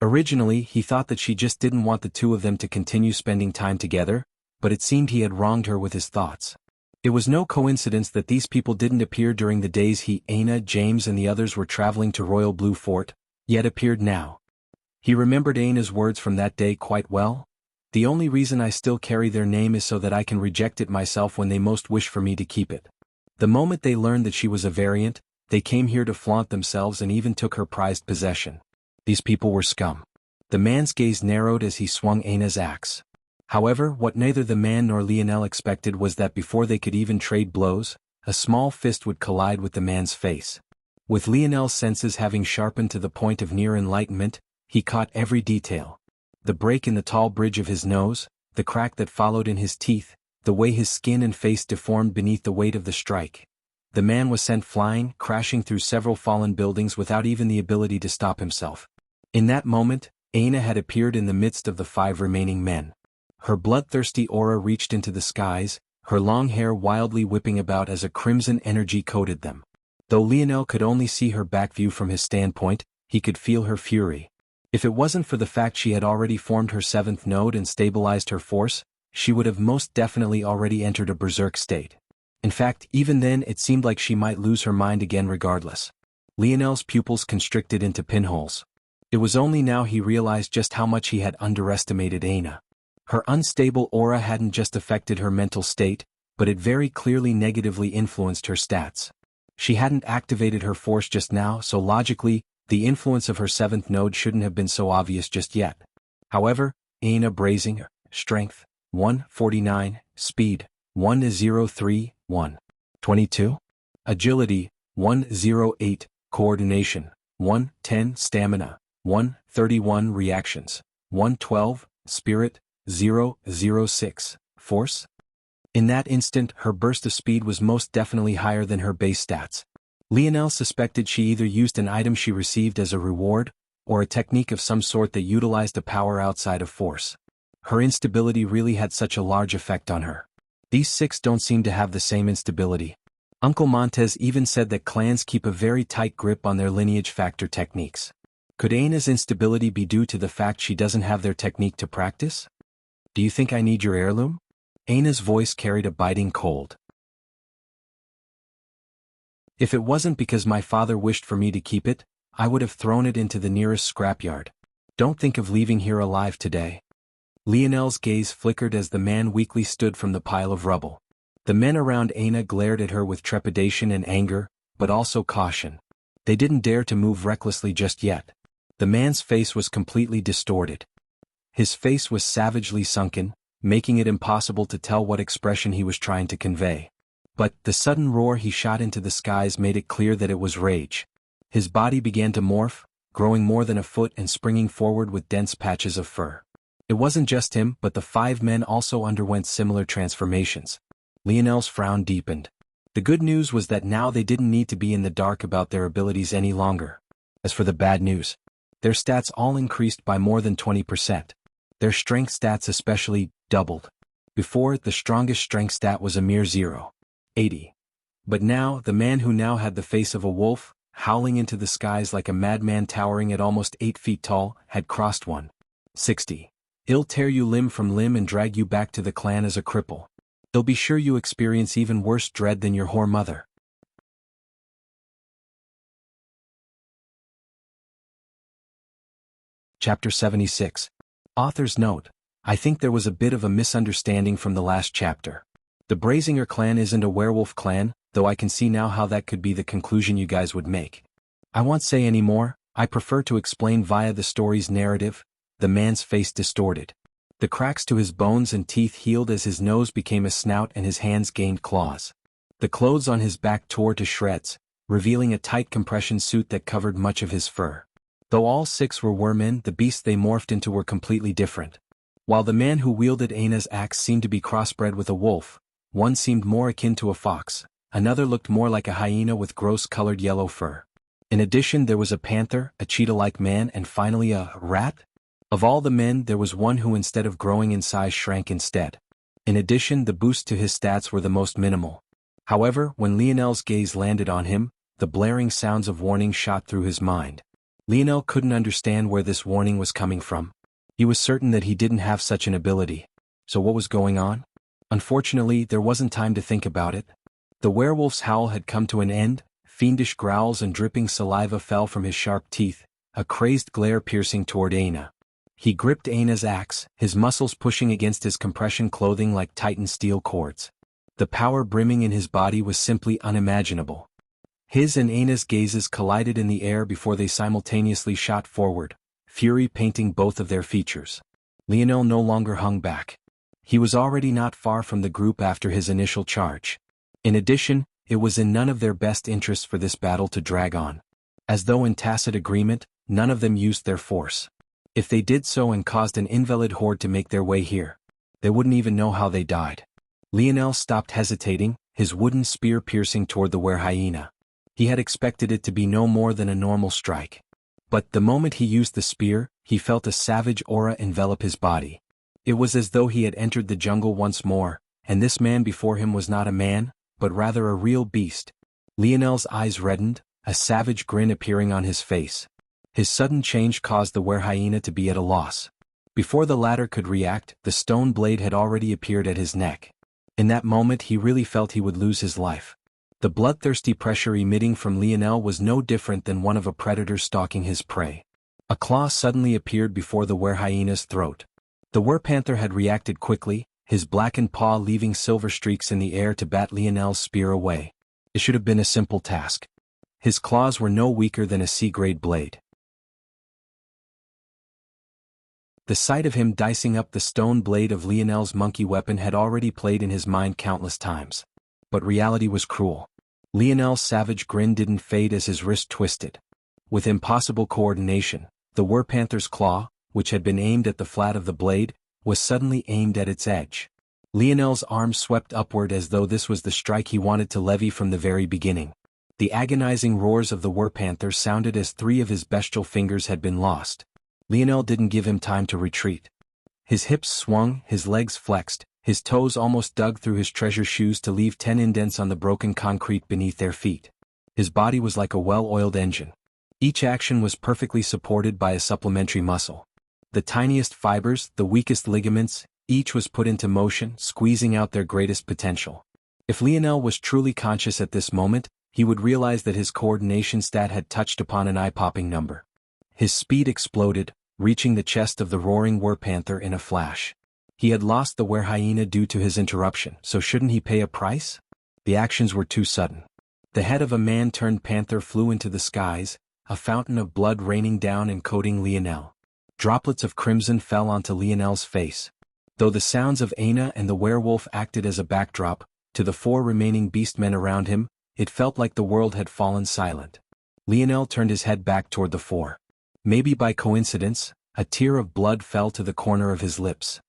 Originally, he thought that she just didn't want the 2 of them to continue spending time together, but it seemed he had wronged her with his thoughts. It was no coincidence that these people didn't appear during the days he, Aina, James and the others were traveling to Royal Blue Fort, yet appeared now. He remembered Aina's words from that day quite well. The only reason I still carry their name is so that I can reject it myself when they most wish for me to keep it. The moment they learned that she was a variant, they came here to flaunt themselves and even took her prized possession. These people were scum. The man's gaze narrowed as he swung Aina's axe. However, what neither the man nor Lionel expected was that before they could even trade blows, a small fist would collide with the man's face. With Lionel's senses having sharpened to the point of near enlightenment, he caught every detail. The break in the tall bridge of his nose, the crack that followed in his teeth, the way his skin and face deformed beneath the weight of the strike. The man was sent flying, crashing through several fallen buildings without even the ability to stop himself. In that moment, Aina had appeared in the midst of the 5 remaining men. Her bloodthirsty aura reached into the skies, her long hair wildly whipping about as a crimson energy coated them. Though Lionel could only see her back view from his standpoint, he could feel her fury. If it wasn't for the fact she had already formed her 7th node and stabilized her force, she would have most definitely already entered a berserk state. In fact, even then it seemed like she might lose her mind again regardless. Lionel's pupils constricted into pinholes. It was only now he realized just how much he had underestimated Aina. Her unstable aura hadn't just affected her mental state, but it very clearly negatively influenced her stats. She hadn't activated her force just now, so logically, the influence of her 7th node shouldn't have been so obvious just yet. However, Aina bracing, strength, 149, speed, 103, 122, agility, 108, coordination, 110, stamina, 131, reactions, 112, spirit, 006, force. In that instant, her burst of speed was most definitely higher than her base stats. Lionel suspected she either used an item she received as a reward, or a technique of some sort that utilized a power outside of force. Her instability really had such a large effect on her. These 6 don't seem to have the same instability. Uncle Montez even said that clans keep a very tight grip on their lineage factor techniques. Could Aina's instability be due to the fact she doesn't have their technique to practice? Do you think I need your heirloom? Aina's voice carried a biting cold. If it wasn't because my father wished for me to keep it, I would have thrown it into the nearest scrapyard. Don't think of leaving here alive today. Lionel's gaze flickered as the man weakly stood from the pile of rubble. The men around Aina glared at her with trepidation and anger, but also caution. They didn't dare to move recklessly just yet. The man's face was completely distorted. His face was savagely sunken, making it impossible to tell what expression he was trying to convey. But the sudden roar he shot into the skies made it clear that it was rage. His body began to morph, growing more than a foot and springing forward with dense patches of fur. It wasn't just him, but the 5 men also underwent similar transformations. Lionel's frown deepened. The good news was that now they didn't need to be in the dark about their abilities any longer. As for the bad news, their stats all increased by more than 20%. Their strength stats especially doubled. Before, the strongest strength stat was a mere 0. 80. But now, the man who now had the face of a wolf, howling into the skies like a madman towering at almost 8 feet tall, had crossed 160. He'll tear you limb from limb and drag you back to the clan as a cripple. He'll be sure you experience even worse dread than your whore mother. Chapter 76. Author's note: I think there was a bit of a misunderstanding from the last chapter. The Brazinger clan isn't a werewolf clan, though I can see now how that could be the conclusion you guys would make. I won't say any more, I prefer to explain via the story's narrative. The man's face distorted. The cracks to his bones and teeth healed as his nose became a snout and his hands gained claws. The clothes on his back tore to shreds, revealing a tight compression suit that covered much of his fur. Though all 6 were wermen, the beasts they morphed into were completely different. While the man who wielded Aina's axe seemed to be crossbred with a wolf, one seemed more akin to a fox, another looked more like a hyena with gross-colored yellow fur. In addition, there was a panther, a cheetah-like man, and finally a rat? Of all the men, there was one who instead of growing in size shrank instead. In addition, the boosts to his stats were the most minimal. However, when Lionel's gaze landed on him, the blaring sounds of warning shot through his mind. Lionel couldn't understand where this warning was coming from. He was certain that he didn't have such an ability. So what was going on? Unfortunately, there wasn't time to think about it. The werewolf's howl had come to an end, fiendish growls and dripping saliva fell from his sharp teeth, a crazed glare piercing toward Aina. He gripped Aina's axe, his muscles pushing against his compression clothing like tightened steel cords. The power brimming in his body was simply unimaginable. His and Aina's gazes collided in the air before they simultaneously shot forward, fury painting both of their features. Lionel no longer hung back. He was already not far from the group after his initial charge. In addition, it was in none of their best interests for this battle to drag on. As though in tacit agreement, none of them used their force. If they did so and caused an invalid horde to make their way here, they wouldn't even know how they died. Lionel stopped hesitating, his wooden spear piercing toward the were-hyena. He had expected it to be no more than a normal strike. But the moment he used the spear, he felt a savage aura envelop his body. It was as though he had entered the jungle once more, and this man before him was not a man, but rather a real beast. Lionel's eyes reddened, a savage grin appearing on his face. His sudden change caused the were-hyena to be at a loss. Before the latter could react, the stone blade had already appeared at his neck. In that moment he really felt he would lose his life. The bloodthirsty pressure emitting from Lionel was no different than one of a predator stalking his prey. A claw suddenly appeared before the were-hyena's throat. The were-panther had reacted quickly, his blackened paw leaving silver streaks in the air to bat Lionel's spear away. It should have been a simple task. His claws were no weaker than a C-grade blade. The sight of him dicing up the stone blade of Lionel's monkey weapon had already played in his mind countless times. But reality was cruel. Lionel's savage grin didn't fade as his wrist twisted. With impossible coordination, the were-panther's claw, which had been aimed at the flat of the blade, was suddenly aimed at its edge. Lionel's arm swept upward as though this was the strike he wanted to levy from the very beginning. The agonizing roars of the were-panther sounded as 3 of his bestial fingers had been lost. Lionel didn't give him time to retreat. His hips swung, his legs flexed, his toes almost dug through his treasure shoes to leave 10 indents on the broken concrete beneath their feet. His body was like a well-oiled engine. Each action was perfectly supported by a supplementary muscle. The tiniest fibers, the weakest ligaments, each was put into motion, squeezing out their greatest potential. If Lionel was truly conscious at this moment, he would realize that his coordination stat had touched upon an eye-popping number. His speed exploded, reaching the chest of the roaring were-panther in a flash. He had lost the were-hyena due to his interruption, so shouldn't he pay a price? The actions were too sudden. The head of a man-turned panther flew into the skies, a fountain of blood raining down and coating Lionel. Droplets of crimson fell onto Lionel's face. Though the sounds of Aina and the werewolf acted as a backdrop, to the 4 remaining beastmen around him, it felt like the world had fallen silent. Lionel turned his head back toward the 4. Maybe by coincidence, a tear of blood fell to the corner of his lips.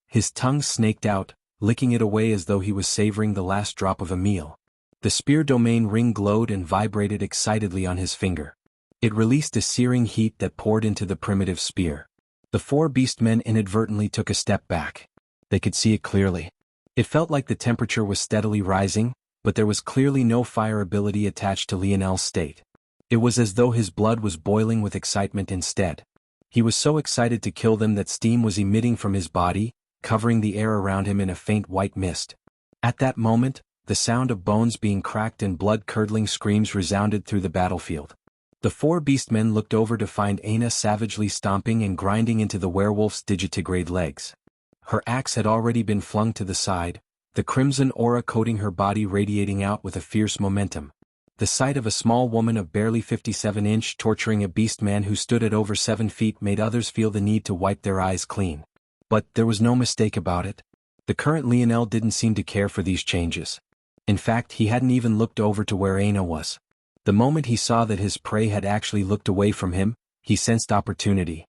His tongue snaked out, licking it away as though he was savoring the last drop of a meal. The spear domain ring glowed and vibrated excitedly on his finger. It released a searing heat that poured into the primitive spear. The 4 beastmen inadvertently took a step back. They could see it clearly. It felt like the temperature was steadily rising, but there was clearly no fire ability attached to Lionel's state. It was as though his blood was boiling with excitement instead. He was so excited to kill them that steam was emitting from his body, covering the air around him in a faint white mist. At that moment, the sound of bones being cracked and blood-curdling screams resounded through the battlefield. The four beastmen looked over to find Aina savagely stomping and grinding into the werewolf's digitigrade legs. Her axe had already been flung to the side, the crimson aura coating her body radiating out with a fierce momentum. The sight of a small woman of barely 57-inch torturing a beastman who stood at over 7 feet made others feel the need to wipe their eyes clean. But there was no mistake about it. The current Lionel didn't seem to care for these changes. In fact, he hadn't even looked over to where Aina was. The moment he saw that his prey had actually looked away from him, he sensed opportunity.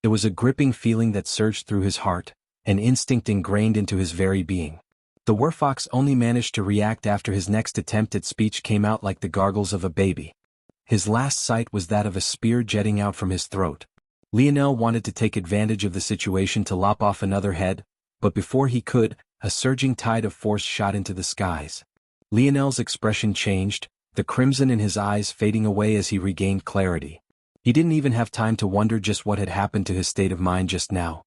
It was a gripping feeling that surged through his heart, an instinct ingrained into his very being. The werfox only managed to react after his next attempt at speech came out like the gargles of a baby. His last sight was that of a spear jetting out from his throat. Lionel wanted to take advantage of the situation to lop off another head, but before he could, a surging tide of force shot into the skies. Lionel's expression changed, the crimson in his eyes fading away as he regained clarity. He didn't even have time to wonder just what had happened to his state of mind just now.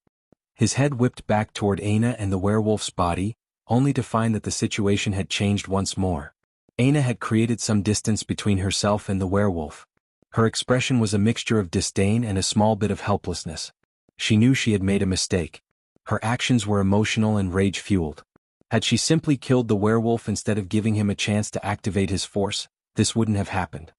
His head whipped back toward Aina and the werewolf's body, only to find that the situation had changed once more. Aina had created some distance between herself and the werewolf. Her expression was a mixture of disdain and a small bit of helplessness. She knew she had made a mistake. Her actions were emotional and rage-fueled. Had she simply killed the werewolf instead of giving him a chance to activate his force, this wouldn't have happened.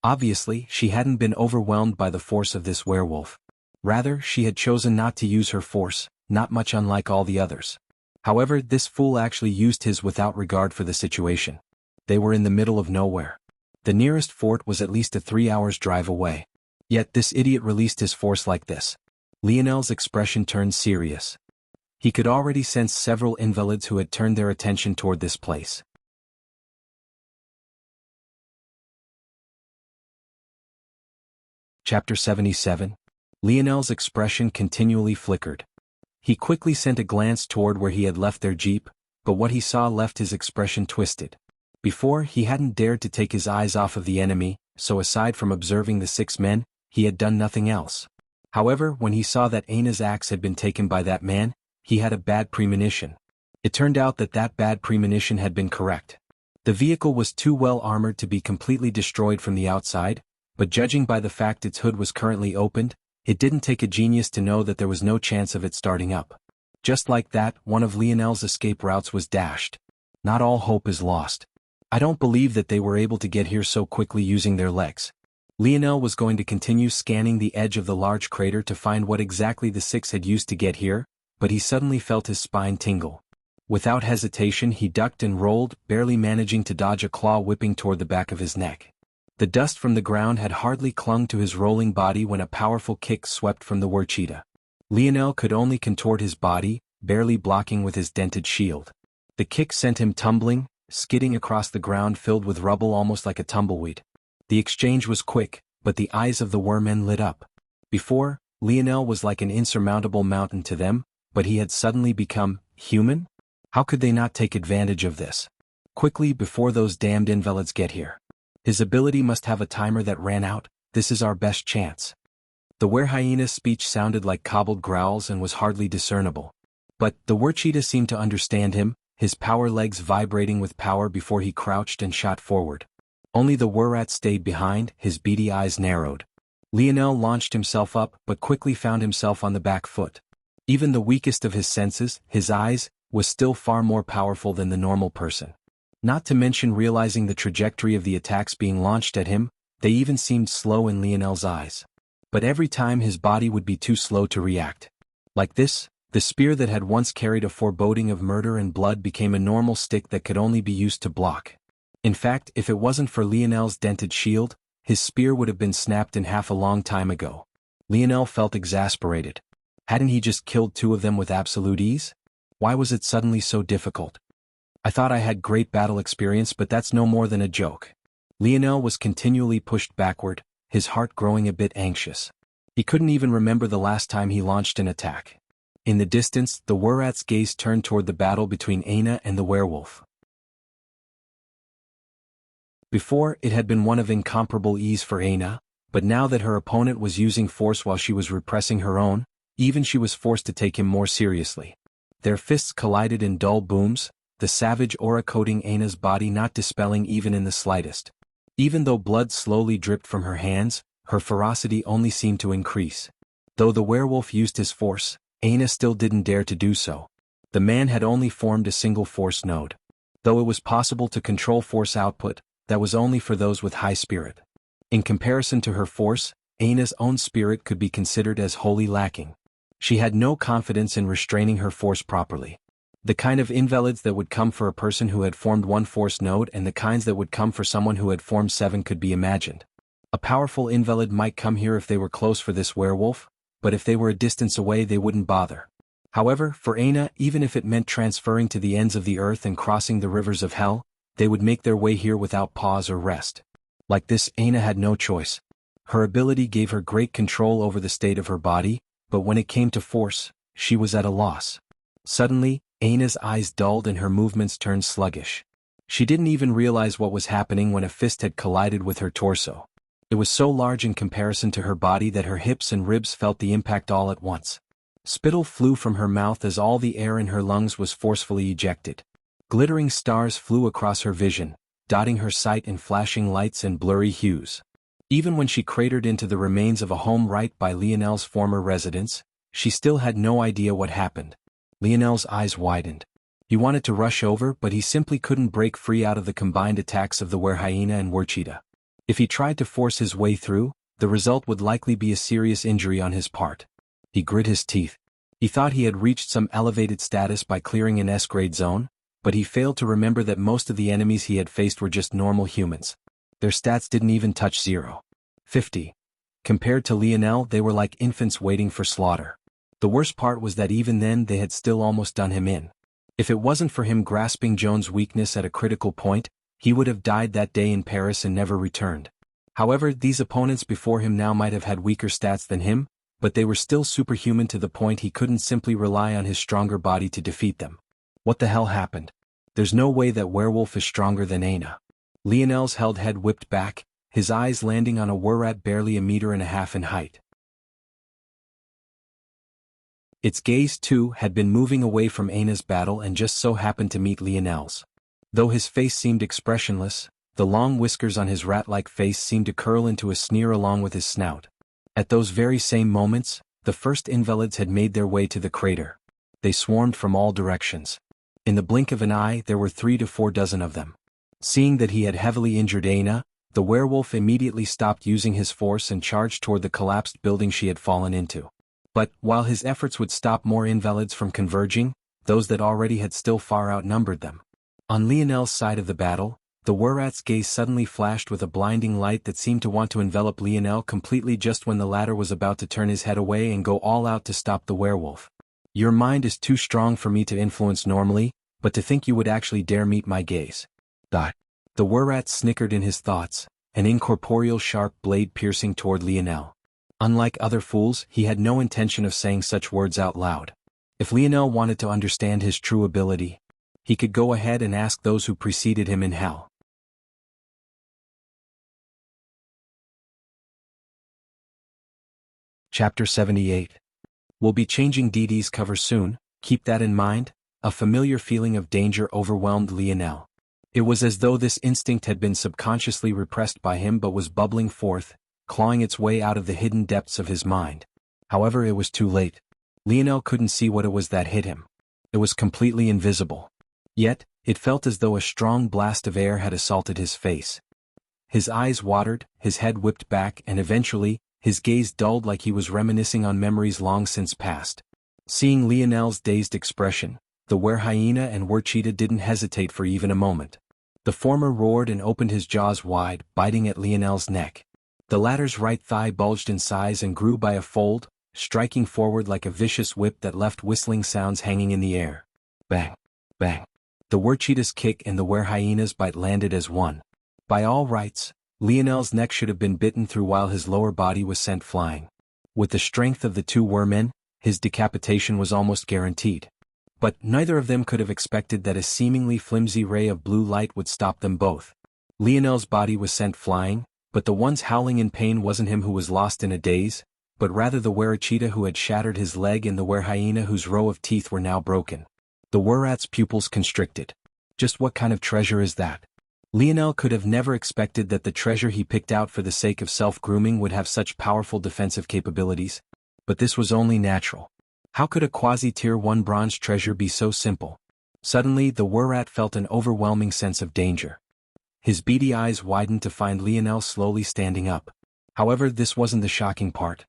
Obviously, she hadn't been overwhelmed by the force of this werewolf. Rather, she had chosen not to use her force, not much unlike all the others. However, this fool actually used his without regard for the situation. They were in the middle of nowhere. The nearest fort was at least a 3 hours drive away. Yet this idiot released his force like this. Lionel's expression turned serious. He could already sense several invalids who had turned their attention toward this place. Chapter 77. Lionel's expression continually flickered. He quickly sent a glance toward where he had left their jeep, but what he saw left his expression twisted. Before, he hadn't dared to take his eyes off of the enemy, so aside from observing the 6 men, he had done nothing else. However, when he saw that Aina's axe had been taken by that man, he had a bad premonition. It turned out that that bad premonition had been correct. The vehicle was too well armored to be completely destroyed from the outside, but judging by the fact its hood was currently opened, it didn't take a genius to know that there was no chance of it starting up. Just like that, one of Lionel's escape routes was dashed. Not all hope is lost. I don't believe that they were able to get here so quickly using their legs. Lionel was going to continue scanning the edge of the large crater to find what exactly the 6 had used to get here, but he suddenly felt his spine tingle. Without hesitation he ducked and rolled, barely managing to dodge a claw whipping toward the back of his neck. The dust from the ground had hardly clung to his rolling body when a powerful kick swept from the wercheetah. Lionel could only contort his body, barely blocking with his dented shield. The kick sent him tumbling, skidding across the ground filled with rubble almost like a tumbleweed. The exchange was quick, but the eyes of the wormen lit up. Before, Lionel was like an insurmountable mountain to them, but he had suddenly become human? How could they not take advantage of this? Quickly before those damned invalids get here. His ability must have a timer that ran out. This is our best chance. The werehyena's speech sounded like cobbled growls and was hardly discernible. But the wercheetah seemed to understand him, his power legs vibrating with power before he crouched and shot forward. Only the werrat stayed behind, his beady eyes narrowed. Lionel launched himself up but quickly found himself on the back foot. Even the weakest of his senses, his eyes, was still far more powerful than the normal person. Not to mention realizing the trajectory of the attacks being launched at him, they even seemed slow in Lionel's eyes. But every time his body would be too slow to react. Like this, the spear that had once carried a foreboding of murder and blood became a normal stick that could only be used to block. In fact, if it wasn't for Lionel's dented shield, his spear would have been snapped in half a long time ago. Lionel felt exasperated. Hadn't he just killed 2 of them with absolute ease? Why was it suddenly so difficult? I thought I had great battle experience, but that's no more than a joke. Lionel was continually pushed backward, his heart growing a bit anxious. He couldn't even remember the last time he launched an attack. In the distance, the werrat's gaze turned toward the battle between Aina and the werewolf. Before, it had been one of incomparable ease for Aina, but now that her opponent was using force while she was repressing her own, even she was forced to take him more seriously. Their fists collided in dull booms, the savage aura coating Aina's body not dispelling even in the slightest. Even though blood slowly dripped from her hands, her ferocity only seemed to increase. Though the werewolf used his force, Aina still didn't dare to do so. The man had only formed a single force node. Though it was possible to control force output, that was only for those with high spirit. In comparison to her force, Aina's own spirit could be considered as wholly lacking. She had no confidence in restraining her force properly. The kind of invalids that would come for a person who had formed one force node and the kinds that would come for someone who had formed 7 could be imagined. A powerful invalid might come here if they were close for this werewolf, but if they were a distance away they wouldn't bother. However, for Aina, even if it meant transferring to the ends of the earth and crossing the rivers of hell, they would make their way here without pause or rest. Like this, Aina had no choice. Her ability gave her great control over the state of her body, but when it came to force, she was at a loss. Suddenly, Aina's eyes dulled and her movements turned sluggish. She didn't even realize what was happening when a fist had collided with her torso. It was so large in comparison to her body that her hips and ribs felt the impact all at once. Spittle flew from her mouth as all the air in her lungs was forcefully ejected. Glittering stars flew across her vision, dotting her sight in flashing lights and blurry hues. Even when she cratered into the remains of a home right by Lionel's former residence, she still had no idea what happened. Lionel's eyes widened. He wanted to rush over, but he simply couldn't break free out of the combined attacks of the werhyena and wercheetah. If he tried to force his way through, the result would likely be a serious injury on his part. He grit his teeth. He thought he had reached some elevated status by clearing an S-grade zone, but he failed to remember that most of the enemies he had faced were just normal humans. Their stats didn't even touch 0. 50. Compared to Lionel, they were like infants waiting for slaughter. The worst part was that even then they had still almost done him in. If it wasn't for him grasping Joan's weakness at a critical point, he would have died that day in Paris and never returned. However, these opponents before him now might have had weaker stats than him, but they were still superhuman to the point he couldn't simply rely on his stronger body to defeat them. What the hell happened? There's no way that werewolf is stronger than Aina. Lionel's held head whipped back, his eyes landing on a werrat barely 1.5 meters in height. Its gaze, too, had been moving away from Aina's battle and just so happened to meet Lionel's. Though his face seemed expressionless, the long whiskers on his rat-like face seemed to curl into a sneer along with his snout. At those very same moments, the first invalids had made their way to the crater. They swarmed from all directions. In the blink of an eye there were 3 to 4 dozen of them. Seeing that he had heavily injured Aina, the werewolf immediately stopped using his force and charged toward the collapsed building she had fallen into. But, while his efforts would stop more invalids from converging, those that already had still far outnumbered them. On Lionel's side of the battle, the werrat's gaze suddenly flashed with a blinding light that seemed to want to envelop Lionel completely just when the latter was about to turn his head away and go all out to stop the werewolf. Your mind is too strong for me to influence normally, but to think you would actually dare meet my gaze. The werrat snickered in his thoughts, an incorporeal sharp blade piercing toward Lionel. Unlike other fools, he had no intention of saying such words out loud. If Lionel wanted to understand his true ability, he could go ahead and ask those who preceded him in hell. Chapter 78. We'll be changing DD's cover soon, keep that in mind. A familiar feeling of danger overwhelmed Lionel. It was as though this instinct had been subconsciously repressed by him but was bubbling forth, clawing its way out of the hidden depths of his mind. However, it was too late. Lionel couldn't see what it was that hit him. It was completely invisible. Yet, it felt as though a strong blast of air had assaulted his face. His eyes watered, his head whipped back, and eventually, his gaze dulled like he was reminiscing on memories long since past. Seeing Lionel's dazed expression, the werhyena and wercheetah didn't hesitate for even a moment. The former roared and opened his jaws wide, biting at Lionel's neck. The latter's right thigh bulged in size and grew by a fold, striking forward like a vicious whip that left whistling sounds hanging in the air. Bang! Bang! The wercheetah's kick and the werhyena's bite landed as one. By all rights, Lionel's neck should have been bitten through while his lower body was sent flying. With the strength of the two wermen, his decapitation was almost guaranteed. But neither of them could have expected that a seemingly flimsy ray of blue light would stop them both. Lionel's body was sent flying, but the ones howling in pain wasn't him who was lost in a daze, but rather the were-cheetah who had shattered his leg and the were-hyena whose row of teeth were now broken. The were-rat's pupils constricted. Just what kind of treasure is that? Lionel could have never expected that the treasure he picked out for the sake of self-grooming would have such powerful defensive capabilities. But this was only natural. How could a quasi-tier 1 bronze treasure be so simple? Suddenly the were-rat felt an overwhelming sense of danger. His beady eyes widened to find Lionel slowly standing up. However, this wasn't the shocking part.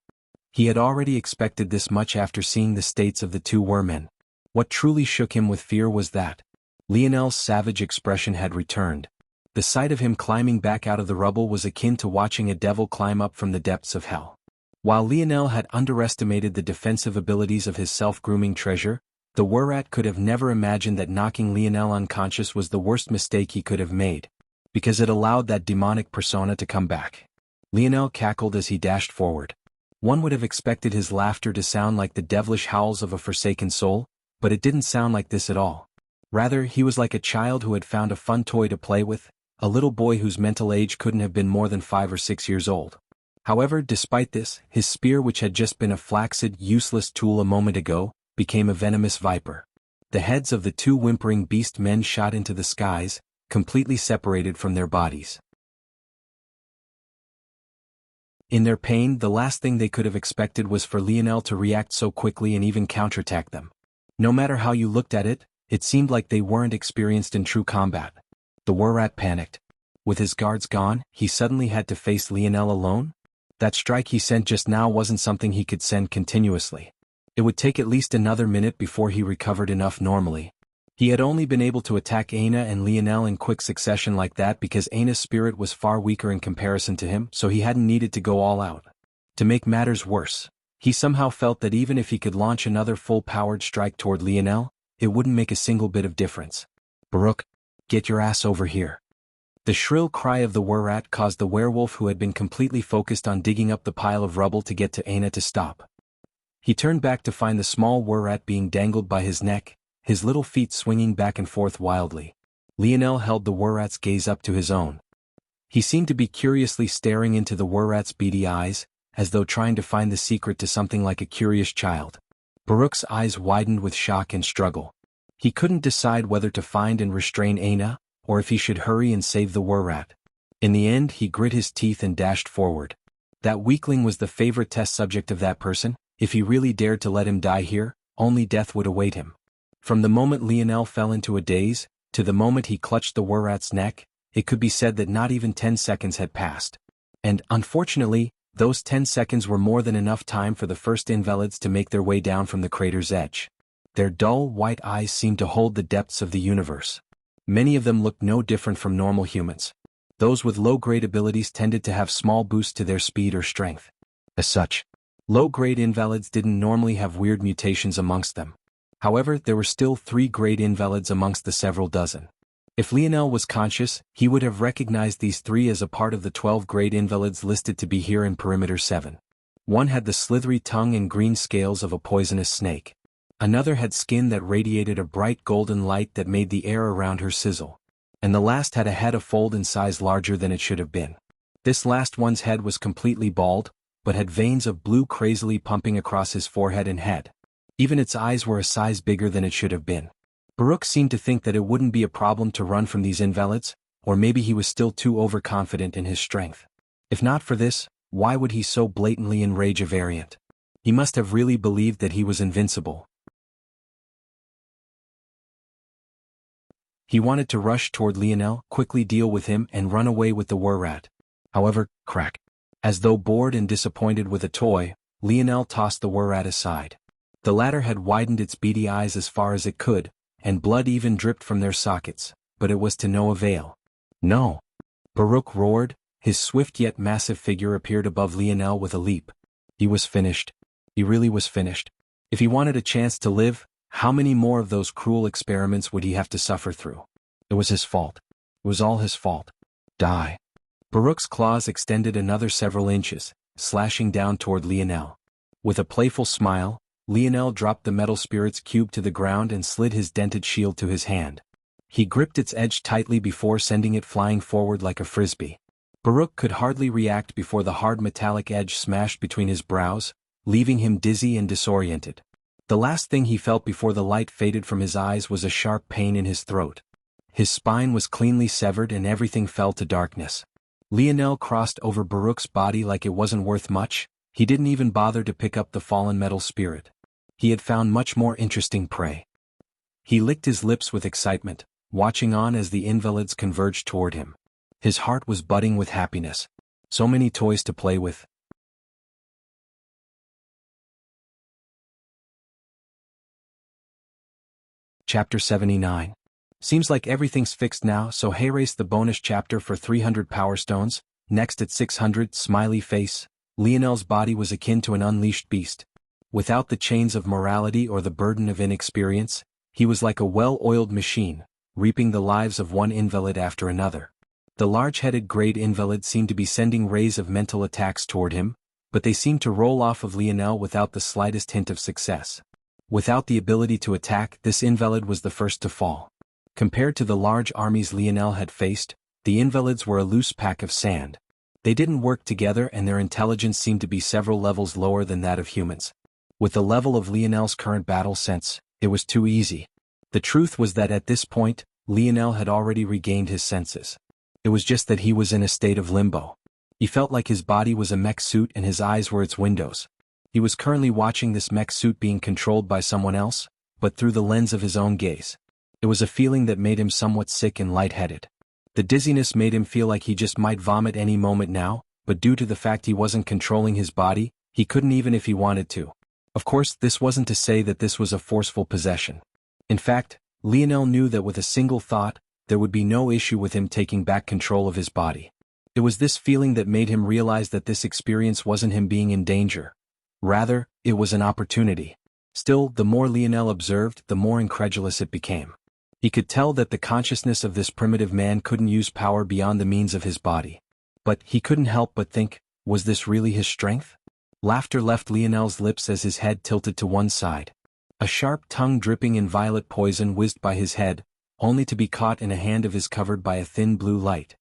He had already expected this much after seeing the states of the two were-men. What truly shook him with fear was that Lionel's savage expression had returned. The sight of him climbing back out of the rubble was akin to watching a devil climb up from the depths of hell. While Lionel had underestimated the defensive abilities of his self-grooming treasure, the were-rat could have never imagined that knocking Lionel unconscious was the worst mistake he could have made, because it allowed that demonic persona to come back. Lionel cackled as he dashed forward. One would have expected his laughter to sound like the devilish howls of a forsaken soul, but it didn't sound like this at all. Rather, he was like a child who had found a fun toy to play with, a little boy whose mental age couldn't have been more than 5 or 6 years old. However, despite this, his spear, which had just been a flaccid, useless tool a moment ago, became a venomous viper. The heads of the two whimpering beast men shot into the skies, completely separated from their bodies. In their pain, the last thing they could have expected was for Lionel to react so quickly and even counterattack them. No matter how you looked at it, it seemed like they weren't experienced in true combat. The were-rat panicked. With his guards gone, he suddenly had to face Lionel alone? That strike he sent just now wasn't something he could send continuously. It would take at least another minute before he recovered enough normally. He had only been able to attack Aina and Lionel in quick succession like that because Aina's spirit was far weaker in comparison to him, so he hadn't needed to go all out. To make matters worse, he somehow felt that even if he could launch another full-powered strike toward Lionel, it wouldn't make a single bit of difference. "Baruch, get your ass over here." The shrill cry of the were-rat caused the werewolf, who had been completely focused on digging up the pile of rubble to get to Aina, to stop. He turned back to find the small were-rat being dangled by his neck, his little feet swinging back and forth wildly. Lionel held the were-rat's gaze up to his own. He seemed to be curiously staring into the were-rat's beady eyes, as though trying to find the secret to something like a curious child. Baruch's eyes widened with shock and struggle. He couldn't decide whether to find and restrain Aina, or if he should hurry and save the were-rat. In the end, he grit his teeth and dashed forward. That weakling was the favorite test subject of that person. If he really dared to let him die here, only death would await him. From the moment Lionel fell into a daze, to the moment he clutched the were-rat's neck, it could be said that not even 10 seconds had passed. And, unfortunately, those 10 seconds were more than enough time for the first invalids to make their way down from the crater's edge. Their dull, white eyes seemed to hold the depths of the universe. Many of them looked no different from normal humans. Those with low-grade abilities tended to have small boosts to their speed or strength. As such, low-grade invalids didn't normally have weird mutations amongst them. However, there were still 3-grade invalids amongst the several dozen. If Lionel was conscious, he would have recognized these 3 as a part of the 12-grade invalids listed to be here in Perimeter 7. One had the slithery tongue and green scales of a poisonous snake. Another had skin that radiated a bright golden light that made the air around her sizzle. And the last had a head a fold in size larger than it should have been. This last one's head was completely bald, but had veins of blue crazily pumping across his forehead and head. Even its eyes were a size bigger than it should have been. Baruch seemed to think that it wouldn't be a problem to run from these invalids, or maybe he was still too overconfident in his strength. If not for this, why would he so blatantly enrage a variant? He must have really believed that he was invincible. He wanted to rush toward Lionel, quickly deal with him and run away with the were-rat. However, crack. As though bored and disappointed with a toy, Lionel tossed the were-rat aside. The latter had widened its beady eyes as far as it could, and blood even dripped from their sockets, but it was to no avail. "No!" Baruch roared. His swift yet massive figure appeared above Lionel with a leap. He was finished. He really was finished. If he wanted a chance to live, how many more of those cruel experiments would he have to suffer through? It was his fault. It was all his fault. Die. Baruch's claws extended another several inches, slashing down toward Lionel. With a playful smile, Lionel dropped the metal spirit's cube to the ground and slid his dented shield to his hand. He gripped its edge tightly before sending it flying forward like a frisbee. Baruch could hardly react before the hard metallic edge smashed between his brows, leaving him dizzy and disoriented. The last thing he felt before the light faded from his eyes was a sharp pain in his throat. His spine was cleanly severed and everything fell to darkness. Lionel crossed over Baruch's body like it wasn't worth much. He didn't even bother to pick up the fallen metal spirit. He had found much more interesting prey. He licked his lips with excitement, watching on as the invalids converged toward him. His heart was budding with happiness. So many toys to play with. Chapter 79. Seems like everything's fixed now, so hey, race the bonus chapter for 300 power stones. Next at 600, smiley face. Lionel's body was akin to an unleashed beast. Without the chains of morality or the burden of inexperience, he was like a well-oiled machine, reaping the lives of one invalid after another. The large-headed grade invalid seemed to be sending rays of mental attacks toward him, but they seemed to roll off of Lionel without the slightest hint of success. Without the ability to attack, this invalid was the first to fall. Compared to the large armies Lionel had faced, the invalids were a loose pack of sand. They didn't work together and their intelligence seemed to be several levels lower than that of humans. With the level of Lionel's current battle sense, it was too easy. The truth was that at this point, Lionel had already regained his senses. It was just that he was in a state of limbo. He felt like his body was a mech suit and his eyes were its windows. He was currently watching this mech suit being controlled by someone else, but through the lens of his own gaze. It was a feeling that made him somewhat sick and lightheaded. The dizziness made him feel like he just might vomit any moment now, but due to the fact he wasn't controlling his body, he couldn't even if he wanted to. Of course, this wasn't to say that this was a forceful possession. In fact, Lionel knew that with a single thought, there would be no issue with him taking back control of his body. It was this feeling that made him realize that this experience wasn't him being in danger. Rather, it was an opportunity. Still, the more Lionel observed, the more incredulous it became. He could tell that the consciousness of this primitive man couldn't use power beyond the means of his body. But he couldn't help but think, was this really his strength? Laughter left Lionel's lips as his head tilted to one side. A sharp tongue dripping in violet poison whizzed by his head, only to be caught in a hand of his covered by a thin blue light.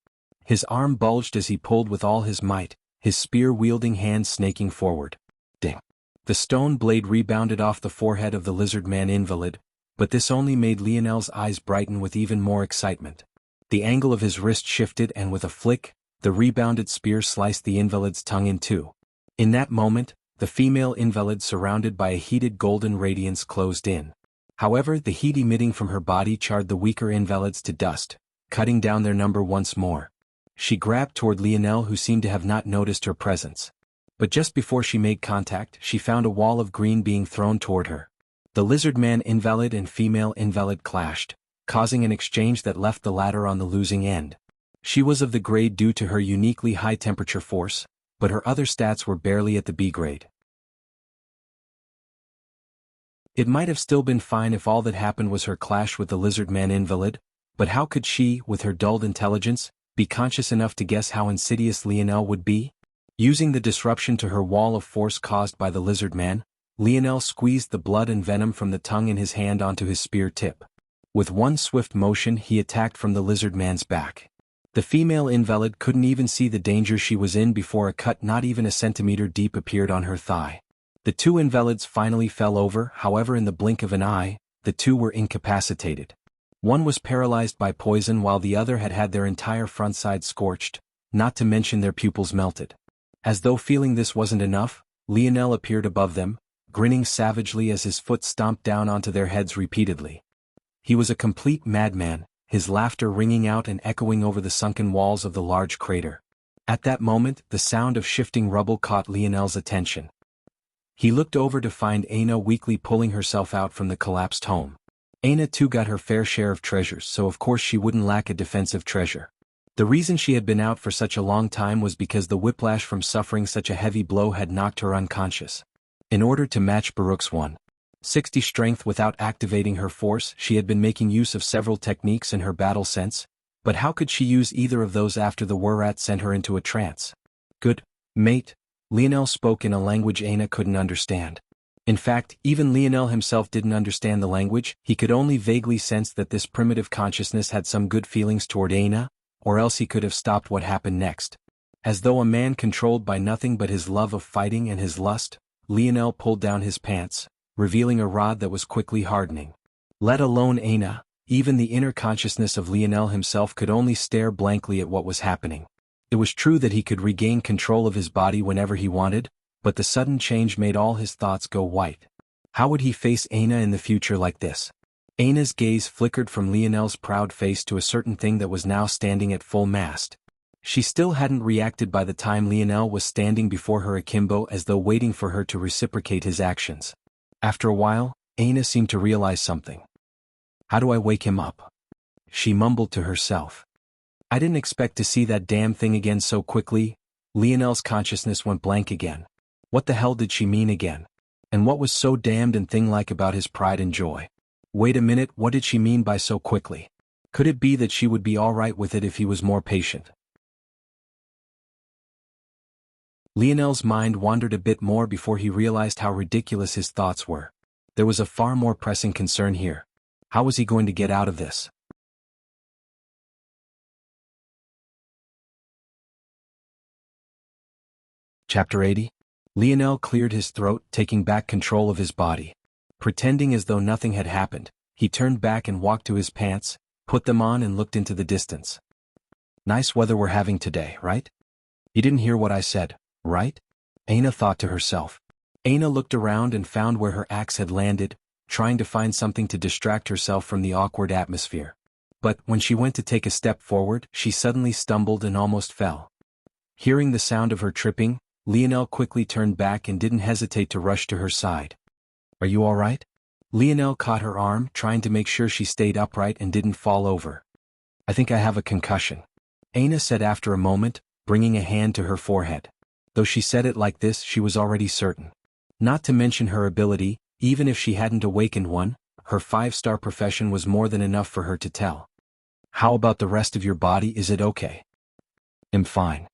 His arm bulged as he pulled with all his might, his spear-wielding hand snaking forward. Ding! The stone blade rebounded off the forehead of the lizard man invalid, but this only made Lionel's eyes brighten with even more excitement. The angle of his wrist shifted and with a flick, the rebounded spear sliced the invalid's tongue in two. In that moment, the female invalid surrounded by a heated golden radiance closed in. However, the heat emitting from her body charred the weaker invalids to dust, cutting down their number once more. She grabbed toward Lionel, who seemed to have not noticed her presence. But just before she made contact, she found a wall of green being thrown toward her. The lizard man invalid and female invalid clashed, causing an exchange that left the latter on the losing end. She was of the grade due to her uniquely high temperature force, but her other stats were barely at the B grade. It might have still been fine if all that happened was her clash with the lizard man invalid, but how could she, with her dulled intelligence, be conscious enough to guess how insidious Lionel would be? Using the disruption to her wall of force caused by the lizard man, Lionel squeezed the blood and venom from the tongue in his hand onto his spear tip. With one swift motion he attacked from the lizard man's back. The female invalid couldn't even see the danger she was in before a cut not even a centimeter deep appeared on her thigh. The two invalids finally fell over, however in the blink of an eye, the two were incapacitated. One was paralyzed by poison while the other had had their entire front side scorched, not to mention their pupils melted. As though feeling this wasn't enough, Lionel appeared above them, grinning savagely as his foot stomped down onto their heads repeatedly. He was a complete madman, his laughter ringing out and echoing over the sunken walls of the large crater. At that moment, the sound of shifting rubble caught Lionel's attention. He looked over to find Aina weakly pulling herself out from the collapsed home. Aina too got her fair share of treasures, so of course she wouldn't lack a defensive treasure. The reason she had been out for such a long time was because the whiplash from suffering such a heavy blow had knocked her unconscious. In order to match Baruch's 160 strength without activating her force, she had been making use of several techniques in her battle sense, but how could she use either of those after the Wurat sent her into a trance? Good, mate, Lionel spoke in a language Aina couldn't understand. In fact, even Lionel himself didn't understand the language. He could only vaguely sense that this primitive consciousness had some good feelings toward Aina, or else he could have stopped what happened next. As though a man controlled by nothing but his love of fighting and his lust, Lionel pulled down his pants, revealing a rod that was quickly hardening. Let alone Aina, even the inner consciousness of Lionel himself could only stare blankly at what was happening. It was true that he could regain control of his body whenever he wanted, but the sudden change made all his thoughts go white. How would he face Aina in the future like this? Aina's gaze flickered from Lionel's proud face to a certain thing that was now standing at full mast. She still hadn't reacted by the time Lionel was standing before her akimbo, as though waiting for her to reciprocate his actions. After a while, Aina seemed to realize something. How do I wake him up? She mumbled to herself. I didn't expect to see that damn thing again so quickly. Lionel's consciousness went blank again. What the hell did she mean again? And what was so damned and thing-like about his pride and joy? Wait a minute, what did she mean by so quickly? Could it be that she would be all right with it if he was more patient? Lionel's mind wandered a bit more before he realized how ridiculous his thoughts were. There was a far more pressing concern here. How was he going to get out of this? Chapter 80. Lionel cleared his throat, taking back control of his body. Pretending as though nothing had happened, he turned back and walked to his pants, put them on and looked into the distance. Nice weather we're having today, right? You didn't hear what I said, right? Aina thought to herself. Aina looked around and found where her axe had landed, trying to find something to distract herself from the awkward atmosphere. But when she went to take a step forward, she suddenly stumbled and almost fell. Hearing the sound of her tripping, Lionel quickly turned back and didn't hesitate to rush to her side. Are you all right? Lionel caught her arm, trying to make sure she stayed upright and didn't fall over. I think I have a concussion, Aina said after a moment, bringing a hand to her forehead. Though she said it like this, she was already certain. Not to mention her ability, even if she hadn't awakened one, her 5-star profession was more than enough for her to tell. How about the rest of your body, is it okay? I'm fine.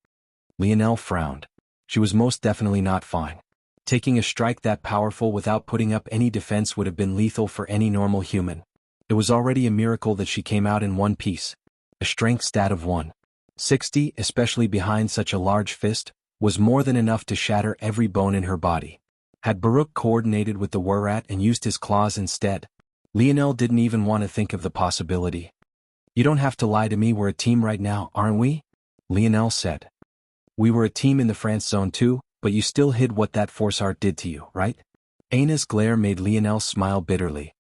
Lionel frowned. She was most definitely not fine. Taking a strike that powerful without putting up any defense would have been lethal for any normal human. It was already a miracle that she came out in one piece. A strength stat of 160, especially behind such a large fist, was more than enough to shatter every bone in her body. Had Baruch coordinated with the Wurat and used his claws instead? Lionel didn't even want to think of the possibility. You don't have to lie to me, we're a team right now, aren't we? Lionel said. We were a team in the France zone too, but you still hid what that force art did to you, right? Aina's glare made Lionel smile bitterly.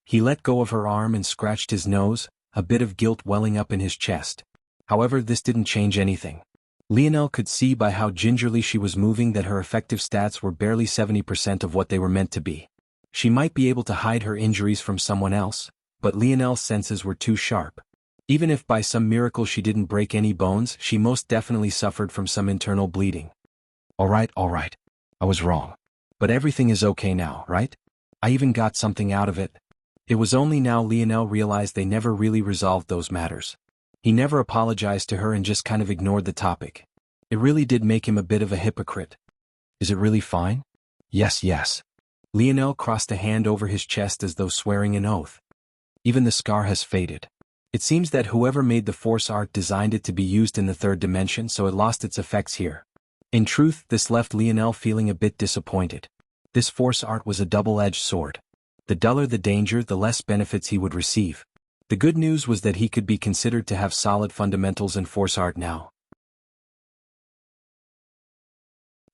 He let go of her arm and scratched his nose, a bit of guilt welling up in his chest. However, this didn't change anything. Lionel could see by how gingerly she was moving that her effective stats were barely 70% of what they were meant to be. She might be able to hide her injuries from someone else, but Lionel's senses were too sharp. Even if by some miracle she didn't break any bones, she most definitely suffered from some internal bleeding. All right, I was wrong. But everything is okay now, right? I even got something out of it. It was only now Lionel realized they never really resolved those matters. He never apologized to her and just kind of ignored the topic. It really did make him a bit of a hypocrite. Is it really fine? Yes. Lionel crossed a hand over his chest as though swearing an oath. Even the scar has faded. It seems that whoever made the force art designed it to be used in the third dimension, so it lost its effects here. In truth, this left Lionel feeling a bit disappointed. This force art was a double-edged sword. The duller the danger, the less benefits he would receive. The good news was that he could be considered to have solid fundamentals in force art now.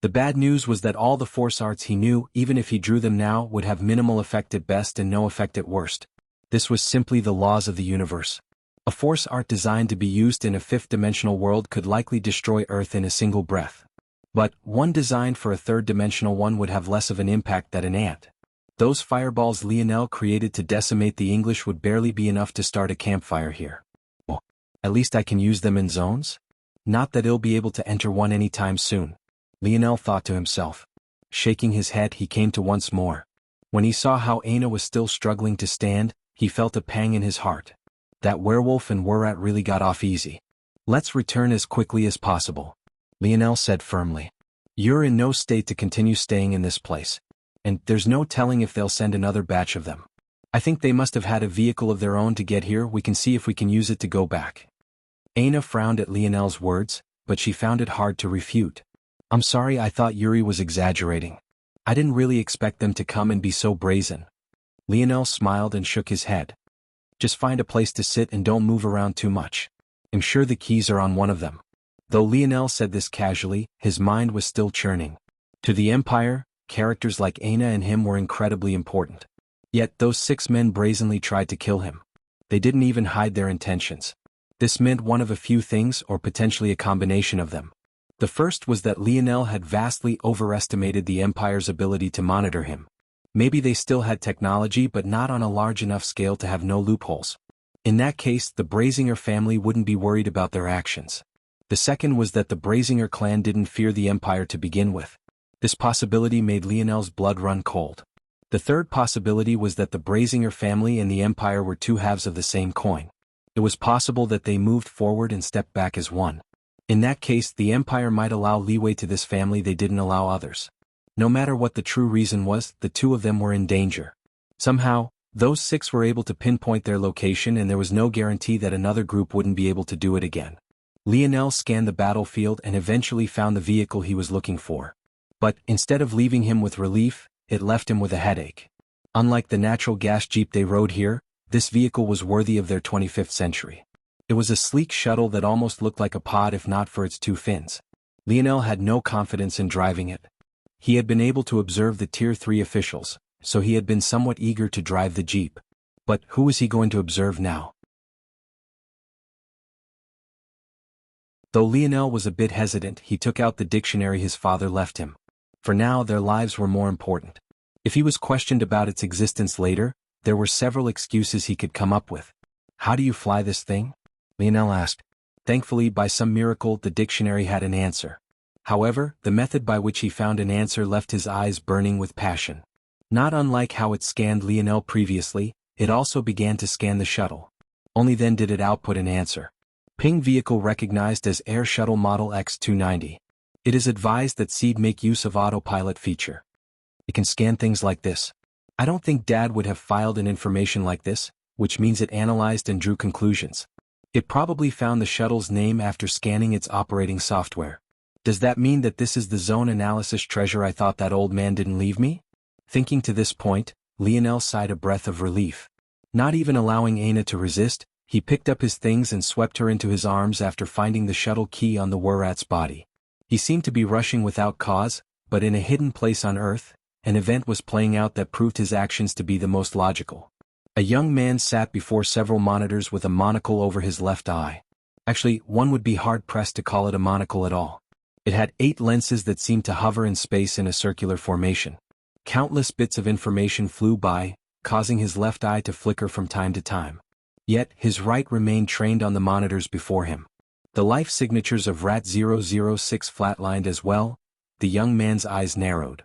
The bad news was that all the force arts he knew, even if he drew them now, would have minimal effect at best and no effect at worst. This was simply the laws of the universe. A force art designed to be used in a fifth-dimensional world could likely destroy Earth in a single breath. But one designed for a third-dimensional one would have less of an impact than an ant. Those fireballs Lionel created to decimate the English would barely be enough to start a campfire here. Well, at least I can use them in zones? Not that he'll be able to enter one anytime soon, Lionel thought to himself. Shaking his head, he came to once more. When he saw how Aina was still struggling to stand, he felt a pang in his heart. That werewolf and Wurat really got off easy. Let's return as quickly as possible, Lionel said firmly. You're in no state to continue staying in this place. And there's no telling if they'll send another batch of them. I think they must have had a vehicle of their own to get here. We can see if we can use it to go back. Aina frowned at Lionel's words, but she found it hard to refute. I'm sorry, I thought Yuri was exaggerating. I didn't really expect them to come and be so brazen. Lionel smiled and shook his head. Just find a place to sit and don't move around too much. I'm sure the keys are on one of them. Though Lionel said this casually, his mind was still churning. To the Empire, characters like Aina and him were incredibly important. Yet those 6 men brazenly tried to kill him. They didn't even hide their intentions. This meant one of a few things, or potentially a combination of them. The first was that Lionel had vastly overestimated the Empire's ability to monitor him. Maybe they still had technology but not on a large enough scale to have no loopholes. In that case, the Brazinger family wouldn't be worried about their actions. The second was that the Brazinger clan didn't fear the Empire to begin with. This possibility made Lionel's blood run cold. The third possibility was that the Brazinger family and the Empire were 2 halves of the same coin. It was possible that they moved forward and stepped back as one. In that case, the Empire might allow leeway to this family they didn't allow others. No matter what the true reason was, the 2 of them were in danger. Somehow, those 6 were able to pinpoint their location, and there was no guarantee that another group wouldn't be able to do it again. Lionel scanned the battlefield and eventually found the vehicle he was looking for. But, instead of leaving him with relief, it left him with a headache. Unlike the natural gas jeep they rode here, this vehicle was worthy of their 25th century. It was a sleek shuttle that almost looked like a pod if not for its 2 fins. Lionel had no confidence in driving it. He had been able to observe the Tier 3 officials, so he had been somewhat eager to drive the jeep. But who was he going to observe now? Though Lionel was a bit hesitant, he took out the dictionary his father left him. For now, their lives were more important. If he was questioned about its existence later, there were several excuses he could come up with. How do you fly this thing? Lionel asked. Thankfully, by some miracle, the dictionary had an answer. However, the method by which he found an answer left his eyes burning with passion. Not unlike how it scanned Lionel previously, it also began to scan the shuttle. Only then did it output an answer. Ping vehicle recognized as Air Shuttle Model X290. It is advised that SEED make use of autopilot feature. It can scan things like this. I don't think Dad would have filed an information like this, which means it analyzed and drew conclusions. It probably found the shuttle's name after scanning its operating software. Does that mean that this is the zone analysis treasure I thought that old man didn't leave me? Thinking to this point, Lionel sighed a breath of relief. Not even allowing Aina to resist, he picked up his things and swept her into his arms after finding the shuttle key on the Wurat's body. He seemed to be rushing without cause, but in a hidden place on Earth, an event was playing out that proved his actions to be the most logical. A young man sat before several monitors with a monocle over his left eye. Actually, one would be hard-pressed to call it a monocle at all. It had 8 lenses that seemed to hover in space in a circular formation. Countless bits of information flew by, causing his left eye to flicker from time to time. Yet, his right remained trained on the monitors before him. The life signatures of Rat-006 flatlined as well. The young man's eyes narrowed.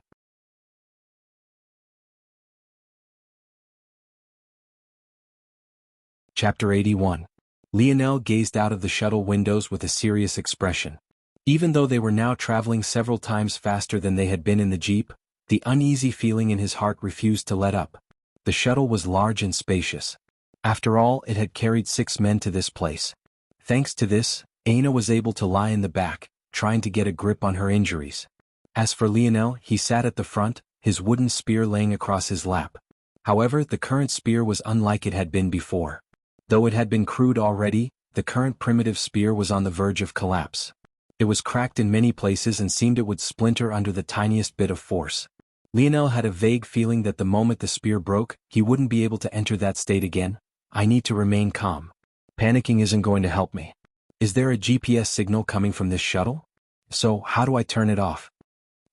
Chapter 81. Lionel gazed out of the shuttle windows with a serious expression. Even though they were now traveling several times faster than they had been in the jeep, the uneasy feeling in his heart refused to let up. The shuttle was large and spacious. After all, it had carried 6 men to this place. Thanks to this, Aina was able to lie in the back, trying to get a grip on her injuries. As for Lionel, he sat at the front, his wooden spear laying across his lap. However, the current spear was unlike it had been before. Though it had been crude already, the current primitive spear was on the verge of collapse. It was cracked in many places and seemed it would splinter under the tiniest bit of force. Lionel had a vague feeling that the moment the spear broke, he wouldn't be able to enter that state again. I need to remain calm. Panicking isn't going to help me. Is there a GPS signal coming from this shuttle? So, how do I turn it off?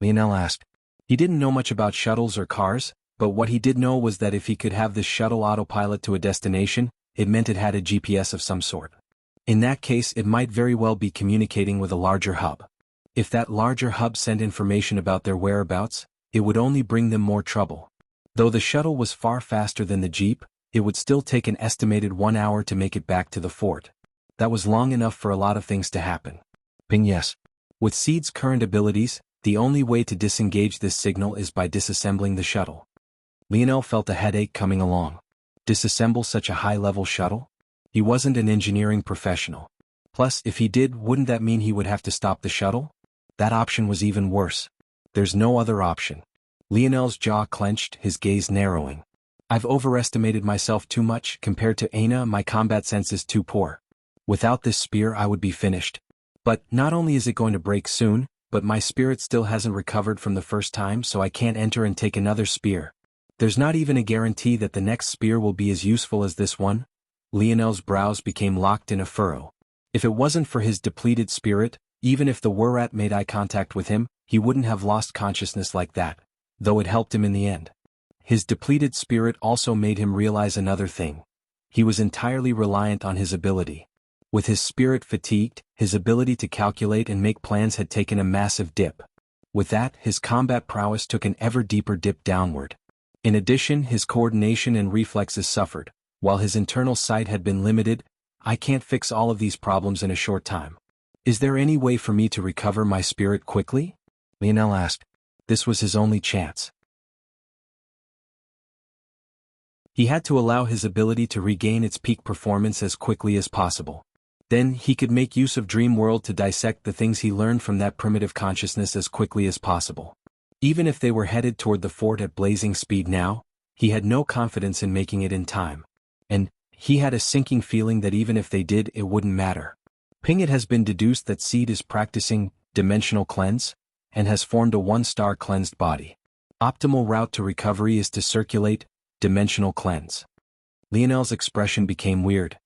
Lionel asked. He didn't know much about shuttles or cars, but what he did know was that if he could have this shuttle autopilot to a destination, it meant it had a GPS of some sort. In that case, it might very well be communicating with a larger hub. If that larger hub sent information about their whereabouts, it would only bring them more trouble. Though the shuttle was far faster than the jeep, it would still take an estimated 1 hour to make it back to the fort. That was long enough for a lot of things to happen. Ping yes. With SEED's current abilities, The only way to disengage this signal is by disassembling the shuttle. Lionel felt a headache coming along. Disassemble such a high-level shuttle? He wasn't an engineering professional. Plus, if he did, wouldn't that mean he would have to stop the shuttle? That option was even worse. There's no other option. Lionel's jaw clenched, his gaze narrowing. I've overestimated myself too much. Compared to Aina, my combat sense is too poor. Without this spear I would be finished. But not only is it going to break soon, but my spirit still hasn't recovered from the first time, so I can't enter and take another spear. There's not even a guarantee that the next spear will be as useful as this one. Lionel's brows became locked in a furrow. If it wasn't for his depleted spirit, even if the Wurat made eye contact with him, he wouldn't have lost consciousness like that, though it helped him in the end. His depleted spirit also made him realize another thing. He was entirely reliant on his ability. With his spirit fatigued, his ability to calculate and make plans had taken a massive dip. With that, his combat prowess took an ever deeper dip downward. In addition, his coordination and reflexes suffered, while his internal sight had been limited. I can't fix all of these problems in a short time. Is there any way for me to recover my spirit quickly? Lionel asked. This was his only chance. He had to allow his ability to regain its peak performance as quickly as possible. Then he could make use of Dream World to dissect the things he learned from that primitive consciousness as quickly as possible. Even if they were headed toward the fort at blazing speed now, he had no confidence in making it in time. And he had a sinking feeling that even if they did, it wouldn't matter. It has been deduced that Seed is practicing dimensional cleanse, and has formed a one-star cleansed body. Optimal route to recovery is to circulate dimensional cleanse. Lionel's expression became weird.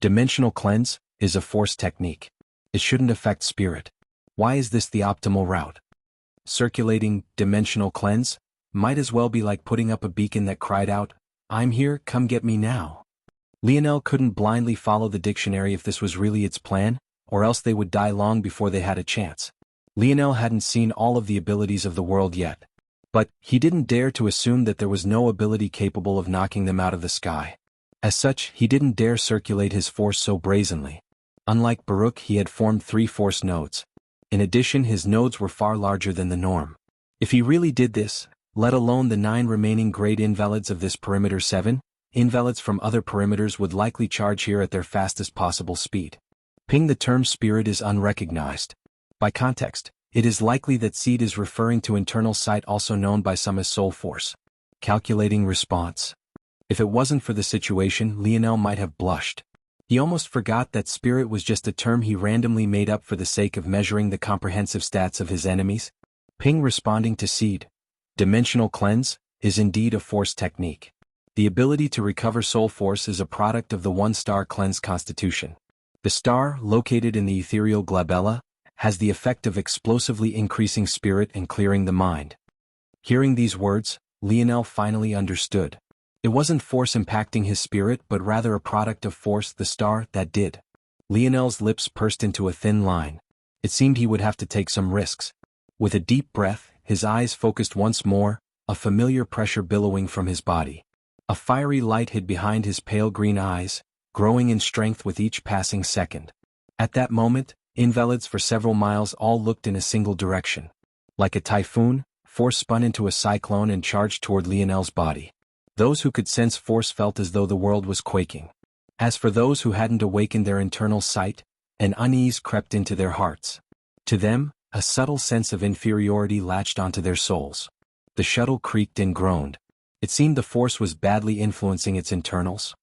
Dimensional cleanse is a force technique. It shouldn't affect spirit. Why is this the optimal route? Circulating dimensional cleanse might as well be like putting up a beacon that cried out, "I'm here, come get me now." Lionel couldn't blindly follow the dictionary if this was really its plan, or else they would die long before they had a chance. Lionel hadn't seen all of the abilities of the world yet. But he didn't dare to assume that there was no ability capable of knocking them out of the sky. As such, he didn't dare circulate his force so brazenly. Unlike Baruch, he had formed 3 force nodes. In addition, his nodes were far larger than the norm. If he really did this, let alone the 9 remaining grade invalids of this perimeter 7, invalids from other perimeters would likely charge here at their fastest possible speed. The term spirit is unrecognized. By context, it is likely that Seed is referring to internal sight, also known by some as soul force. Calculating response. If it wasn't for the situation, Lionel might have blushed. He almost forgot that spirit was just a term he randomly made up for the sake of measuring the comprehensive stats of his enemies. Responding to Seed. Dimensional cleanse is indeed a force technique. The ability to recover soul force is a product of the one-star cleanse constitution. The star, located in the ethereal glabella, has the effect of explosively increasing spirit and clearing the mind. Hearing these words, Lionel finally understood. It wasn't force impacting his spirit, but rather a product of force, the star, that did. Lionel's lips pursed into a thin line. It seemed he would have to take some risks. With a deep breath, his eyes focused once more, a familiar pressure billowing from his body. A fiery light hid behind his pale green eyes, growing in strength with each passing second. At that moment, invalids for several miles all looked in a single direction. Like a typhoon, force spun into a cyclone and charged toward Lionel's body. Those who could sense force felt as though the world was quaking. As for those who hadn't awakened their internal sight, an unease crept into their hearts. To them, a subtle sense of inferiority latched onto their souls. The shuttle creaked and groaned. It seemed the force was badly influencing its internals.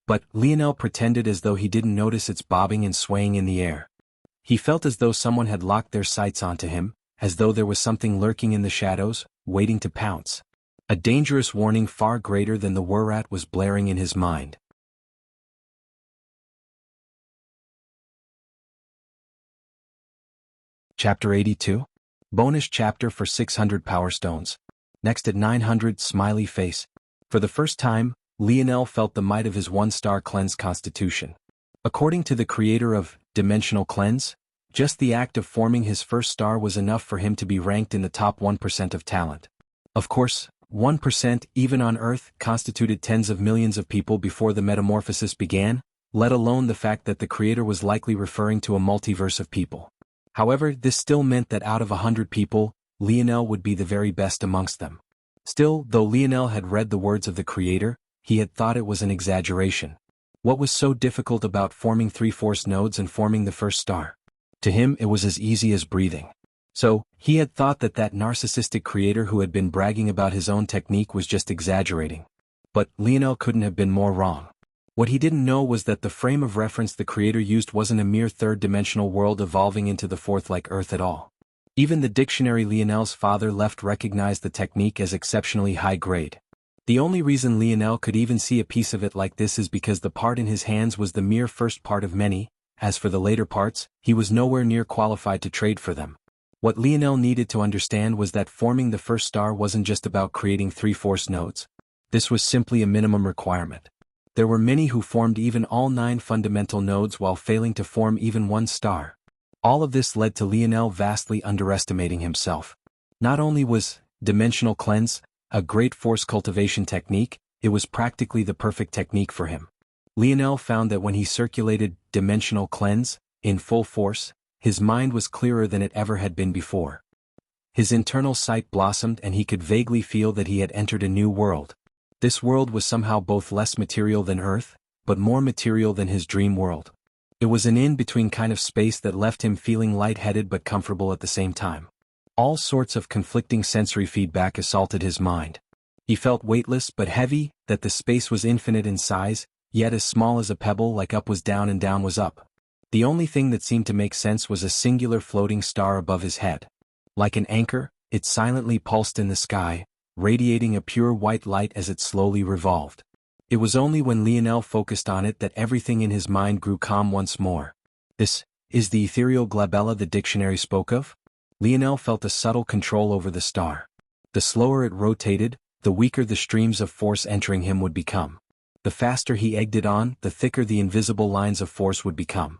But Lionel pretended as though he didn't notice its bobbing and swaying in the air. He felt as though someone had locked their sights onto him, as though there was something lurking in the shadows, waiting to pounce. A dangerous warning far greater than the Wurat was blaring in his mind. Chapter 82? Bonus chapter for 600 Power Stones. Next at 900 Smiley Face. For the first time, Lionel felt the might of his one-star cleanse constitution. According to the creator of Dimensional Cleanse, just the act of forming his first star was enough for him to be ranked in the top 1% of talent. Of course, 1%, even on Earth, constituted tens of millions of people before the metamorphosis began, let alone the fact that the creator was likely referring to a multiverse of people. However, this still meant that out of 100 people, Lionel would be the very best amongst them. Still, though Lionel had read the words of the Creator, he had thought it was an exaggeration. What was so difficult about forming 3 force nodes and forming the first star? To him it was as easy as breathing. So, he had thought that narcissistic creator who had been bragging about his own technique was just exaggerating. But Lionel couldn't have been more wrong. What he didn't know was that the frame of reference the creator used wasn't a mere third-dimensional world evolving into the fourth like Earth at all. Even the dictionary Lionel's father left recognized the technique as exceptionally high grade. The only reason Lionel could even see a piece of it like this is because the part in his hands was the mere first part of many. As for the later parts, he was nowhere near qualified to trade for them. What Lionel needed to understand was that forming the first star wasn't just about creating 3 force nodes. This was simply a minimum requirement. There were many who formed even all 9 fundamental nodes while failing to form even 1 star. All of this led to Lionel vastly underestimating himself. Not only was dimensional cleanse a great force cultivation technique, it was practically the perfect technique for him. Lionel found that when he circulated dimensional cleanse in full force, his mind was clearer than it ever had been before. His internal sight blossomed and he could vaguely feel that he had entered a new world. This world was somehow both less material than Earth, but more material than his dream world. It was an in-between kind of space that left him feeling lightheaded but comfortable at the same time. All sorts of conflicting sensory feedback assaulted his mind. He felt weightless but heavy, that the space was infinite in size, yet as small as a pebble, like up was down and down was up. The only thing that seemed to make sense was a singular floating star above his head. Like an anchor, it silently pulsed in the sky, radiating a pure white light as it slowly revolved. It was only when Lionel focused on it that everything in his mind grew calm once more. This is the ethereal glabella the dictionary spoke of? Lionel felt a subtle control over the star. The slower it rotated, the weaker the streams of force entering him would become. The faster he egged it on, the thicker the invisible lines of force would become.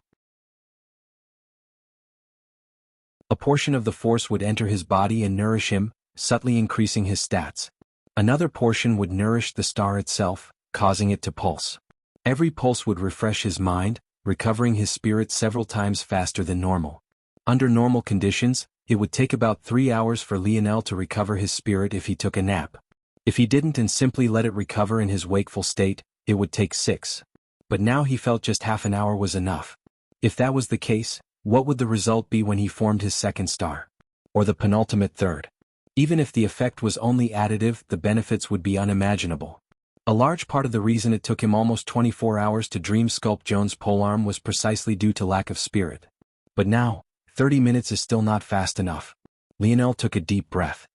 A portion of the force would enter his body and nourish him, subtly increasing his stats. Another portion would nourish the star itself, causing it to pulse. Every pulse would refresh his mind, recovering his spirit several times faster than normal. Under normal conditions, it would take about 3 hours for Lionel to recover his spirit if he took a nap. If he didn't and simply let it recover in his wakeful state, it would take 6. But now he felt just half an hour was enough. If that was the case, what would the result be when he formed his second star? Or the penultimate third? Even if the effect was only additive, the benefits would be unimaginable. A large part of the reason it took him almost 24 hours to dream sculpt Joan's polearm was precisely due to lack of spirit. But now, 30 minutes is still not fast enough. Lionel took a deep breath.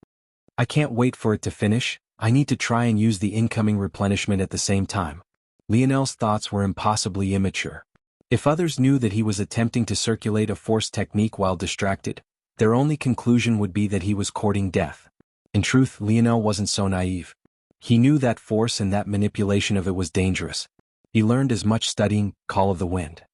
I can't wait for it to finish, I need to try and use the incoming replenishment at the same time. Lionel's thoughts were impossibly immature. If others knew that he was attempting to circulate a force technique while distracted, their only conclusion would be that he was courting death. In truth, Lionel wasn't so naive. He knew that force and that manipulation of it was dangerous. He learned as much studying Call of the Wind.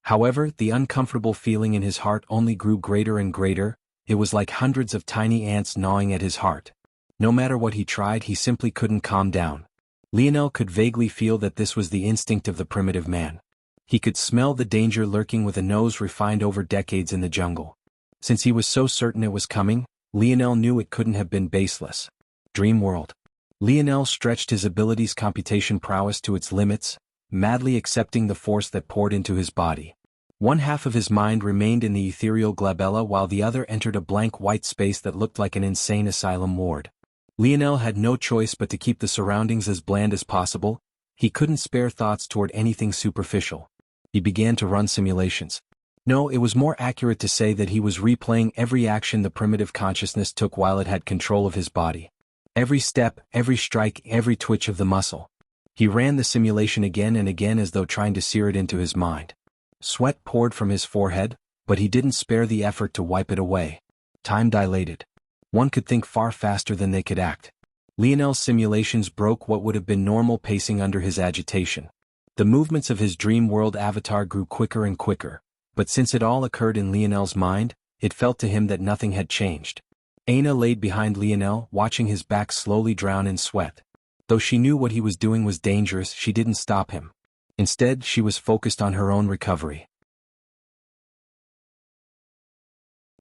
However, the uncomfortable feeling in his heart only grew greater and greater. It was like hundreds of tiny ants gnawing at his heart. No matter what he tried, he simply couldn't calm down. Lionel could vaguely feel that this was the instinct of the primitive man. He could smell the danger lurking with a nose refined over decades in the jungle. Since he was so certain it was coming, Lionel knew it couldn't have been baseless. Dream world. Lionel stretched his ability's computation prowess to its limits, madly accepting the force that poured into his body. One half of his mind remained in the ethereal glabella while the other entered a blank white space that looked like an insane asylum ward. Lionel had no choice but to keep the surroundings as bland as possible. He couldn't spare thoughts toward anything superficial. He began to run simulations. No, it was more accurate to say that he was replaying every action the primitive consciousness took while it had control of his body. Every step, every strike, every twitch of the muscle. He ran the simulation again and again as though trying to sear it into his mind. Sweat poured from his forehead, but he didn't spare the effort to wipe it away. Time dilated. One could think far faster than they could act. Lionel's simulations broke what would have been normal pacing under his agitation. The movements of his dream world avatar grew quicker and quicker, but since it all occurred in Lionel's mind, it felt to him that nothing had changed. Aina laid behind Lionel, watching his back slowly drown in sweat. Though she knew what he was doing was dangerous, she didn't stop him. Instead, she was focused on her own recovery.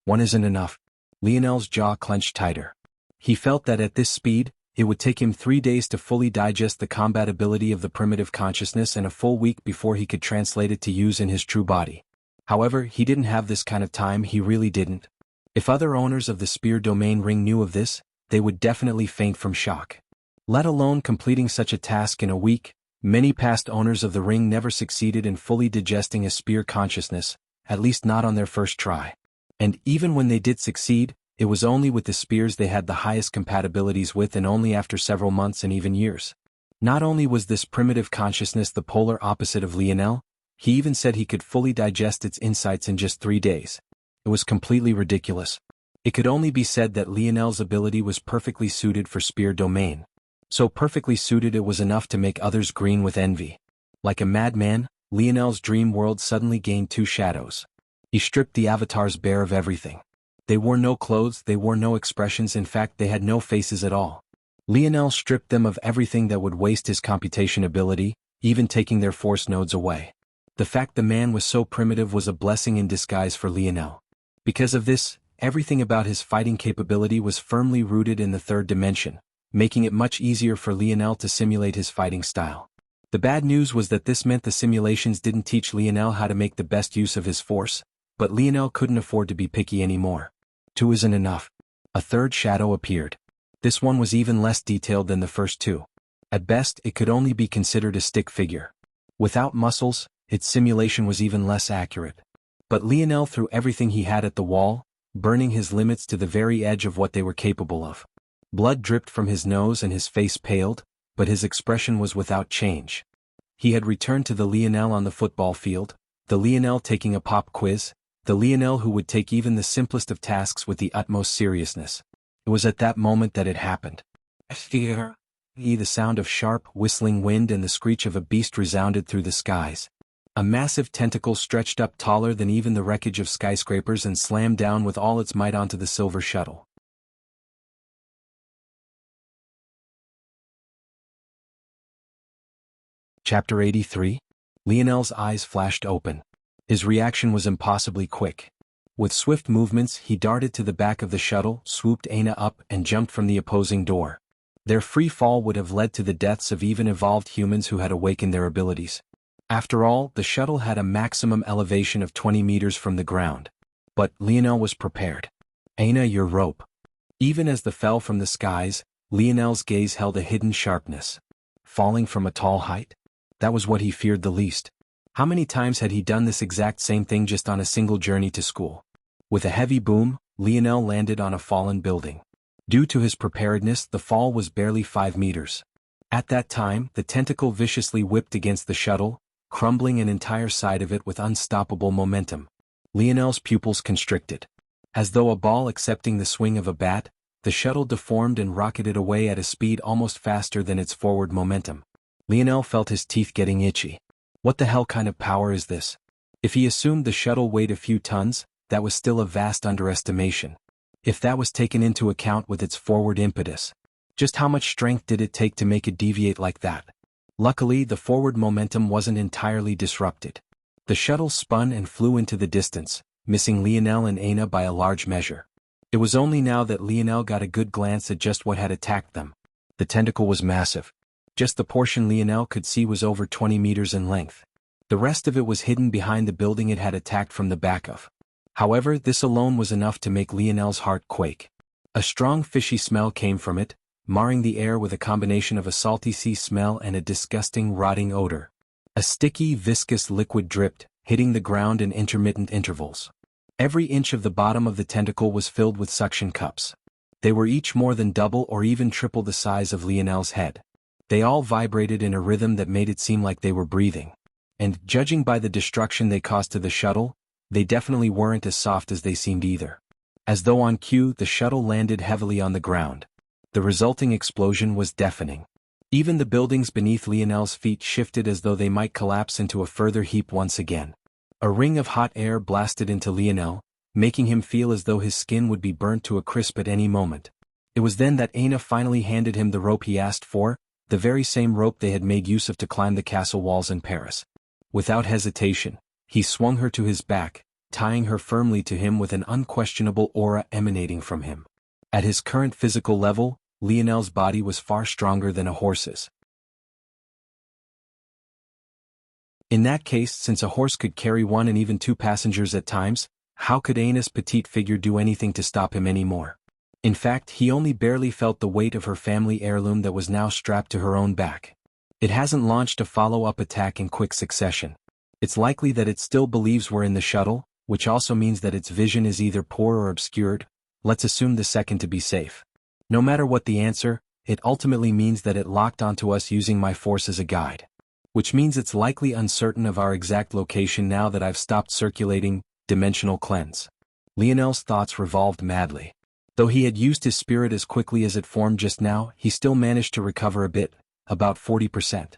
One isn't enough. Lionel's jaw clenched tighter. He felt that at this speed, it would take him 3 days to fully digest the combat ability of the primitive consciousness and a full week before he could translate it to use in his true body. However, he didn't have this kind of time, he really didn't. If other owners of the spear domain ring knew of this, they would definitely faint from shock. Let alone completing such a task in a week. Many past owners of the ring never succeeded in fully digesting a spear consciousness, at least not on their first try. And even when they did succeed, it was only with the spears they had the highest compatibilities with and only after several months and even years. Not only was this primitive consciousness the polar opposite of Lionel, he even said he could fully digest its insights in just 3 days. It was completely ridiculous. It could only be said that Lionel's ability was perfectly suited for spear domain. So perfectly suited it was enough to make others green with envy. Like a madman, Lionel's dream world suddenly gained 2 shadows. He stripped the avatars bare of everything. They wore no clothes, they wore no expressions, in fact they had no faces at all. Lionel stripped them of everything that would waste his computation ability, even taking their force nodes away. The fact the man was so primitive was a blessing in disguise for Lionel. Because of this, everything about his fighting capability was firmly rooted in the 3rd dimension, making it much easier for Lionel to simulate his fighting style. The bad news was that this meant the simulations didn't teach Lionel how to make the best use of his force, but Lionel couldn't afford to be picky anymore. 2 isn't enough. A 3rd shadow appeared. This one was even less detailed than the first 2. At best, it could only be considered a stick figure. Without muscles, its simulation was even less accurate. But Lionel threw everything he had at the wall, burning his limits to the very edge of what they were capable of. Blood dripped from his nose and his face paled, but his expression was without change. He had returned to the Lionel on the football field, the Lionel taking a pop quiz, the Lionel who would take even the simplest of tasks with the utmost seriousness. It was at that moment that it happened. Fear. The sound of sharp, whistling wind and the screech of a beast resounded through the skies. A massive tentacle stretched up taller than even the wreckage of skyscrapers and slammed down with all its might onto the silver shuttle. Chapter 83. Lionel's eyes flashed open. His reaction was impossibly quick. With swift movements, he darted to the back of the shuttle, swooped Aina up, and jumped from the opposing door. Their free fall would have led to the deaths of even evolved humans who had awakened their abilities. After all, the shuttle had a maximum elevation of 20 meters from the ground. But Lionel was prepared. Aina, your rope. Even as they fell from the skies, Lionel's gaze held a hidden sharpness. Falling from a tall height? That was what he feared the least. How many times had he done this exact same thing just on a single journey to school? With a heavy boom, Lionel landed on a fallen building. Due to his preparedness, the fall was barely 5 meters. At that time, the tentacle viciously whipped against the shuttle, crumbling an entire side of it with unstoppable momentum. Lionel's pupils constricted. As though a ball accepting the swing of a bat, the shuttle deformed and rocketed away at a speed almost faster than its forward momentum. Lionel felt his teeth getting itchy. What the hell kind of power is this? If he assumed the shuttle weighed a few tons, that was still a vast underestimation. If that was taken into account with its forward impetus, just how much strength did it take to make it deviate like that? Luckily, the forward momentum wasn't entirely disrupted. The shuttle spun and flew into the distance, missing Lionel and Aina by a large measure. It was only now that Lionel got a good glance at just what had attacked them. The tentacle was massive. Just the portion Lionel could see was over 20 meters in length. The rest of it was hidden behind the building it had attacked from the back of. However, this alone was enough to make Lionel's heart quake. A strong fishy smell came from it, marring the air with a combination of a salty sea smell and a disgusting rotting odor. A sticky, viscous liquid dripped, hitting the ground in intermittent intervals. Every inch of the bottom of the tentacle was filled with suction cups. They were each more than double or even triple the size of Lionel's head. They all vibrated in a rhythm that made it seem like they were breathing. And, judging by the destruction they caused to the shuttle, they definitely weren't as soft as they seemed either. As though on cue, the shuttle landed heavily on the ground. The resulting explosion was deafening. Even the buildings beneath Lionel's feet shifted as though they might collapse into a further heap once again. A ring of hot air blasted into Lionel, making him feel as though his skin would be burnt to a crisp at any moment. It was then that Aina finally handed him the rope he asked for, the very same rope they had made use of to climb the castle walls in Paris. Without hesitation, he swung her to his back, tying her firmly to him with an unquestionable aura emanating from him. At his current physical level, Lionel's body was far stronger than a horse's. In that case, since a horse could carry 1 and even 2 passengers at times, how could Aina's petite figure do anything to stop him anymore? In fact, he only barely felt the weight of her family heirloom that was now strapped to her own back. It hasn't launched a follow-up attack in quick succession. It's likely that it still believes we're in the shuttle, which also means that its vision is either poor or obscured. Let's assume the second to be safe. No matter what the answer, it ultimately means that it locked onto us using my force as a guide. Which means it's likely uncertain of our exact location now that I've stopped circulating dimensional cleanse. Lionel's thoughts revolved madly. Though he had used his spirit as quickly as it formed just now, he still managed to recover a bit, about 40%.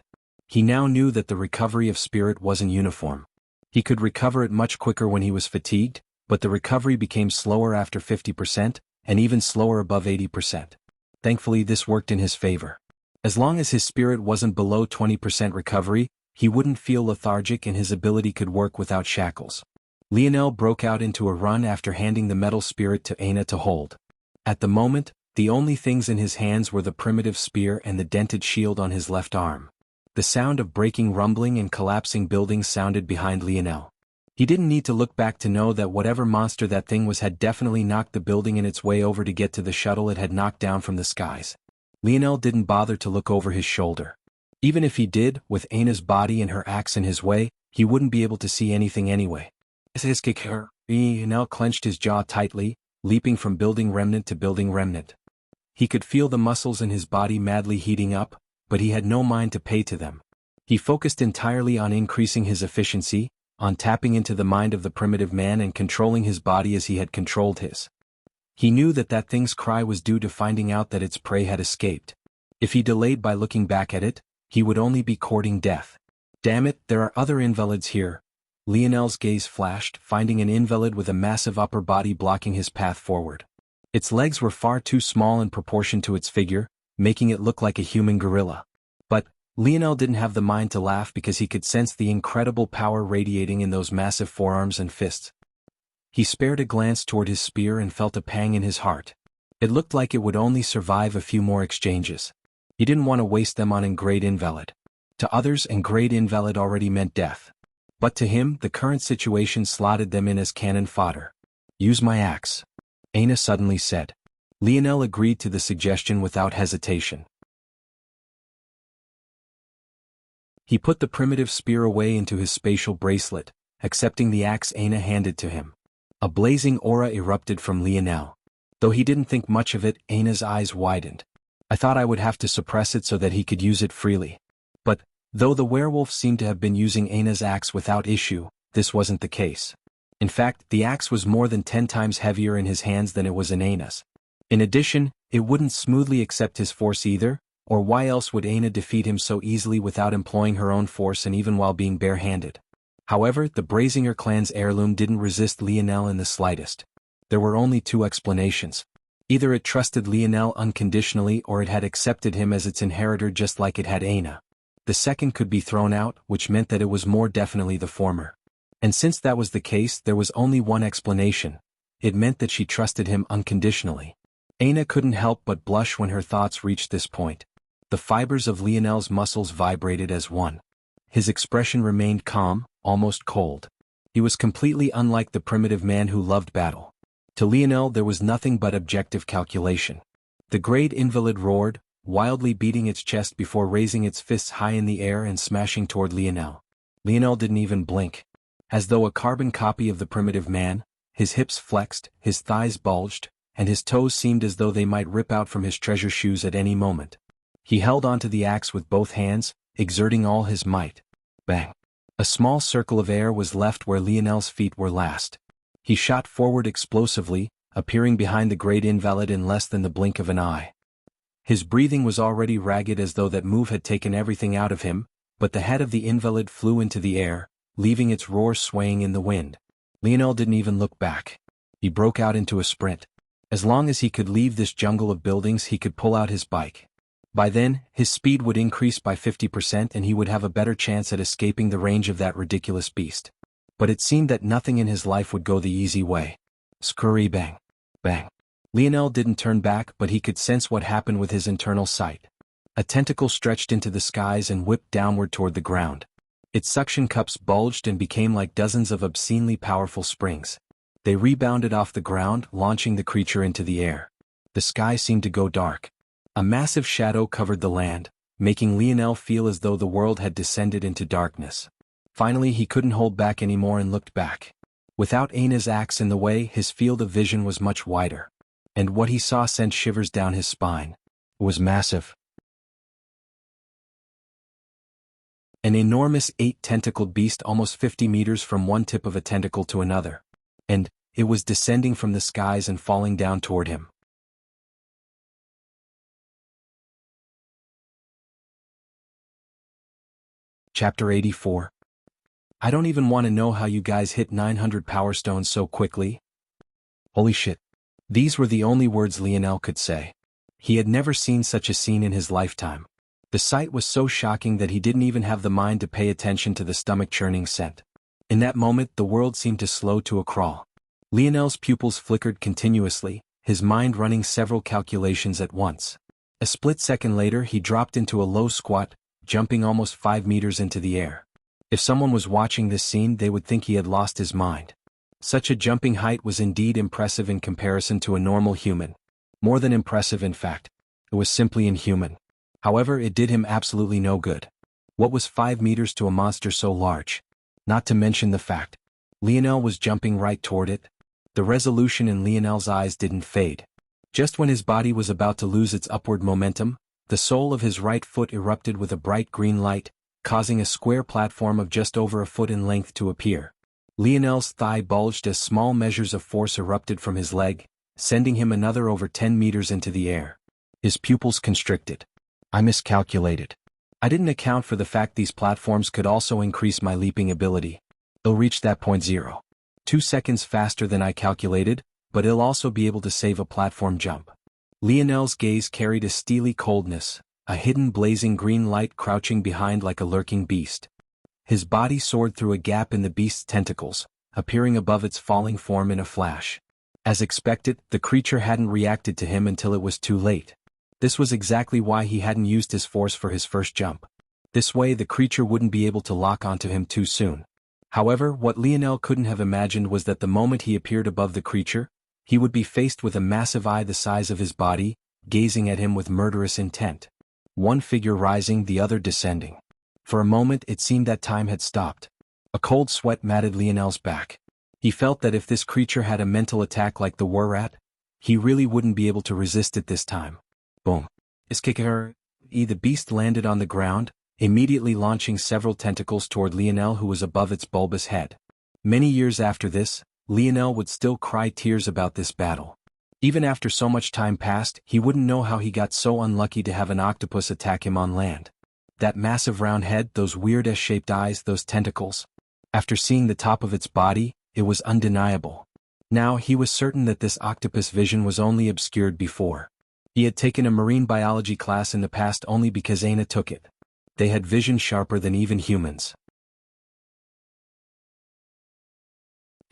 He now knew that the recovery of spirit wasn't uniform. He could recover it much quicker when he was fatigued, but the recovery became slower after 50%, and even slower above 80%. Thankfully, this worked in his favor. As long as his spirit wasn't below 20% recovery, he wouldn't feel lethargic and his ability could work without shackles. Lionel broke out into a run after handing the metal spirit to Aina to hold. At the moment, the only things in his hands were the primitive spear and the dented shield on his left arm. The sound of breaking, rumbling and collapsing buildings sounded behind Lionel. He didn't need to look back to know that whatever monster that thing was had definitely knocked the building in its way over to get to the shuttle it had knocked down from the skies. Lionel didn't bother to look over his shoulder. Even if he did, with Aina's body and her axe in his way, he wouldn't be able to see anything anyway. Lionel clenched his jaw tightly, leaping from building remnant to building remnant. He could feel the muscles in his body madly heating up, but he had no mind to pay to them. He focused entirely on increasing his efficiency, on tapping into the mind of the primitive man and controlling his body as he had controlled his. He knew that that thing's cry was due to finding out that its prey had escaped. If he delayed by looking back at it, he would only be courting death. Damn it, there are other invalids here. Lionel's gaze flashed, finding an invalid with a massive upper body blocking his path forward. Its legs were far too small in proportion to its figure, making it look like a human gorilla. But Lionel didn't have the mind to laugh because he could sense the incredible power radiating in those massive forearms and fists. He spared a glance toward his spear and felt a pang in his heart. It looked like it would only survive a few more exchanges. He didn't want to waste them on a great invalid. To others, a great invalid already meant death. But to him, the current situation slotted them in as cannon fodder. Use my axe, Aina suddenly said. Lionel agreed to the suggestion without hesitation. He put the primitive spear away into his spatial bracelet, accepting the axe Aina handed to him. A blazing aura erupted from Lionel. Though he didn't think much of it, Aina's eyes widened. I thought I would have to suppress it so that he could use it freely. But, though the werewolf seemed to have been using Aina's axe without issue, this wasn't the case. In fact, the axe was more than 10 times heavier in his hands than it was in Aina's. In addition, it wouldn't smoothly accept his force either, or why else would Aina defeat him so easily without employing her own force and even while being barehanded? However, the Brazinger clan's heirloom didn't resist Lionel in the slightest. There were only 2 explanations. Either it trusted Lionel unconditionally or it had accepted him as its inheritor just like it had Aina. The second could be thrown out, which meant that it was more definitely the former. And since that was the case, there was only one explanation. It meant that she trusted him unconditionally. Aina couldn't help but blush when her thoughts reached this point. The fibers of Lionel's muscles vibrated as one. His expression remained calm, almost cold. He was completely unlike the primitive man who loved battle. To Lionel there was nothing but objective calculation. The great invalid roared, wildly beating its chest before raising its fists high in the air and smashing toward Lionel. Lionel didn't even blink. As though a carbon copy of the primitive man, his hips flexed, his thighs bulged, and his toes seemed as though they might rip out from his treasure shoes at any moment. He held onto the axe with both hands, exerting all his might. Bang! A small circle of air was left where Lionel's feet were last. He shot forward explosively, appearing behind the great invalid in less than the blink of an eye. His breathing was already ragged as though that move had taken everything out of him, but the head of the invalid flew into the air, leaving its roar swaying in the wind. Lionel didn't even look back. He broke out into a sprint. As long as he could leave this jungle of buildings, he could pull out his bike. By then, his speed would increase by 50% and he would have a better chance at escaping the range of that ridiculous beast. But it seemed that nothing in his life would go the easy way. Scurry bang. Bang. Lionel didn't turn back, but he could sense what happened with his internal sight. A tentacle stretched into the skies and whipped downward toward the ground. Its suction cups bulged and became like dozens of obscenely powerful springs. They rebounded off the ground, launching the creature into the air. The sky seemed to go dark. A massive shadow covered the land, making Lionel feel as though the world had descended into darkness. Finally, he couldn't hold back anymore and looked back. Without Aina's axe in the way, his field of vision was much wider. And what he saw sent shivers down his spine. It was massive. An enormous 8-tentacled beast almost 50 meters from one tip of a tentacle to another. And it was descending from the skies and falling down toward him. Chapter 84. I don't even want to know how you guys hit 900 power stones so quickly. Holy shit. These were the only words Lionel could say. He had never seen such a scene in his lifetime. The sight was so shocking that he didn't even have the mind to pay attention to the stomach-churning scent. In that moment, the world seemed to slow to a crawl. Lionel's pupils flickered continuously, his mind running several calculations at once. A split second later, he dropped into a low squat, jumping almost 5 meters into the air. If someone was watching this scene, they would think he had lost his mind. Such a jumping height was indeed impressive in comparison to a normal human. More than impressive, in fact. It was simply inhuman. However, it did him absolutely no good. What was 5 meters to a monster so large? Not to mention the fact Lionel was jumping right toward it. The resolution in Lionel's eyes didn't fade. Just when his body was about to lose its upward momentum, the sole of his right foot erupted with a bright green light, causing a square platform of just over a foot in length to appear. Lionel's thigh bulged as small measures of force erupted from his leg, sending him another over 10 meters into the air. His pupils constricted. I miscalculated. I didn't account for the fact these platforms could also increase my leaping ability. It'll reach that point 0.2 seconds faster than I calculated, but it'll also be able to save a platform jump. Lionel's gaze carried a steely coldness, a hidden blazing green light crouching behind like a lurking beast. His body soared through a gap in the beast's tentacles, appearing above its falling form in a flash. As expected, the creature hadn't reacted to him until it was too late. This was exactly why he hadn't used his force for his first jump. This way the creature wouldn't be able to lock onto him too soon. However, what Lionel couldn't have imagined was that the moment he appeared above the creature, he would be faced with a massive eye the size of his body, gazing at him with murderous intent. One figure rising, the other descending. For a moment it seemed that time had stopped. A cold sweat matted Lionel's back. He felt that if this creature had a mental attack like the war-rat, he really wouldn't be able to resist it this time. Boom. The beast landed on the ground, immediately launching several tentacles toward Lionel, who was above its bulbous head. Many years after this, Lionel would still cry tears about this battle. Even after so much time passed, he wouldn't know how he got so unlucky to have an octopus attack him on land. That massive round head, those weird S-shaped eyes, those tentacles. After seeing the top of its body, it was undeniable. Now he was certain that this octopus vision was only obscured before. He had taken a marine biology class in the past only because Aina took it. They had vision sharper than even humans.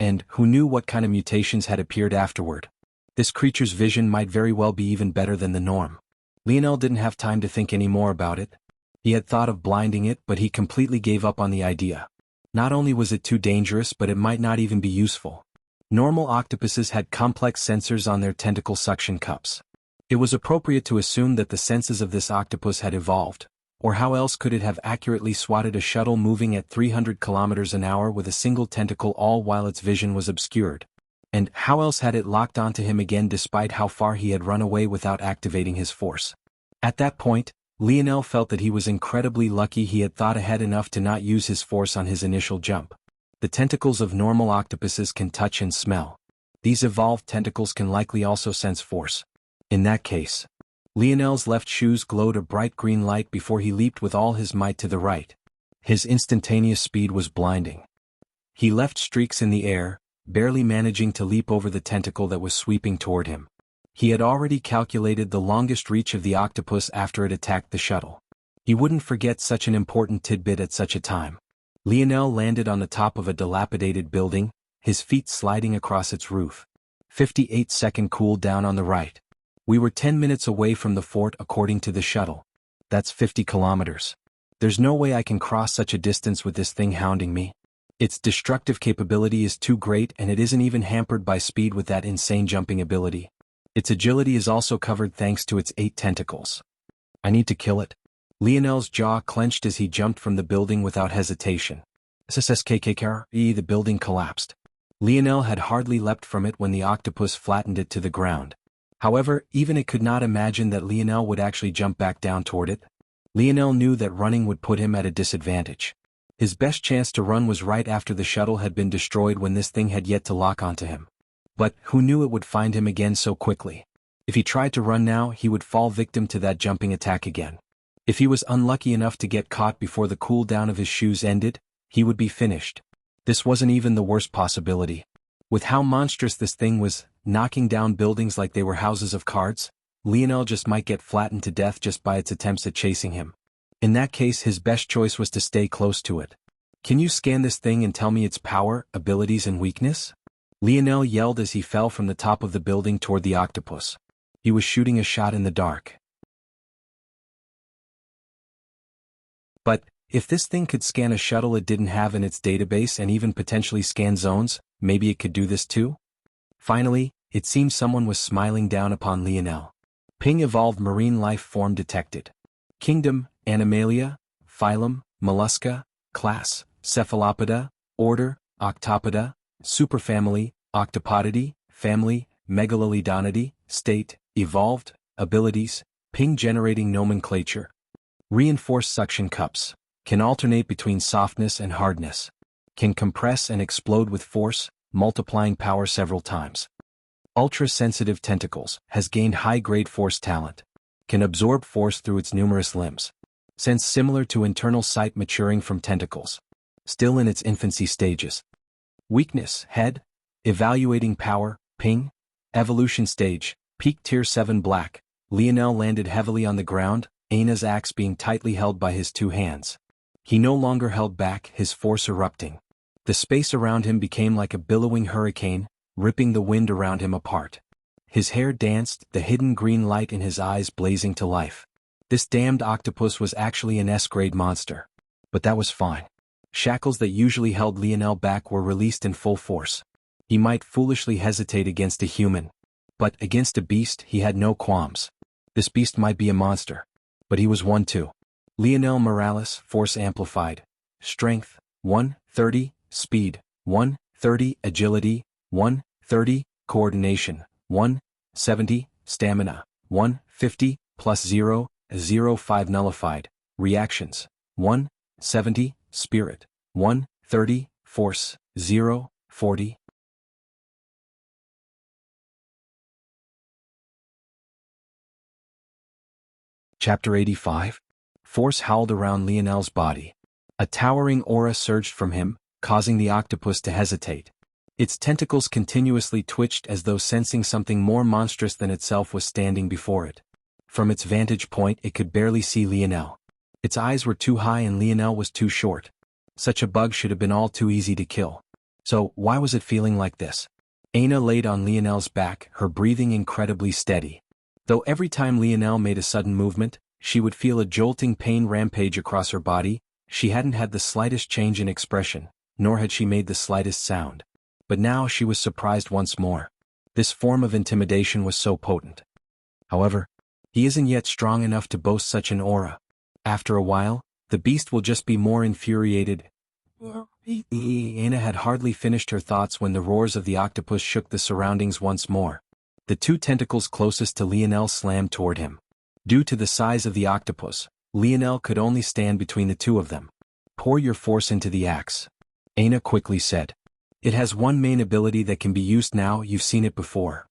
And who knew what kind of mutations had appeared afterward? This creature's vision might very well be even better than the norm. Lionel didn't have time to think any more about it. He had thought of blinding it, but he completely gave up on the idea. Not only was it too dangerous, but it might not even be useful. Normal octopuses had complex sensors on their tentacle suction cups. It was appropriate to assume that the senses of this octopus had evolved, or how else could it have accurately swatted a shuttle moving at 300 kilometers an hour with a single tentacle, all while its vision was obscured? And how else had it locked onto him again despite how far he had run away without activating his force? At that point, Lionel felt that he was incredibly lucky he had thought ahead enough to not use his force on his initial jump. The tentacles of normal octopuses can touch and smell. These evolved tentacles can likely also sense force. In that case, Lionel's left shoes glowed a bright green light before he leaped with all his might to the right. His instantaneous speed was blinding. He left streaks in the air, barely managing to leap over the tentacle that was sweeping toward him. He had already calculated the longest reach of the octopus after it attacked the shuttle. He wouldn't forget such an important tidbit at such a time. Lionel landed on the top of a dilapidated building, his feet sliding across its roof. 58-second cool down on the right. We were 10 minutes away from the fort according to the shuttle. That's 50 kilometers. There's no way I can cross such a distance with this thing hounding me. Its destructive capability is too great, and it isn't even hampered by speed with that insane jumping ability. Its agility is also covered thanks to its 8 tentacles. I need to kill it. Lionel's jaw clenched as he jumped from the building without hesitation. The building collapsed. Lionel had hardly leapt from it when the octopus flattened it to the ground. However, even it could not imagine that Lionel would actually jump back down toward it. Lionel knew that running would put him at a disadvantage. His best chance to run was right after the shuttle had been destroyed, when this thing had yet to lock onto him. But who knew it would find him again so quickly? If he tried to run now, he would fall victim to that jumping attack again. If he was unlucky enough to get caught before the cooldown of his shoes ended, he would be finished. This wasn't even the worst possibility. With how monstrous this thing was, knocking down buildings like they were houses of cards, Lionel just might get flattened to death just by its attempts at chasing him. In that case, his best choice was to stay close to it. Can you scan this thing and tell me its power, abilities and weakness? Lionel yelled as he fell from the top of the building toward the octopus. He was shooting a shot in the dark. But if this thing could scan a shuttle it didn't have in its database and even potentially scan zones, maybe it could do this too? Finally, it seemed someone was smiling down upon Lionel. Ping evolved marine life form detected. Kingdom, Animalia, Phylum, Mollusca, Class, Cephalopoda, Order, Octopoda, Superfamily, Octopodidae, Family, Megalolidonidae, State, Evolved, Abilities, Ping generating nomenclature. Reinforced suction cups. Can alternate between softness and hardness. Can compress and explode with force, multiplying power several times. Ultra-sensitive tentacles. Has gained high-grade force talent. Can absorb force through its numerous limbs. Sense similar to internal sight maturing from tentacles. Still in its infancy stages. Weakness, head. Evaluating power, Ping. Evolution stage, peak tier 7 black. Lionel landed heavily on the ground, Aina's axe being tightly held by his 2 hands. He no longer held back, his force erupting. The space around him became like a billowing hurricane, ripping the wind around him apart. His hair danced, the hidden green light in his eyes blazing to life. This damned octopus was actually an S-grade monster. But that was fine. Shackles that usually held Lionel back were released in full force. He might foolishly hesitate against a human. But against a beast he had no qualms. This beast might be a monster. But he was one too. Lionel Morales, force amplified. Strength, 130, speed, 130, agility, 130, coordination, 170, stamina, 150, plus 0, 0.5 nullified, reactions, 170, spirit, 130, force, 0, 40. Chapter 85. Force howled around Lionel's body. A towering aura surged from him, causing the octopus to hesitate. Its tentacles continuously twitched as though sensing something more monstrous than itself was standing before it. From its vantage point it could barely see Lionel. Its eyes were too high and Lionel was too short. Such a bug should have been all too easy to kill. So, why was it feeling like this? Aina laid on Lionel's back, her breathing incredibly steady. Though every time Lionel made a sudden movement, she would feel a jolting pain rampage across her body, she hadn't had the slightest change in expression, nor had she made the slightest sound. But now she was surprised once more. This form of intimidation was so potent. However, he isn't yet strong enough to boast such an aura. After a while, the beast will just be more infuriated. Aina had hardly finished her thoughts when the roars of the octopus shook the surroundings once more. The 2 tentacles closest to Lionel slammed toward him. Due to the size of the octopus, Lionel could only stand between the 2 of them. Pour your force into the axe. Aina quickly said. It has one main ability that can be used now, you've seen it before.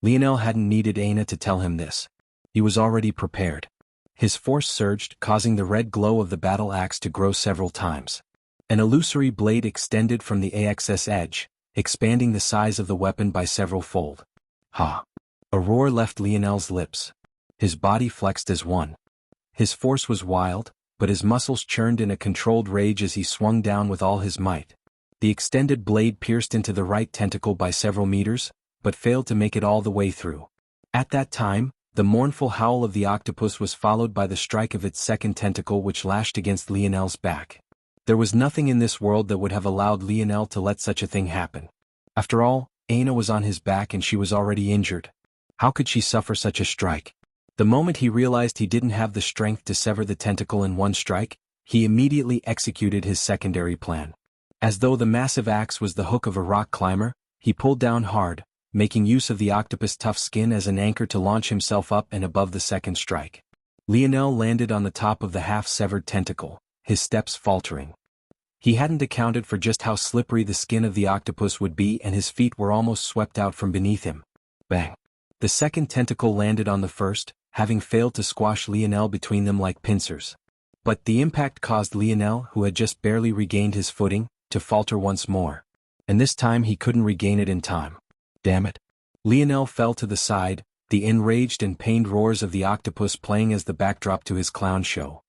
Lionel hadn't needed Aina to tell him this. He was already prepared. His force surged, causing the red glow of the battle axe to grow several times. An illusory blade extended from the ax's edge, expanding the size of the weapon by several fold. Ha! A roar left Lionel's lips. His body flexed as one. His force was wild, but his muscles churned in a controlled rage as he swung down with all his might. The extended blade pierced into the right tentacle by several meters, but failed to make it all the way through. At that time, the mournful howl of the octopus was followed by the strike of its second tentacle, which lashed against Lionel's back. There was nothing in this world that would have allowed Lionel to let such a thing happen. After all, Aina was on his back and she was already injured. How could she suffer such a strike? The moment he realized he didn't have the strength to sever the tentacle in one strike, he immediately executed his secondary plan. As though the massive axe was the hook of a rock climber, he pulled down hard, making use of the octopus' tough skin as an anchor to launch himself up and above the second strike. Lionel landed on the top of the half-severed tentacle, his steps faltering. He hadn't accounted for just how slippery the skin of the octopus would be, and his feet were almost swept out from beneath him. Bang! The second tentacle landed on the first, having failed to squash Lionel between them like pincers. But the impact caused Lionel, who had just barely regained his footing, to falter once more. And this time he couldn't regain it in time. Damn it. Lionel fell to the side, the enraged and pained roars of the octopus playing as the backdrop to his clown show.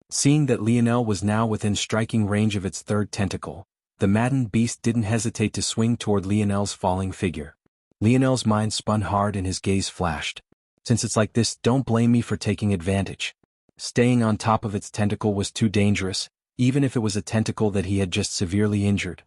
Seeing that Lionel was now within striking range of its third tentacle, the maddened beast didn't hesitate to swing toward Lionel's falling figure. Lionel's mind spun hard and his gaze flashed. Since it's like this, don't blame me for taking advantage. Staying on top of its tentacle was too dangerous, even if it was a tentacle that he had just severely injured.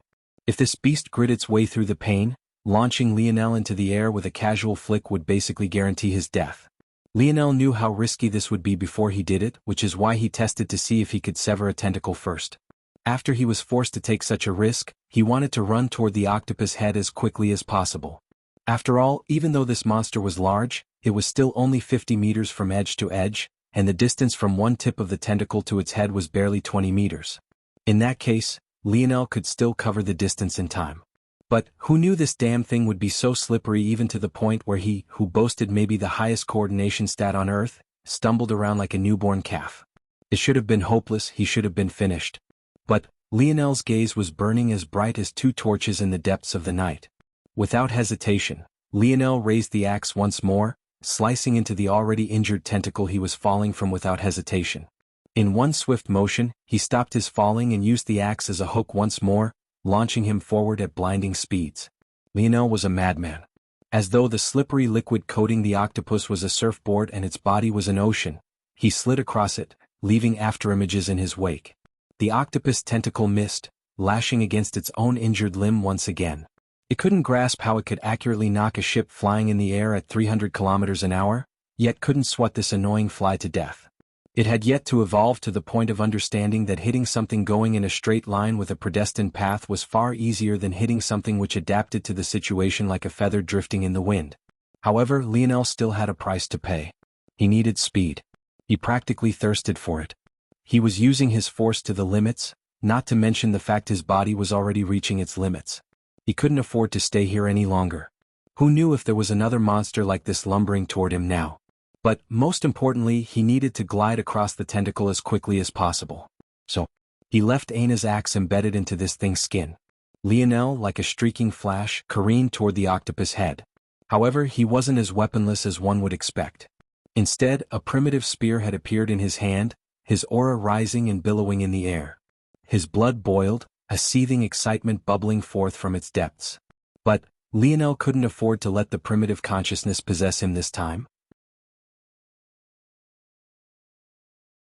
If this beast grit its way through the pain, launching Lionel into the air with a casual flick would basically guarantee his death. Lionel knew how risky this would be before he did it, which is why he tested to see if he could sever a tentacle first. After he was forced to take such a risk, he wanted to run toward the octopus head as quickly as possible. After all, even though this monster was large, it was still only 50 meters from edge to edge, and the distance from one tip of the tentacle to its head was barely 20 meters. In that case, Lionel could still cover the distance in time. But who knew this damn thing would be so slippery, even to the point where he, who boasted maybe the highest coordination stat on Earth, stumbled around like a newborn calf. It should have been hopeless, he should have been finished. But Lionel's gaze was burning as bright as two torches in the depths of the night. Without hesitation, Lionel raised the axe once more, slicing into the already injured tentacle he was falling from without hesitation. In one swift motion, he stopped his falling and used the axe as a hook once more, launching him forward at blinding speeds. Lionel was a madman. As though the slippery liquid coating the octopus was a surfboard and its body was an ocean, he slid across it, leaving afterimages in his wake. The octopus tentacle missed, lashing against its own injured limb once again. It couldn't grasp how it could accurately knock a ship flying in the air at 300 kilometers an hour, yet couldn't swat this annoying fly to death. It had yet to evolve to the point of understanding that hitting something going in a straight line with a predestined path was far easier than hitting something which adapted to the situation like a feather drifting in the wind. However, Lionel still had a price to pay. He needed speed. He practically thirsted for it. He was using his force to the limits, not to mention the fact his body was already reaching its limits. He couldn't afford to stay here any longer. Who knew if there was another monster like this lumbering toward him now? But, most importantly, he needed to glide across the tentacle as quickly as possible. So, he left Aina's axe embedded into this thing's skin. Lionel, like a streaking flash, careened toward the octopus head. However, he wasn't as weaponless as one would expect. Instead, a primitive spear had appeared in his hand, his aura rising and billowing in the air. His blood boiled, a seething excitement bubbling forth from its depths. But Lionel couldn't afford to let the primitive consciousness possess him this time.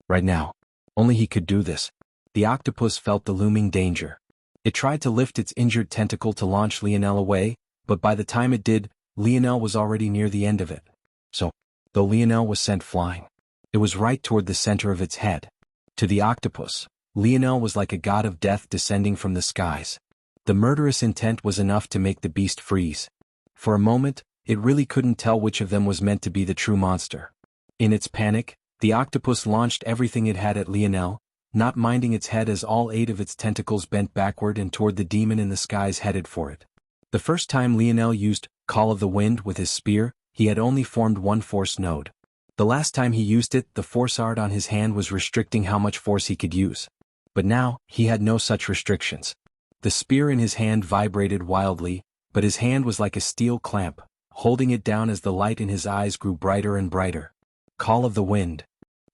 Right now. Only he could do this. The octopus felt the looming danger. It tried to lift its injured tentacle to launch Lionel away, but by the time it did, Lionel was already near the end of it. So, though Lionel was sent flying, it was right toward the center of its head. To the octopus, Lionel was like a god of death descending from the skies. The murderous intent was enough to make the beast freeze. For a moment, it really couldn't tell which of them was meant to be the true monster. In its panic, the octopus launched everything it had at Lionel, not minding its head as all 8 of its tentacles bent backward and toward the demon in the skies headed for it. The first time Lionel used Call of the Wind with his spear, he had only formed one force node. The last time he used it, the force art on his hand was restricting how much force he could use. But now, he had no such restrictions. The spear in his hand vibrated wildly, but his hand was like a steel clamp, holding it down as the light in his eyes grew brighter and brighter. Call of the wind.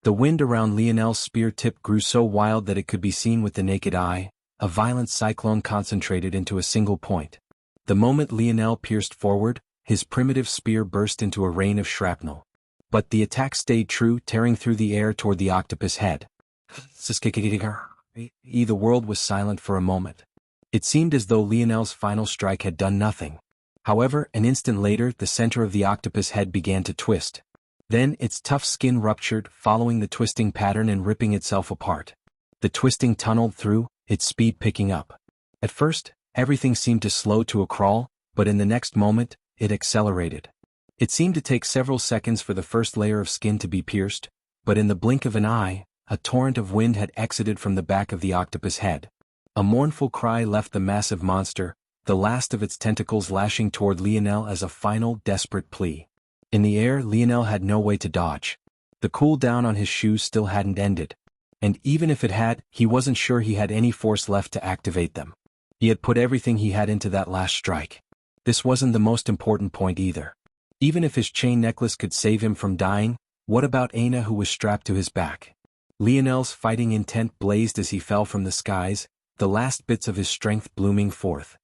The wind around Lionel's spear tip grew so wild that it could be seen with the naked eye, a violent cyclone concentrated into a single point. The moment Lionel pierced forward, his primitive spear burst into a rain of shrapnel. But the attack stayed true, tearing through the air toward the octopus head. The world was silent for a moment. It seemed as though Lionel's final strike had done nothing. However, an instant later, the center of the octopus head began to twist. Then, its tough skin ruptured, following the twisting pattern and ripping itself apart. The twisting tunneled through, its speed picking up. At first, everything seemed to slow to a crawl, but in the next moment, it accelerated. It seemed to take several seconds for the first layer of skin to be pierced, but in the blink of an eye, a torrent of wind had exited from the back of the octopus head. A mournful cry left the massive monster, the last of its tentacles lashing toward Lionel as a final, desperate plea. In the air, Lionel had no way to dodge. The cool down on his shoes still hadn't ended. And even if it had, he wasn't sure he had any force left to activate them. He had put everything he had into that last strike. This wasn't the most important point either. Even if his chain necklace could save him from dying, what about Aina, who was strapped to his back? Lionel's fighting intent blazed as he fell from the skies, the last bits of his strength blooming forth.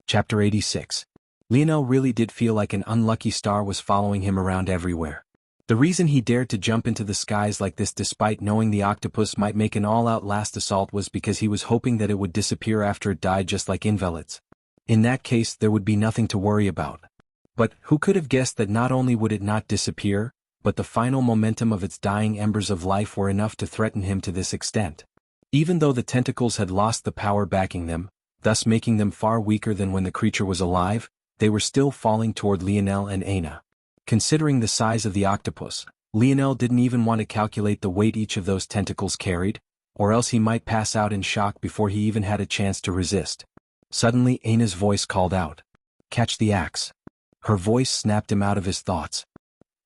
Chapter 86. Lionel really did feel like an unlucky star was following him around everywhere. The reason he dared to jump into the skies like this despite knowing the octopus might make an all-out last assault was because he was hoping that it would disappear after it died, just like invalids. In that case, there would be nothing to worry about. But who could have guessed that not only would it not disappear, but the final momentum of its dying embers of life were enough to threaten him to this extent. Even though the tentacles had lost the power backing them, thus making them far weaker than when the creature was alive, they were still falling toward Lionel and Aina. Considering the size of the octopus, Lionel didn't even want to calculate the weight each of those tentacles carried, or else he might pass out in shock before he even had a chance to resist. Suddenly, Aina's voice called out, "Catch the axe." Her voice snapped him out of his thoughts.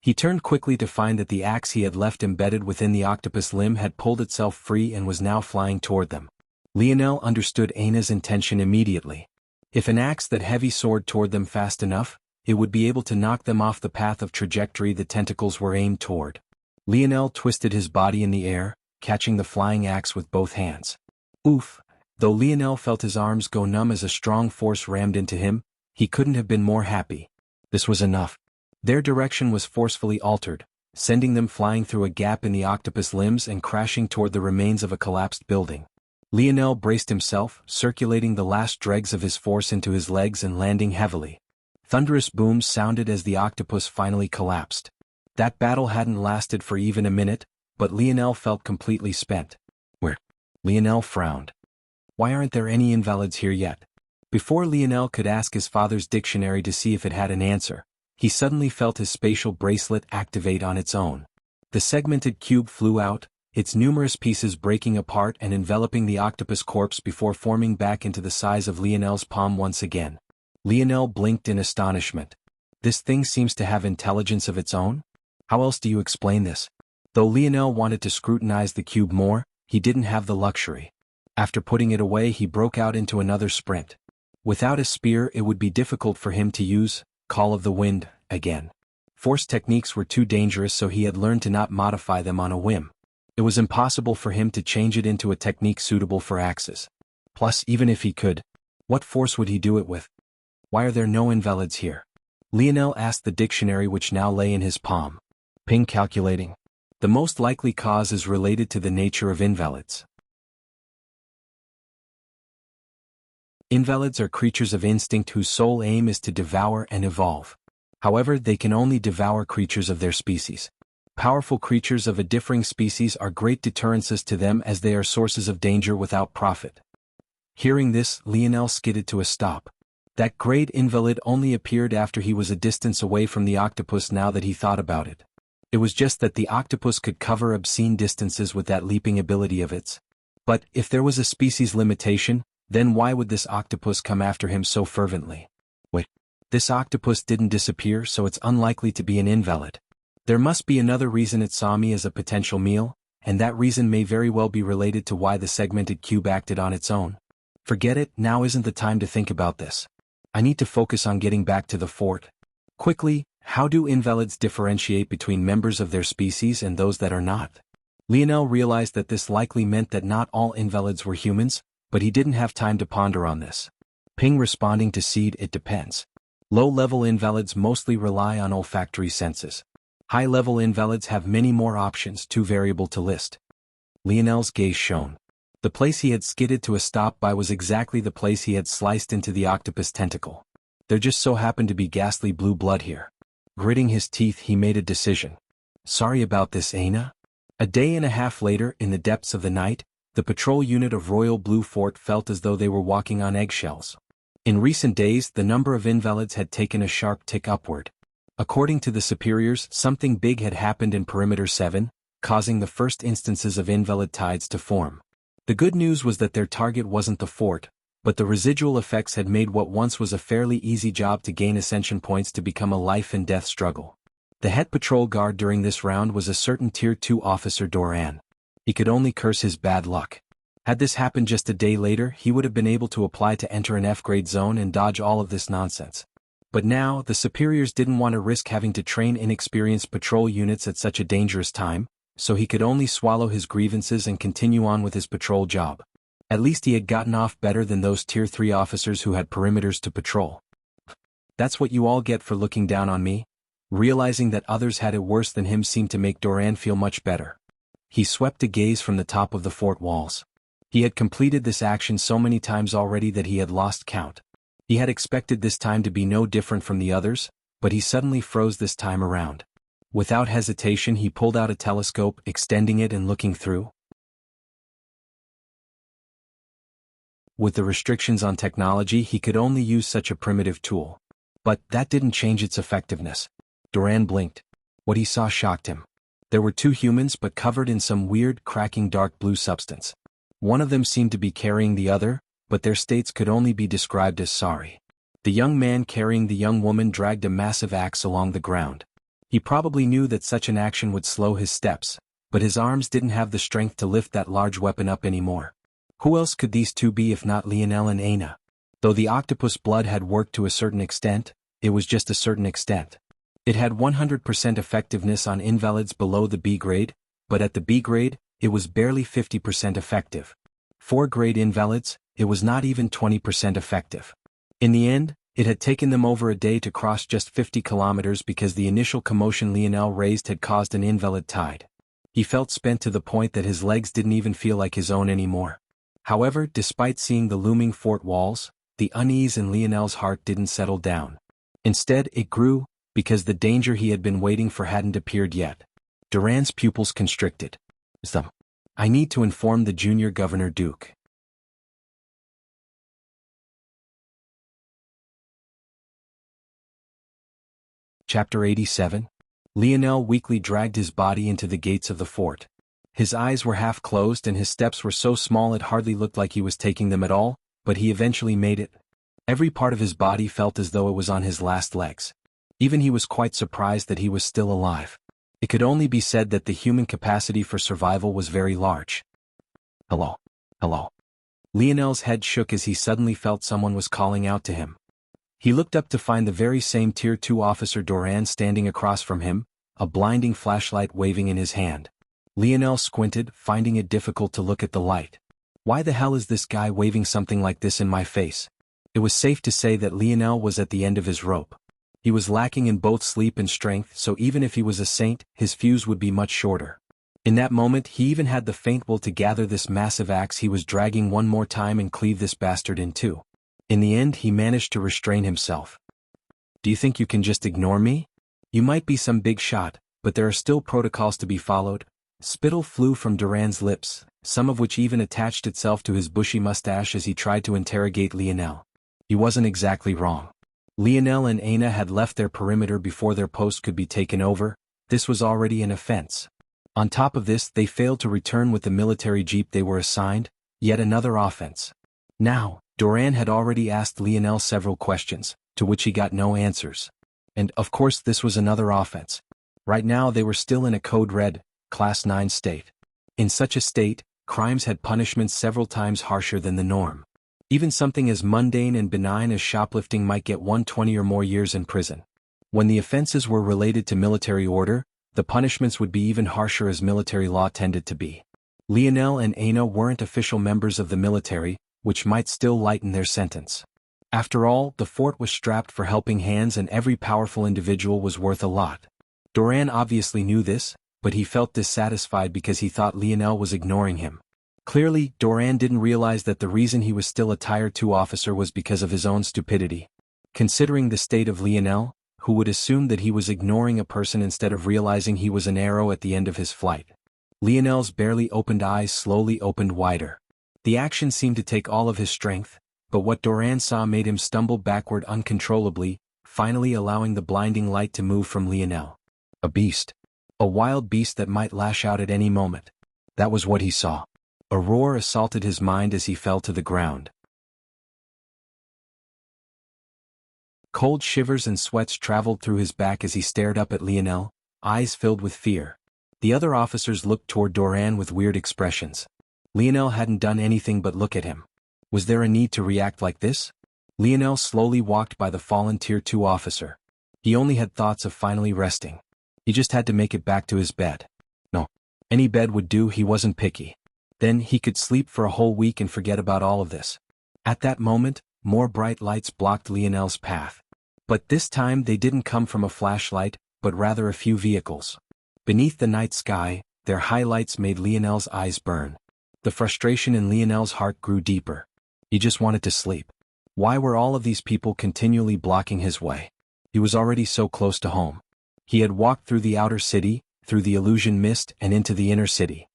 He turned quickly to find that the axe he had left embedded within the octopus limb had pulled itself free and was now flying toward them. Lionel understood Aina's intention immediately. If an axe that heavy soared toward them fast enough, it would be able to knock them off the path of trajectory the tentacles were aimed toward. Lionel twisted his body in the air, catching the flying axe with both hands. Oof! Though Lionel felt his arms go numb as a strong force rammed into him, he couldn't have been more happy. This was enough. Their direction was forcefully altered, sending them flying through a gap in the octopus limbs and crashing toward the remains of a collapsed building. Lionel braced himself, circulating the last dregs of his force into his legs and landing heavily. Thunderous booms sounded as the octopus finally collapsed. That battle hadn't lasted for even a minute, but Lionel felt completely spent. Where? Lionel frowned. Why aren't there any invalids here yet? Before Lionel could ask his father's dictionary to see if it had an answer, he suddenly felt his spatial bracelet activate on its own. The segmented cube flew out, its numerous pieces breaking apart and enveloping the octopus corpse before forming back into the size of Lionel's palm once again. Lionel blinked in astonishment. This thing seems to have intelligence of its own? How else do you explain this? Though Lionel wanted to scrutinize the cube more, he didn't have the luxury. After putting it away, he broke out into another sprint. Without a spear, it would be difficult for him to use Call of the Wind again. Force techniques were too dangerous, so he had learned to not modify them on a whim. It was impossible for him to change it into a technique suitable for axes. Plus, even if he could, what force would he do it with? Why are there no invalids here? Lionel asked the dictionary, which now lay in his palm. Ping calculating. The most likely cause is related to the nature of invalids. Invalids are creatures of instinct whose sole aim is to devour and evolve. However, they can only devour creatures of their species. Powerful creatures of a differing species are great deterrences to them, as they are sources of danger without profit. Hearing this, Lionel skidded to a stop. That great invalid only appeared after he was a distance away from the octopus. Now that he thought about it, it was just that the octopus could cover obscene distances with that leaping ability of its. But if there was a species limitation, then why would this octopus come after him so fervently? Wait, this octopus didn't disappear, so it's unlikely to be an invalid. There must be another reason it saw me as a potential meal, and that reason may very well be related to why the segmented cube acted on its own. Forget it, now isn't the time to think about this. I need to focus on getting back to the fort. Quickly, how do invalids differentiate between members of their species and those that are not? Lionel realized that this likely meant that not all invalids were humans, but he didn't have time to ponder on this. Ping responding to Seed, it depends. Low-level invalids mostly rely on olfactory senses. High-level invalids have many more options, too variable to list. Lionel's gaze shone. The place he had skidded to a stop by was exactly the place he had sliced into the octopus tentacle. There just so happened to be ghastly blue blood here. Gritting his teeth, he made a decision. Sorry about this, Aina. A day and a half later, in the depths of the night, the patrol unit of Royal Blue Fort felt as though they were walking on eggshells. In recent days, the number of invalids had taken a sharp tick upward. According to the superiors, something big had happened in Perimeter 7, causing the first instances of invalid tides to form. The good news was that their target wasn't the fort, but the residual effects had made what once was a fairly easy job to gain ascension points to become a life-and-death struggle. The head patrol guard during this round was a certain Tier 2 officer Doran. He could only curse his bad luck. Had this happened just a day later, he would have been able to apply to enter an F-grade zone and dodge all of this nonsense. But now, the superiors didn't want to risk having to train inexperienced patrol units at such a dangerous time, so he could only swallow his grievances and continue on with his patrol job. At least he had gotten off better than those Tier 3 officers who had perimeters to patrol. That's what you all get for looking down on me? Realizing that others had it worse than him seemed to make Doran feel much better. He swept a gaze from the top of the fort walls. He had completed this action so many times already that he had lost count. He had expected this time to be no different from the others, but he suddenly froze this time around. Without hesitation, he pulled out a telescope, extending it and looking through. With the restrictions on technology, he could only use such a primitive tool. But that didn't change its effectiveness. Doran blinked. What he saw shocked him. There were two humans but covered in some weird, cracking dark blue substance. One of them seemed to be carrying the other, but their states could only be described as sorry. The young man carrying the young woman dragged a massive axe along the ground. He probably knew that such an action would slow his steps, but his arms didn't have the strength to lift that large weapon up anymore. Who else could these two be if not Lionel and Aina? Though the octopus blood had worked to a certain extent, it was just a certain extent. It had 100% effectiveness on invalids below the B grade, but at the B grade, it was barely 50% effective. 4-grade invalids, it was not even 20% effective. In the end, it had taken them over a day to cross just 50 kilometers because the initial commotion Lionel raised had caused an invalid tide. He felt spent to the point that his legs didn't even feel like his own anymore. However, despite seeing the looming fort walls, the unease in Lionel's heart didn't settle down. Instead, it grew, because the danger he had been waiting for hadn't appeared yet. Doran's pupils constricted. I need to inform the junior governor Duke. Chapter 87. Lionel weakly dragged his body into the gates of the fort. His eyes were half closed and his steps were so small it hardly looked like he was taking them at all, but he eventually made it. Every part of his body felt as though it was on his last legs. Even he was quite surprised that he was still alive. It could only be said that the human capacity for survival was very large. Hello. Hello. Lionel's head shook as he suddenly felt someone was calling out to him. He looked up to find the very same Tier 2 officer Doran standing across from him, a blinding flashlight waving in his hand. Lionel squinted, finding it difficult to look at the light. Why the hell is this guy waving something like this in my face? It was safe to say that Lionel was at the end of his rope. He was lacking in both sleep and strength, so even if he was a saint, his fuse would be much shorter. In that moment, he even had the faint will to gather this massive axe he was dragging one more time and cleave this bastard in two. In the end, he managed to restrain himself. Do you think you can just ignore me? You might be some big shot, but there are still protocols to be followed. Spittle flew from Doran's lips, some of which even attached itself to his bushy mustache as he tried to interrogate Lionel. He wasn't exactly wrong. Lionel and Aina had left their perimeter before their post could be taken over. This was already an offense. On top of this, they failed to return with the military jeep they were assigned, yet another offense. Now, Doran had already asked Lionel several questions, to which he got no answers. And, of course, this was another offense. Right now they were still in a Code Red, Class 9 state. In such a state, crimes had punishments several times harsher than the norm. Even something as mundane and benign as shoplifting might get 120 or more years in prison. When the offenses were related to military order, the punishments would be even harsher as military law tended to be. Lionel and Aina weren't official members of the military, which might still lighten their sentence. After all, the fort was strapped for helping hands and every powerful individual was worth a lot. Doran obviously knew this, but he felt dissatisfied because he thought Lionel was ignoring him. Clearly, Doran didn't realize that the reason he was still a Tier 2 officer was because of his own stupidity. Considering the state of Lionel, who would assume that he was ignoring a person instead of realizing he was an arrow at the end of his flight. Lionel's barely opened eyes slowly opened wider. The action seemed to take all of his strength, but what Doran saw made him stumble backward uncontrollably, finally allowing the blinding light to move from Lionel. A beast. A wild beast that might lash out at any moment. That was what he saw. A roar assaulted his mind as he fell to the ground. Cold shivers and sweats traveled through his back as he stared up at Lionel, eyes filled with fear. The other officers looked toward Doran with weird expressions. Lionel hadn't done anything but look at him. Was there a need to react like this? Lionel slowly walked by the fallen Tier 2 officer. He only had thoughts of finally resting. He just had to make it back to his bed. No. Any bed would do, he wasn't picky. Then he could sleep for a whole week and forget about all of this. At that moment, more bright lights blocked Lionel's path. But this time they didn't come from a flashlight, but rather a few vehicles. Beneath the night sky, their highlights made Lionel's eyes burn. The frustration in Lionel's heart grew deeper. He just wanted to sleep. Why were all of these people continually blocking his way? He was already so close to home. He had walked through the outer city, through the illusion mist and into the inner city.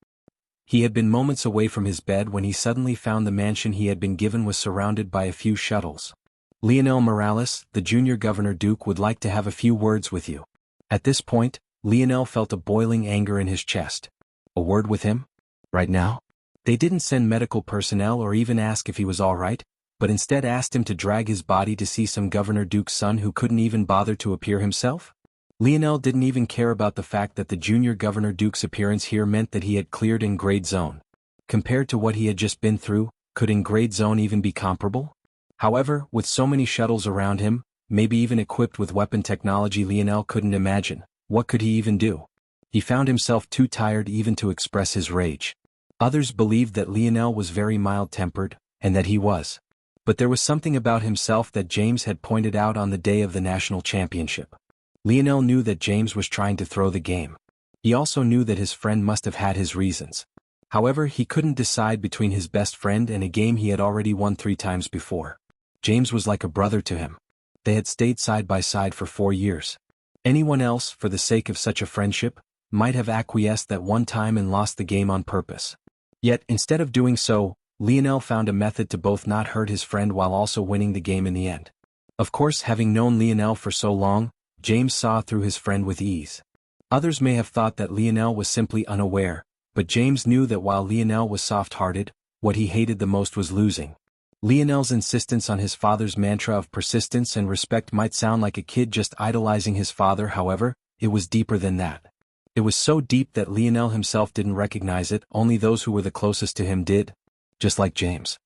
He had been moments away from his bed when he suddenly found the mansion he had been given was surrounded by a few shuttles. Lionel Morales, the junior governor Duke, would like to have a few words with you. At this point, Lionel felt a boiling anger in his chest. A word with him? Right now? They didn't send medical personnel or even ask if he was all right, but instead asked him to drag his body to see some Governor Duke's son who couldn't even bother to appear himself? Lionel didn't even care about the fact that the junior Governor Duke's appearance here meant that he had cleared in Grade Zone. Compared to what he had just been through, could in Grade Zone even be comparable? However, with so many shuttles around him, maybe even equipped with weapon technology Lionel couldn't imagine, what could he even do? He found himself too tired even to express his rage. Others believed that Lionel was very mild-tempered, and that he was. But there was something about himself that James had pointed out on the day of the national championship. Lionel knew that James was trying to throw the game. He also knew that his friend must have had his reasons. However, he couldn't decide between his best friend and a game he had already won 3 times before. James was like a brother to him. They had stayed side by side for 4 years. Anyone else, for the sake of such a friendship, might have acquiesced that one time and lost the game on purpose. Yet, instead of doing so, Lionel found a method to both not hurt his friend while also winning the game in the end. Of course, having known Lionel for so long, James saw through his friend with ease. Others may have thought that Lionel was simply unaware, but James knew that while Lionel was soft-hearted, what he hated the most was losing. Lionel's insistence on his father's mantra of persistence and respect might sound like a kid just idolizing his father, however, it was deeper than that. It was so deep that Lionel himself didn't recognize it, only those who were the closest to him did. Just like James.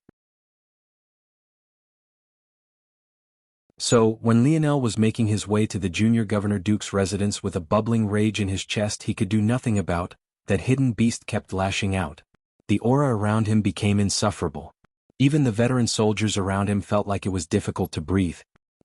So, when Lionel was making his way to the junior Governor Duke's residence with a bubbling rage in his chest he could do nothing about, that hidden beast kept lashing out. The aura around him became insufferable. Even the veteran soldiers around him felt like it was difficult to breathe.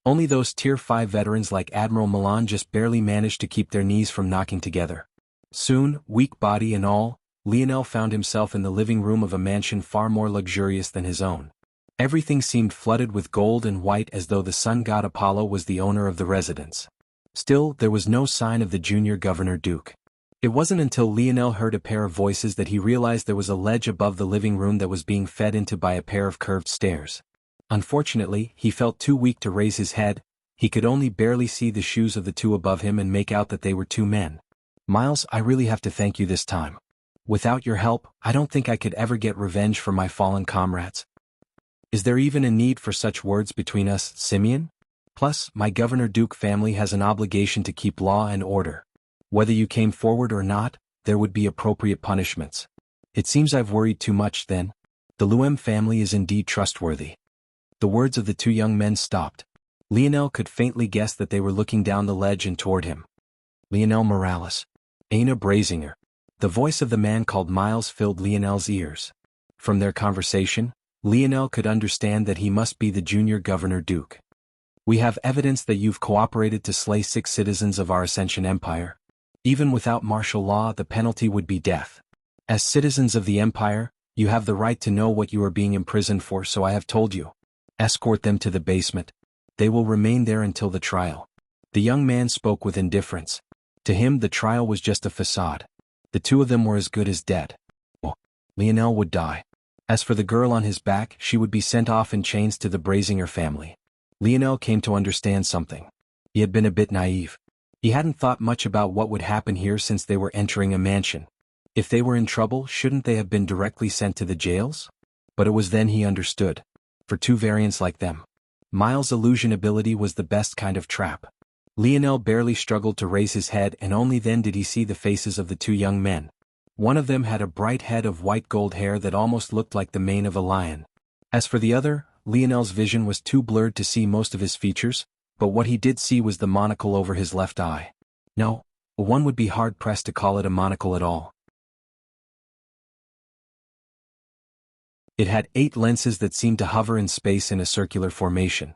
Only those Tier 5 veterans like Admiral Milan just barely managed to keep their knees from knocking together. Soon, weak body and all, Lionel found himself in the living room of a mansion far more luxurious than his own. Everything seemed flooded with gold and white as though the sun god Apollo was the owner of the residence. Still, there was no sign of the junior Governor Duke. It wasn't until Lionel heard a pair of voices that he realized there was a ledge above the living room that was being fed into by a pair of curved stairs. Unfortunately, he felt too weak to raise his head. He could only barely see the shoes of the two above him and make out that they were 2 men. "Miles, I really have to thank you this time. Without your help, I don't think I could ever get revenge for my fallen comrades." "Is there even a need for such words between us, Simeon? Plus, my Governor Duke family has an obligation to keep law and order. Whether you came forward or not, there would be appropriate punishments. It seems I've worried too much then. The Luem family is indeed trustworthy. The words of the two young men stopped. Lionel could faintly guess that they were looking down the ledge and toward him. Lionel Morales. Aina Brazinger. The voice of the man called Miles filled Lionel's ears. From their conversation, Lionel could understand that he must be the junior Governor Duke. We have evidence that you've cooperated to slay 6 citizens of our Ascension Empire. Even without martial law, the penalty would be death. As citizens of the Empire, you have the right to know what you are being imprisoned for, so I have told you. Escort them to the basement. They will remain there until the trial. The young man spoke with indifference. To him, the trial was just a facade. The two of them were as good as dead. Oh, Lionel would die. As for the girl on his back, she would be sent off in chains to the Brazinger family. Lionel came to understand something. He had been a bit naive. He hadn't thought much about what would happen here since they were entering a mansion. If they were in trouble, shouldn't they have been directly sent to the jails? But it was then he understood. For two variants like them, Miles' illusion ability was the best kind of trap. Lionel barely struggled to raise his head, and only then did he see the faces of the two young men. One of them had a bright head of white gold hair that almost looked like the mane of a lion. As for the other, Lionel's vision was too blurred to see most of his features, but what he did see was the monocle over his left eye. No, one would be hard-pressed to call it a monocle at all. It had 8 lenses that seemed to hover in space in a circular formation.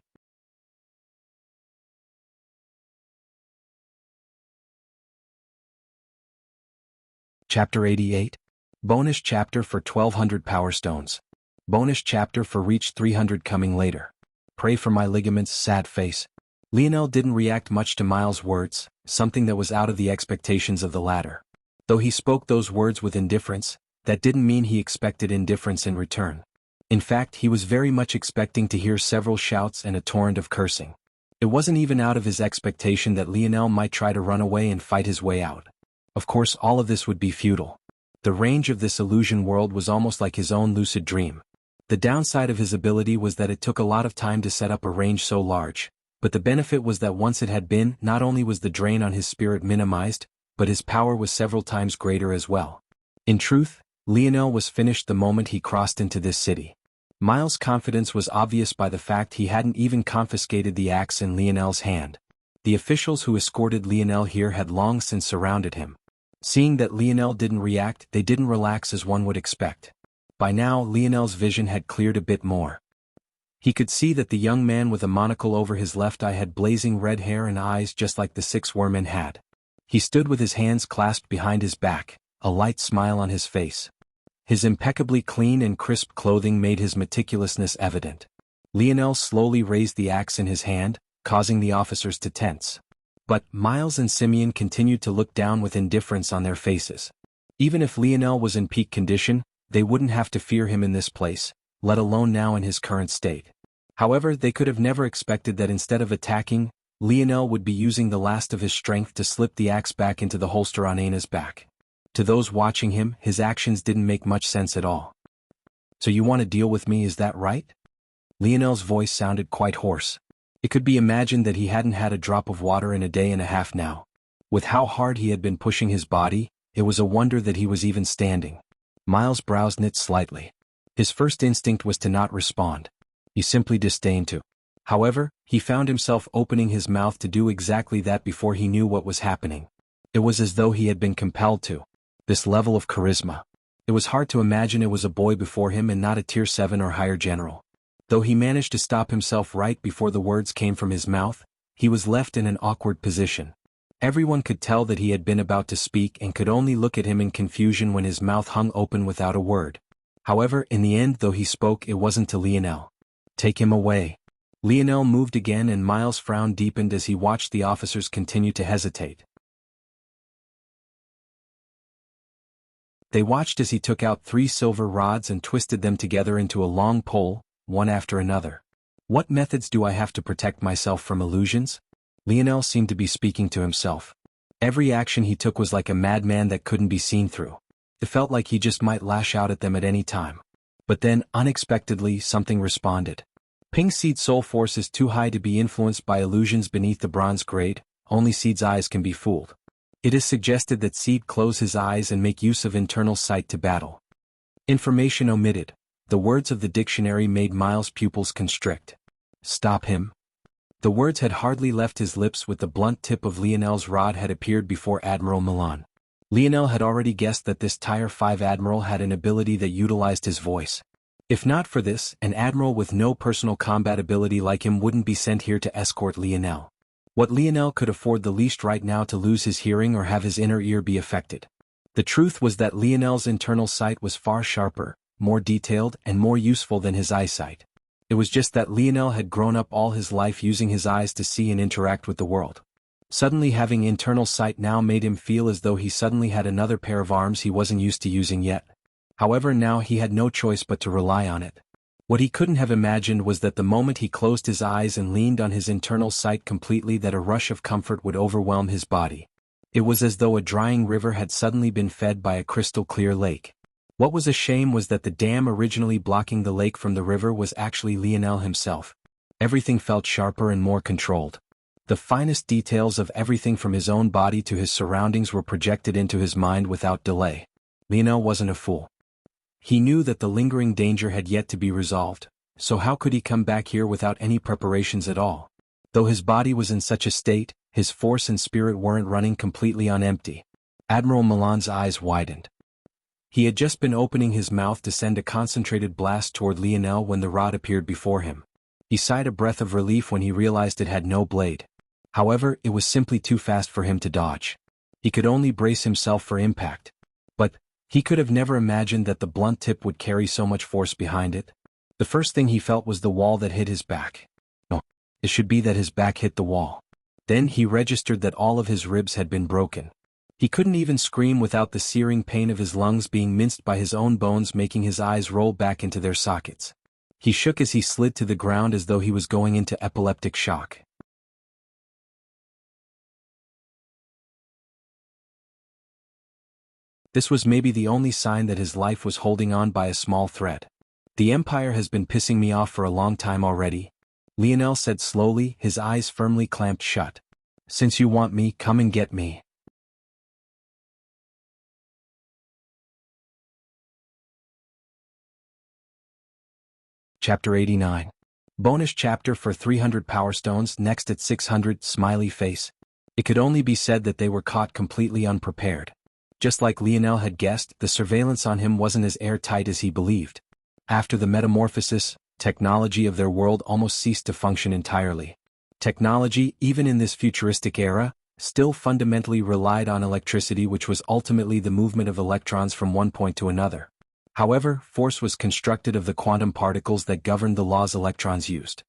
Chapter 88. Bonus chapter for 1200 Power Stones. Bonus chapter for Reach 300 coming later. Pray for my ligaments, sad face. Lionel didn't react much to Miles' words, something that was out of the expectations of the latter. Though he spoke those words with indifference, that didn't mean he expected indifference in return. In fact, he was very much expecting to hear several shouts and a torrent of cursing. It wasn't even out of his expectation that Lionel might try to run away and fight his way out. Of course, all of this would be futile. The range of this illusion world was almost like his own lucid dream. The downside of his ability was that it took a lot of time to set up a range so large, but the benefit was that once it had been, not only was the drain on his spirit minimized, but his power was several times greater as well. In truth, Lionel was finished the moment he crossed into this city. Miles' confidence was obvious by the fact he hadn't even confiscated the axe in Lionel's hand. The officials who escorted Lionel here had long since surrounded him. Seeing that Lionel didn't react, they didn't relax as one would expect. By now, Lionel's vision had cleared a bit more. He could see that the young man with a monocle over his left eye had blazing red hair and eyes just like the 6 wormen had. He stood with his hands clasped behind his back, a light smile on his face. His impeccably clean and crisp clothing made his meticulousness evident. Lionel slowly raised the axe in his hand, causing the officers to tense. But Miles and Simeon continued to look down with indifference on their faces. Even if Lionel was in peak condition, they wouldn't have to fear him in this place, let alone now in his current state. However, they could have never expected that instead of attacking, Lionel would be using the last of his strength to slip the axe back into the holster on Aina's back. To those watching him, his actions didn't make much sense at all. "So you want to deal with me, is that right?" Lionel's voice sounded quite hoarse. It could be imagined that he hadn't had a drop of water in a day and a half now. With how hard he had been pushing his body, it was a wonder that he was even standing. Miles' brows knit slightly. His first instinct was to not respond. He simply disdained to. However, he found himself opening his mouth to do exactly that before he knew what was happening. It was as though he had been compelled to. This level of charisma. It was hard to imagine it was a boy before him and not a tier 7 or higher general. Though he managed to stop himself right before the words came from his mouth, he was left in an awkward position. Everyone could tell that he had been about to speak and could only look at him in confusion when his mouth hung open without a word. However, in the end, though he spoke, it wasn't to Lionel. "Take him away." Lionel moved again, and Miles' frown deepened as he watched the officers continue to hesitate. They watched as he took out 3 silver rods and twisted them together into a long pole, one after another. "What methods do I have to protect myself from illusions?" Lionel seemed to be speaking to himself. Every action he took was like a madman that couldn't be seen through. It felt like he just might lash out at them at any time. But then, unexpectedly, something responded. Pink Seed soul force is too high to be influenced by illusions beneath the bronze grade, only Seed's eyes can be fooled. It is suggested that Seed close his eyes and make use of internal sight to battle. Information omitted. The words of the dictionary made Miles' pupils constrict. Stop him. The words had hardly left his lips when the blunt tip of Lionel's rod had appeared before Admiral Milan. Lionel had already guessed that this Tier 5 admiral had an ability that utilized his voice. If not for this, an admiral with no personal combat ability like him wouldn't be sent here to escort Lionel. What Lionel could afford the least right now to lose his hearing or have his inner ear be affected. The truth was that Lionel's internal sight was far sharper, more detailed, and more useful than his eyesight. It was just that Lionel had grown up all his life using his eyes to see and interact with the world. Suddenly having internal sight now made him feel as though he suddenly had another pair of arms he wasn't used to using yet. However, now he had no choice but to rely on it. What he couldn't have imagined was that the moment he closed his eyes and leaned on his internal sight completely that a rush of comfort would overwhelm his body. It was as though a drying river had suddenly been fed by a crystal-clear lake. What was a shame was that the dam originally blocking the lake from the river was actually Lionel himself. Everything felt sharper and more controlled. The finest details of everything from his own body to his surroundings were projected into his mind without delay. Lionel wasn't a fool. He knew that the lingering danger had yet to be resolved, so how could he come back here without any preparations at all? Though his body was in such a state, his force and spirit weren't running completely on empty. Admiral Milan's eyes widened. He had just been opening his mouth to send a concentrated blast toward Lionel when the rod appeared before him. He sighed a breath of relief when he realized it had no blade. However, it was simply too fast for him to dodge. He could only brace himself for impact. But he could have never imagined that the blunt tip would carry so much force behind it. The first thing he felt was the wall that hit his back. No, it should be that his back hit the wall. Then he registered that all of his ribs had been broken. He couldn't even scream without the searing pain of his lungs being minced by his own bones, making his eyes roll back into their sockets. He shook as he slid to the ground as though he was going into epileptic shock. This was maybe the only sign that his life was holding on by a small thread. The Empire has been pissing me off for a long time already, Lionel said slowly, his eyes firmly clamped shut. Since you want me, come and get me. Chapter 89. Bonus chapter for 300 Power Stones. Next at 600, smiley face. It could only be said that they were caught completely unprepared. Just like Lionel had guessed, the surveillance on him wasn't as airtight as he believed. After the metamorphosis, technology of their world almost ceased to function entirely. Technology, even in this futuristic era, still fundamentally relied on electricity, which was ultimately the movement of electrons from one point to another. However, force was constructed of the quantum particles that governed the laws electrons used.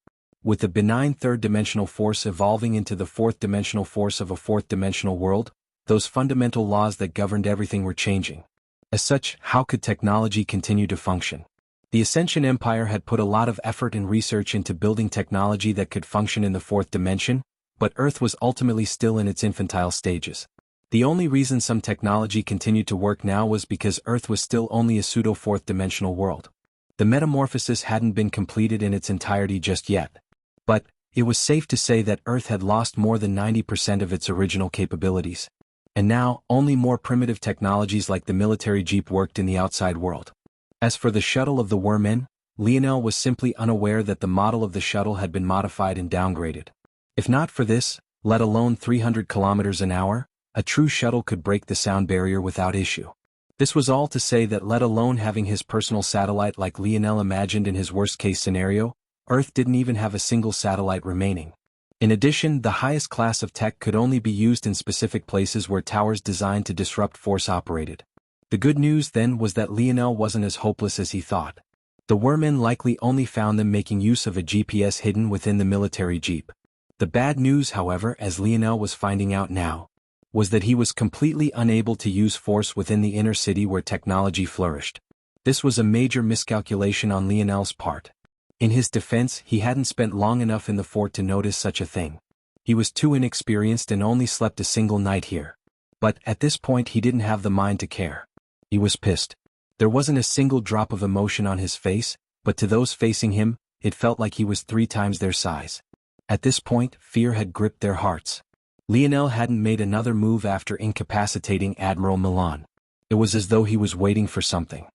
With the benign third-dimensional force evolving into the fourth-dimensional force of a fourth-dimensional world, those fundamental laws that governed everything were changing. As such, how could technology continue to function? The Ascension Empire had put a lot of effort and research into building technology that could function in the fourth dimension, but Earth was ultimately still in its infantile stages. The only reason some technology continued to work now was because Earth was still only a pseudo-fourth-dimensional world. The metamorphosis hadn't been completed in its entirety just yet. But it was safe to say that Earth had lost more than 90% of its original capabilities. And now, only more primitive technologies like the military jeep worked in the outside world. As for the shuttle of the Wormen, Lionel was simply unaware that the model of the shuttle had been modified and downgraded. If not for this, let alone 300 kilometers an hour, a true shuttle could break the sound barrier without issue. This was all to say that let alone having his personal satellite like Lionel imagined in his worst-case scenario, Earth didn't even have a single satellite remaining. In addition, the highest class of tech could only be used in specific places where towers designed to disrupt force operated. The good news then was that Lionel wasn't as hopeless as he thought. The Wormen likely only found them making use of a GPS hidden within the military jeep. The bad news, however, as Lionel was finding out now, was that he was completely unable to use force within the inner city where technology flourished. This was a major miscalculation on Lionel's part. In his defense, he hadn't spent long enough in the fort to notice such a thing. He was too inexperienced and only slept a single night here. But at this point he didn't have the mind to care. He was pissed. There wasn't a single drop of emotion on his face, but to those facing him, it felt like he was 3 times their size. At this point, fear had gripped their hearts. Lionel hadn't made another move after incapacitating Admiral Milan. It was as though he was waiting for something.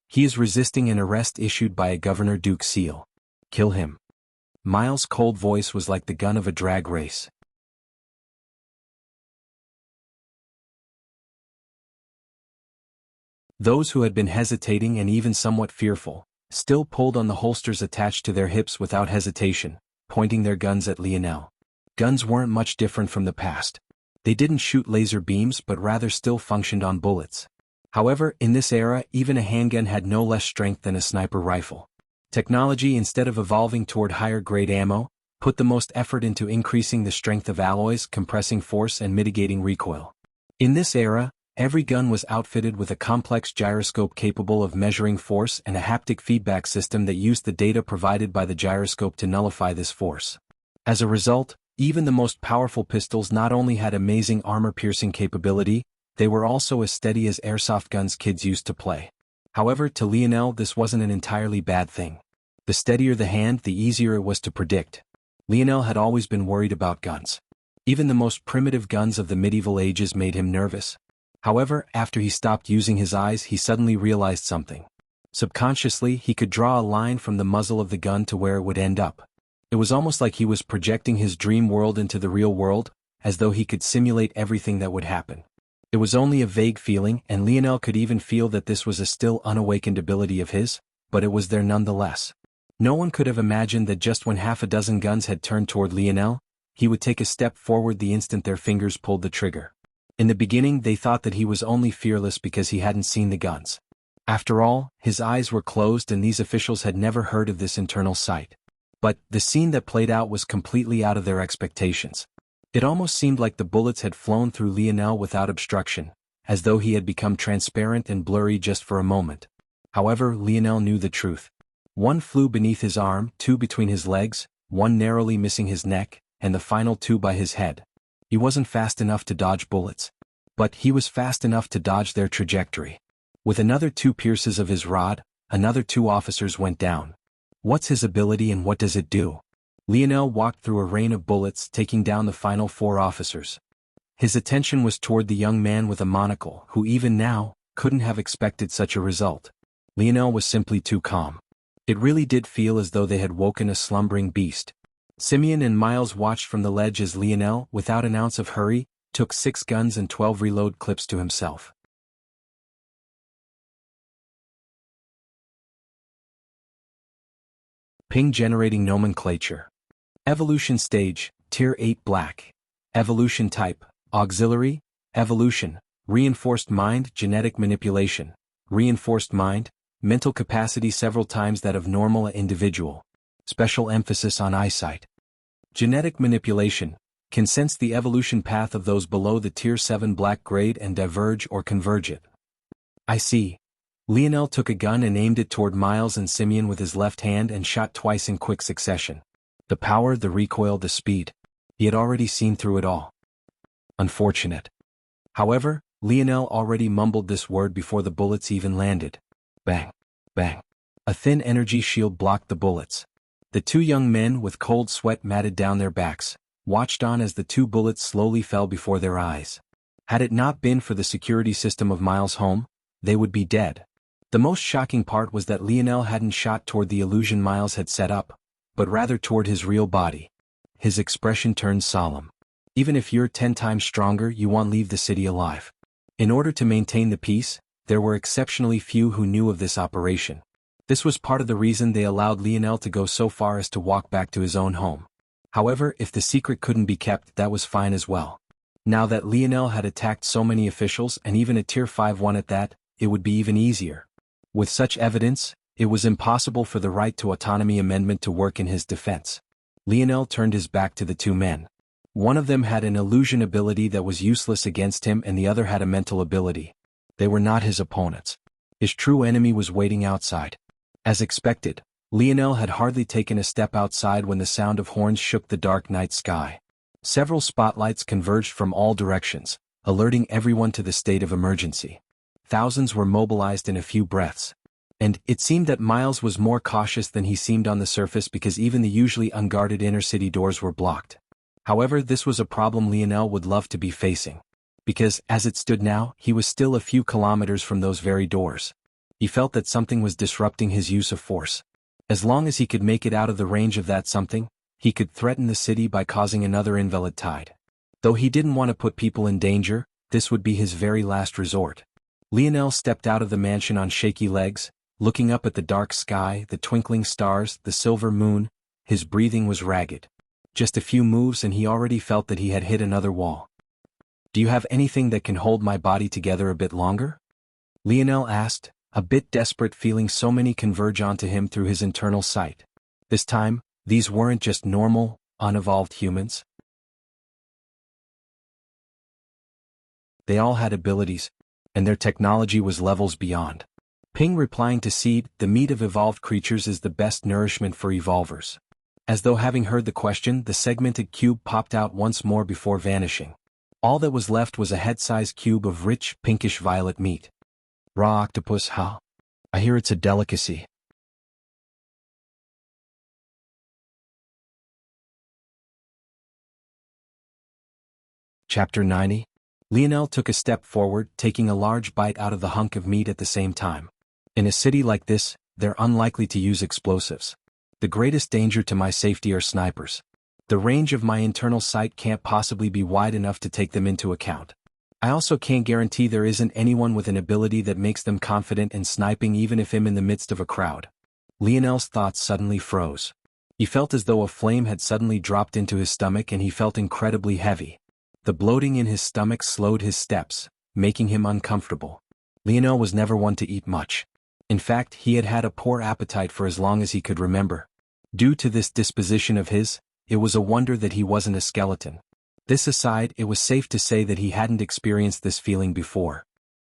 He is resisting an arrest issued by a Governor Duke Seal. Kill him. Miles' cold voice was like the gun of a drag race. Those who had been hesitating and even somewhat fearful, still pulled on the holsters attached to their hips without hesitation, pointing their guns at Lionel. Guns weren't much different from the past. They didn't shoot laser beams but rather still functioned on bullets. However, in this era, even a handgun had no less strength than a sniper rifle. Technology, instead of evolving toward higher-grade ammo, put the most effort into increasing the strength of alloys, compressing force, and mitigating recoil. In this era, every gun was outfitted with a complex gyroscope capable of measuring force and a haptic feedback system that used the data provided by the gyroscope to nullify this force. As a result, even the most powerful pistols not only had amazing armor-piercing capability, they were also as steady as airsoft guns kids used to play. However, to Lionel this wasn't an entirely bad thing. The steadier the hand, the easier it was to predict. Lionel had always been worried about guns. Even the most primitive guns of the medieval ages made him nervous. However, after he stopped using his eyes, he suddenly realized something. Subconsciously, he could draw a line from the muzzle of the gun to where it would end up. It was almost like he was projecting his dream world into the real world, as though he could simulate everything that would happen. It was only a vague feeling, and Lionel could even feel that this was a still unawakened ability of his, but it was there nonetheless. No one could have imagined that just when half a dozen guns had turned toward Lionel, he would take a step forward the instant their fingers pulled the trigger. In the beginning, they thought that he was only fearless because he hadn't seen the guns. After all, his eyes were closed and these officials had never heard of this internal sight. But the scene that played out was completely out of their expectations. It almost seemed like the bullets had flown through Lionel without obstruction, as though he had become transparent and blurry just for a moment. However, Lionel knew the truth. One flew beneath his arm, two between his legs, one narrowly missing his neck, and the final two by his head. He wasn't fast enough to dodge bullets. But he was fast enough to dodge their trajectory. With another 2 pierces of his rod, another 2 officers went down. What's his ability and what does it do? Lionel walked through a rain of bullets, taking down the final 4 officers. His attention was toward the young man with a monocle, who even now, couldn't have expected such a result. Lionel was simply too calm. It really did feel as though they had woken a slumbering beast. Simeon and Miles watched from the ledge as Lionel, without an ounce of hurry, took 6 guns and 12 reload clips to himself. Ping generating nomenclature. Evolution stage, Tier 8 Black. Evolution type, Auxiliary, Evolution, Reinforced mind, Genetic manipulation. Reinforced mind, mental capacity several times that of normal individual. Special emphasis on eyesight. Genetic manipulation, can sense the evolution path of those below the Tier 7 Black grade and diverge or converge it. I see. Lionel took a gun and aimed it toward Miles and Simeon with his left hand and shot twice in quick succession. The power, the recoil, the speed. He had already seen through it all. Unfortunate. However, Lionel already mumbled this word before the bullets even landed. Bang. Bang. A thin energy shield blocked the bullets. The 2 young men, with cold sweat matted down their backs, watched on as the 2 bullets slowly fell before their eyes. Had it not been for the security system of Miles' home, they would be dead. The most shocking part was that Lionel hadn't shot toward the illusion Miles had set up, but rather toward his real body. His expression turned solemn. Even if you're 10 times stronger, you won't leave the city alive. In order to maintain the peace, there were exceptionally few who knew of this operation. This was part of the reason they allowed Lionel to go so far as to walk back to his own home. However, if the secret couldn't be kept, that was fine as well. Now that Lionel had attacked so many officials and even a Tier 5 one at that, it would be even easier. With such evidence, it was impossible for the right to autonomy amendment to work in his defense. Lionel turned his back to the 2 men. One of them had an illusion ability that was useless against him and the other had a mental ability. They were not his opponents. His true enemy was waiting outside. As expected, Lionel had hardly taken a step outside when the sound of horns shook the dark night sky. Several spotlights converged from all directions, alerting everyone to the state of emergency. Thousands were mobilized in a few breaths. And it seemed that Miles was more cautious than he seemed on the surface because even the usually unguarded inner-city doors were blocked. However, this was a problem Lionel would love to be facing. Because, as it stood now, he was still a few kilometers from those very doors. He felt that something was disrupting his use of force. As long as he could make it out of the range of that something, he could threaten the city by causing another invalid tide. Though he didn't want to put people in danger, this would be his very last resort. Lionel stepped out of the mansion on shaky legs, looking up at the dark sky, the twinkling stars, the silver moon. His breathing was ragged. Just a few moves and he already felt that he had hit another wall. "Do you have anything that can hold my body together a bit longer?" Lionel asked, a bit desperate, feeling so many converge onto him through his internal sight. This time, these weren't just normal, unevolved humans. They all had abilities, and their technology was levels beyond. Ping replying to Seed, "The meat of evolved creatures is the best nourishment for evolvers." As though having heard the question, the segmented cube popped out once more before vanishing. All that was left was a head-sized cube of rich, pinkish-violet meat. "Raw octopus, huh? I hear it's a delicacy." Chapter 90. Lionel took a step forward, taking a large bite out of the hunk of meat at the same time. In a city like this, they're unlikely to use explosives. The greatest danger to my safety are snipers. The range of my internal sight can't possibly be wide enough to take them into account. I also can't guarantee there isn't anyone with an ability that makes them confident in sniping even if I'm in the midst of a crowd. Lionel's thoughts suddenly froze. He felt as though a flame had suddenly dropped into his stomach and he felt incredibly heavy. The bloating in his stomach slowed his steps, making him uncomfortable. Lionel was never one to eat much. In fact, he had had a poor appetite for as long as he could remember. Due to this disposition of his, it was a wonder that he wasn't a skeleton. This aside, it was safe to say that he hadn't experienced this feeling before.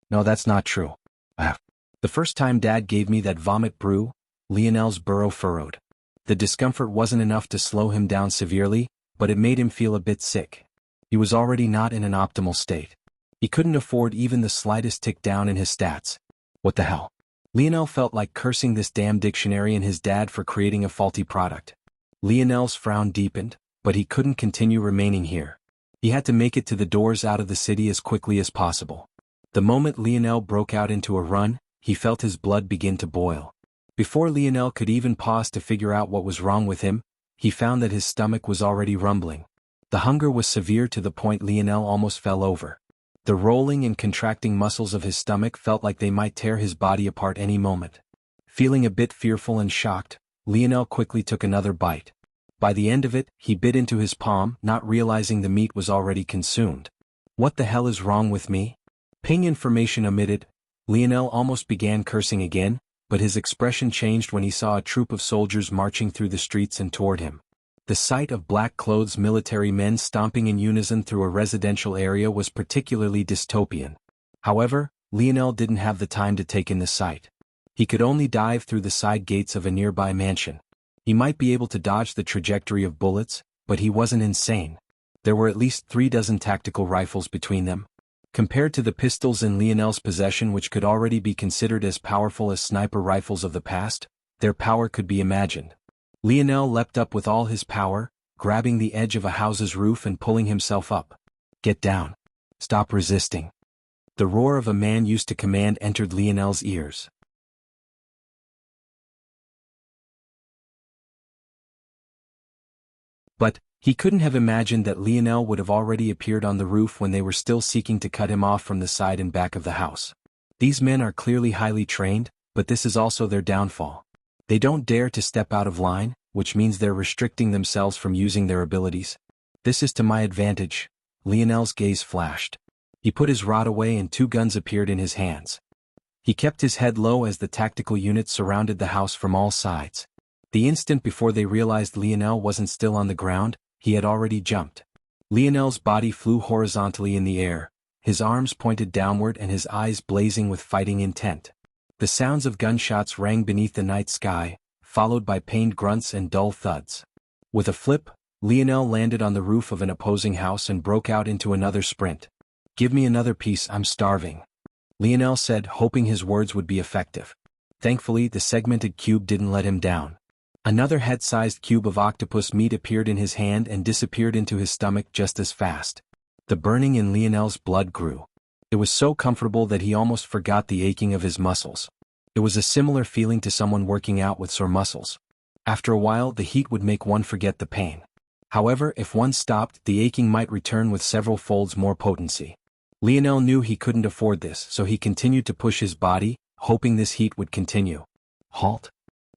"No, that's not true. The first time Dad gave me that vomit brew," Lionel's brow furrowed. The discomfort wasn't enough to slow him down severely, but it made him feel a bit sick. He was already not in an optimal state. He couldn't afford even the slightest tick down in his stats. What the hell? Lionel felt like cursing this damn dictionary and his dad for creating a faulty product. Lionel's frown deepened, but he couldn't continue remaining here. He had to make it to the doors out of the city as quickly as possible. The moment Lionel broke out into a run, he felt his blood begin to boil. Before Lionel could even pause to figure out what was wrong with him, he found that his stomach was already rumbling. The hunger was severe to the point Lionel almost fell over. The rolling and contracting muscles of his stomach felt like they might tear his body apart any moment. Feeling a bit fearful and shocked, Lionel quickly took another bite. By the end of it, he bit into his palm, not realizing the meat was already consumed. "What the hell is wrong with me?" Ping information omitted. Lionel almost began cursing again, but his expression changed when he saw a troop of soldiers marching through the streets and toward him. The sight of black-clothes military men stomping in unison through a residential area was particularly dystopian. However, Lionel didn't have the time to take in the sight. He could only dive through the side gates of a nearby mansion. He might be able to dodge the trajectory of bullets, but he wasn't insane. There were at least 36 tactical rifles between them. Compared to the pistols in Lionel's possession, which could already be considered as powerful as sniper rifles of the past, their power could be imagined. Lionel leapt up with all his power, grabbing the edge of a house's roof and pulling himself up. "Get down. Stop resisting." The roar of a man used to command entered Lionel's ears. But he couldn't have imagined that Lionel would have already appeared on the roof when they were still seeking to cut him off from the side and back of the house. These men are clearly highly trained, but this is also their downfall. They don't dare to step out of line, which means they're restricting themselves from using their abilities. "This is to my advantage." Lionel's gaze flashed. He put his rod away and 2 guns appeared in his hands. He kept his head low as the tactical units surrounded the house from all sides. The instant before they realized Lionel wasn't still on the ground, he had already jumped. Lionel's body flew horizontally in the air, his arms pointed downward and his eyes blazing with fighting intent. The sounds of gunshots rang beneath the night sky, followed by pained grunts and dull thuds. With a flip, Lionel landed on the roof of an opposing house and broke out into another sprint. "Give me another piece, I'm starving," Lionel said, hoping his words would be effective. Thankfully, the segmented cube didn't let him down. Another head-sized cube of octopus meat appeared in his hand and disappeared into his stomach just as fast. The burning in Lionel's blood grew. It was so comfortable that he almost forgot the aching of his muscles. It was a similar feeling to someone working out with sore muscles. After a while, the heat would make one forget the pain. However, if one stopped, the aching might return with several folds more potency. Lionel knew he couldn't afford this, so he continued to push his body, hoping this heat would continue. Halt!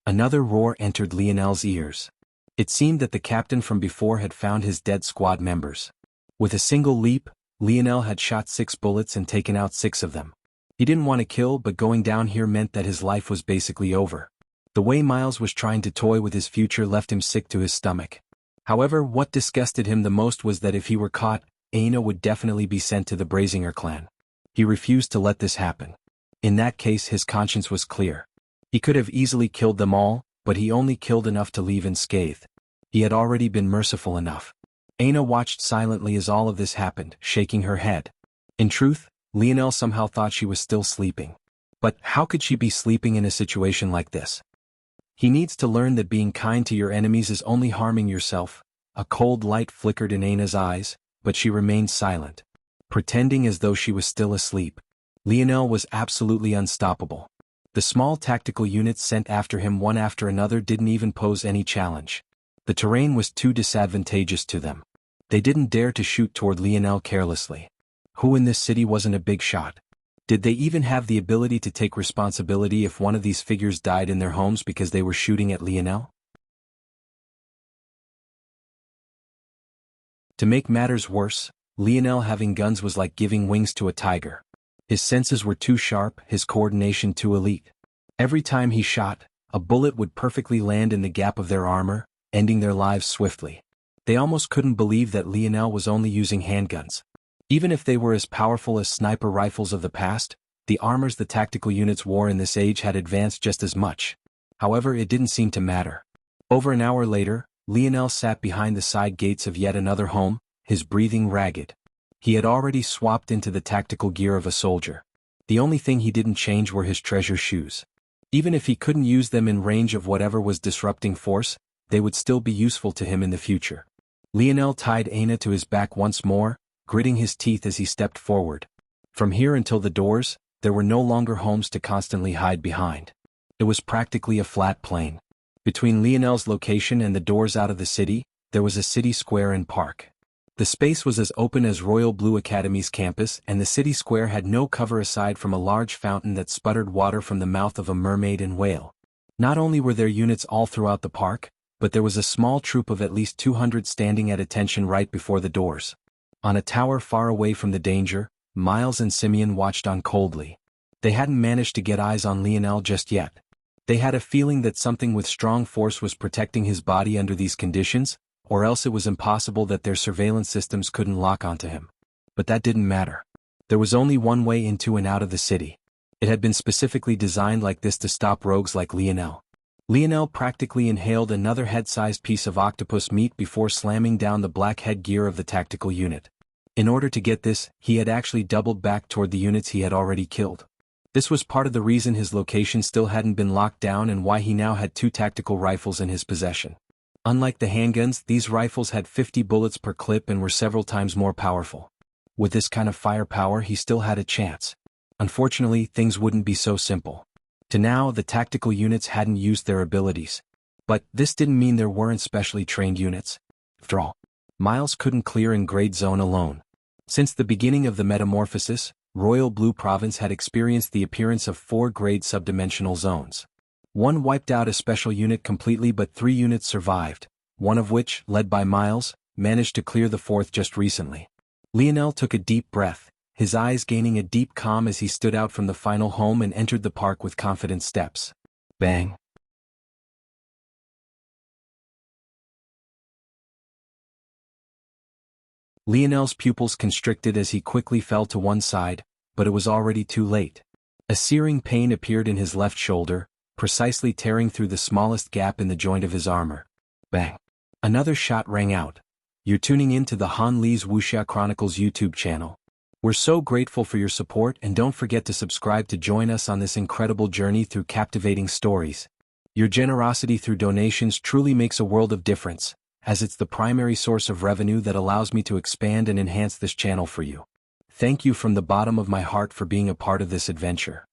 Another roar entered Lionel's ears. It seemed that the captain from before had found his dead squad members. With a single leap, Lionel had shot 6 bullets and taken out 6 of them. He didn't want to kill, but going down here meant that his life was basically over. The way Miles was trying to toy with his future left him sick to his stomach. However, what disgusted him the most was that if he were caught, Aina would definitely be sent to the Brazinger clan. He refused to let this happen. In that case, his conscience was clear. He could have easily killed them all, but he only killed enough to leave unscathed. He had already been merciful enough. Aina watched silently as all of this happened, shaking her head. In truth, Lionel somehow thought she was still sleeping. But how could she be sleeping in a situation like this? He needs to learn that being kind to your enemies is only harming yourself. A cold light flickered in Aina's eyes, but she remained silent, pretending as though she was still asleep. Lionel was absolutely unstoppable. The small tactical units sent after him one after another didn't even pose any challenge. The terrain was too disadvantageous to them. They didn't dare to shoot toward Lionel carelessly. Who in this city wasn't a big shot? Did they even have the ability to take responsibility if one of these figures died in their homes because they were shooting at Lionel? To make matters worse, Lionel having guns was like giving wings to a tiger. His senses were too sharp, his coordination too elite. Every time he shot, a bullet would perfectly land in the gap of their armor, ending their lives swiftly. They almost couldn't believe that Lionel was only using handguns. Even if they were as powerful as sniper rifles of the past, the armors the tactical units wore in this age had advanced just as much. However, it didn't seem to matter. Over an hour later, Lionel sat behind the side gates of yet another home, his breathing ragged. He had already swapped into the tactical gear of a soldier. The only thing he didn't change were his treasure shoes. Even if he couldn't use them in range of whatever was disrupting force, they would still be useful to him in the future. Lionel tied Aina to his back once more, gritting his teeth as he stepped forward. From here until the doors, there were no longer homes to constantly hide behind. It was practically a flat plain. Between Lionel's location and the doors out of the city, there was a city square and park. The space was as open as Royal Blue Academy's campus, and the city square had no cover aside from a large fountain that sputtered water from the mouth of a mermaid and whale. Not only were there units all throughout the park, but there was a small troop of at least 200 standing at attention right before the doors. On a tower far away from the danger, Miles and Simeon watched on coldly. They hadn't managed to get eyes on Lionel just yet. They had a feeling that something with strong force was protecting his body under these conditions, or else it was impossible that their surveillance systems couldn't lock onto him. But that didn't matter. There was only one way into and out of the city. It had been specifically designed like this to stop rogues like Lionel. Lionel practically inhaled another head-sized piece of octopus meat before slamming down the black headgear of the tactical unit. In order to get this, he had actually doubled back toward the units he had already killed. This was part of the reason his location still hadn't been locked down and why he now had 2 tactical rifles in his possession. Unlike the handguns, these rifles had 50 bullets per clip and were several times more powerful. With this kind of firepower, he still had a chance. Unfortunately, things wouldn't be so simple. To now, the tactical units hadn't used their abilities. But this didn't mean there weren't specially trained units. After all, Miles couldn't clear in Grade Zone alone. Since the beginning of the metamorphosis, Royal Blue Province had experienced the appearance of 4 grade subdimensional zones. One wiped out a special unit completely, but 3 units survived, one of which, led by Miles, managed to clear the 4th just recently. Lionel took a deep breath, his eyes gaining a deep calm as he stood out from the final home and entered the park with confident steps. Bang! Lionel's pupils constricted as he quickly fell to one side, but it was already too late. A searing pain appeared in his left shoulder, precisely tearing through the smallest gap in the joint of his armor. Bang! Another shot rang out. You're tuning in to the Han Lee's Wuxia Chronicles YouTube channel. We're so grateful for your support, and don't forget to subscribe to join us on this incredible journey through captivating stories. Your generosity through donations truly makes a world of difference, as it's the primary source of revenue that allows me to expand and enhance this channel for you. Thank you from the bottom of my heart for being a part of this adventure.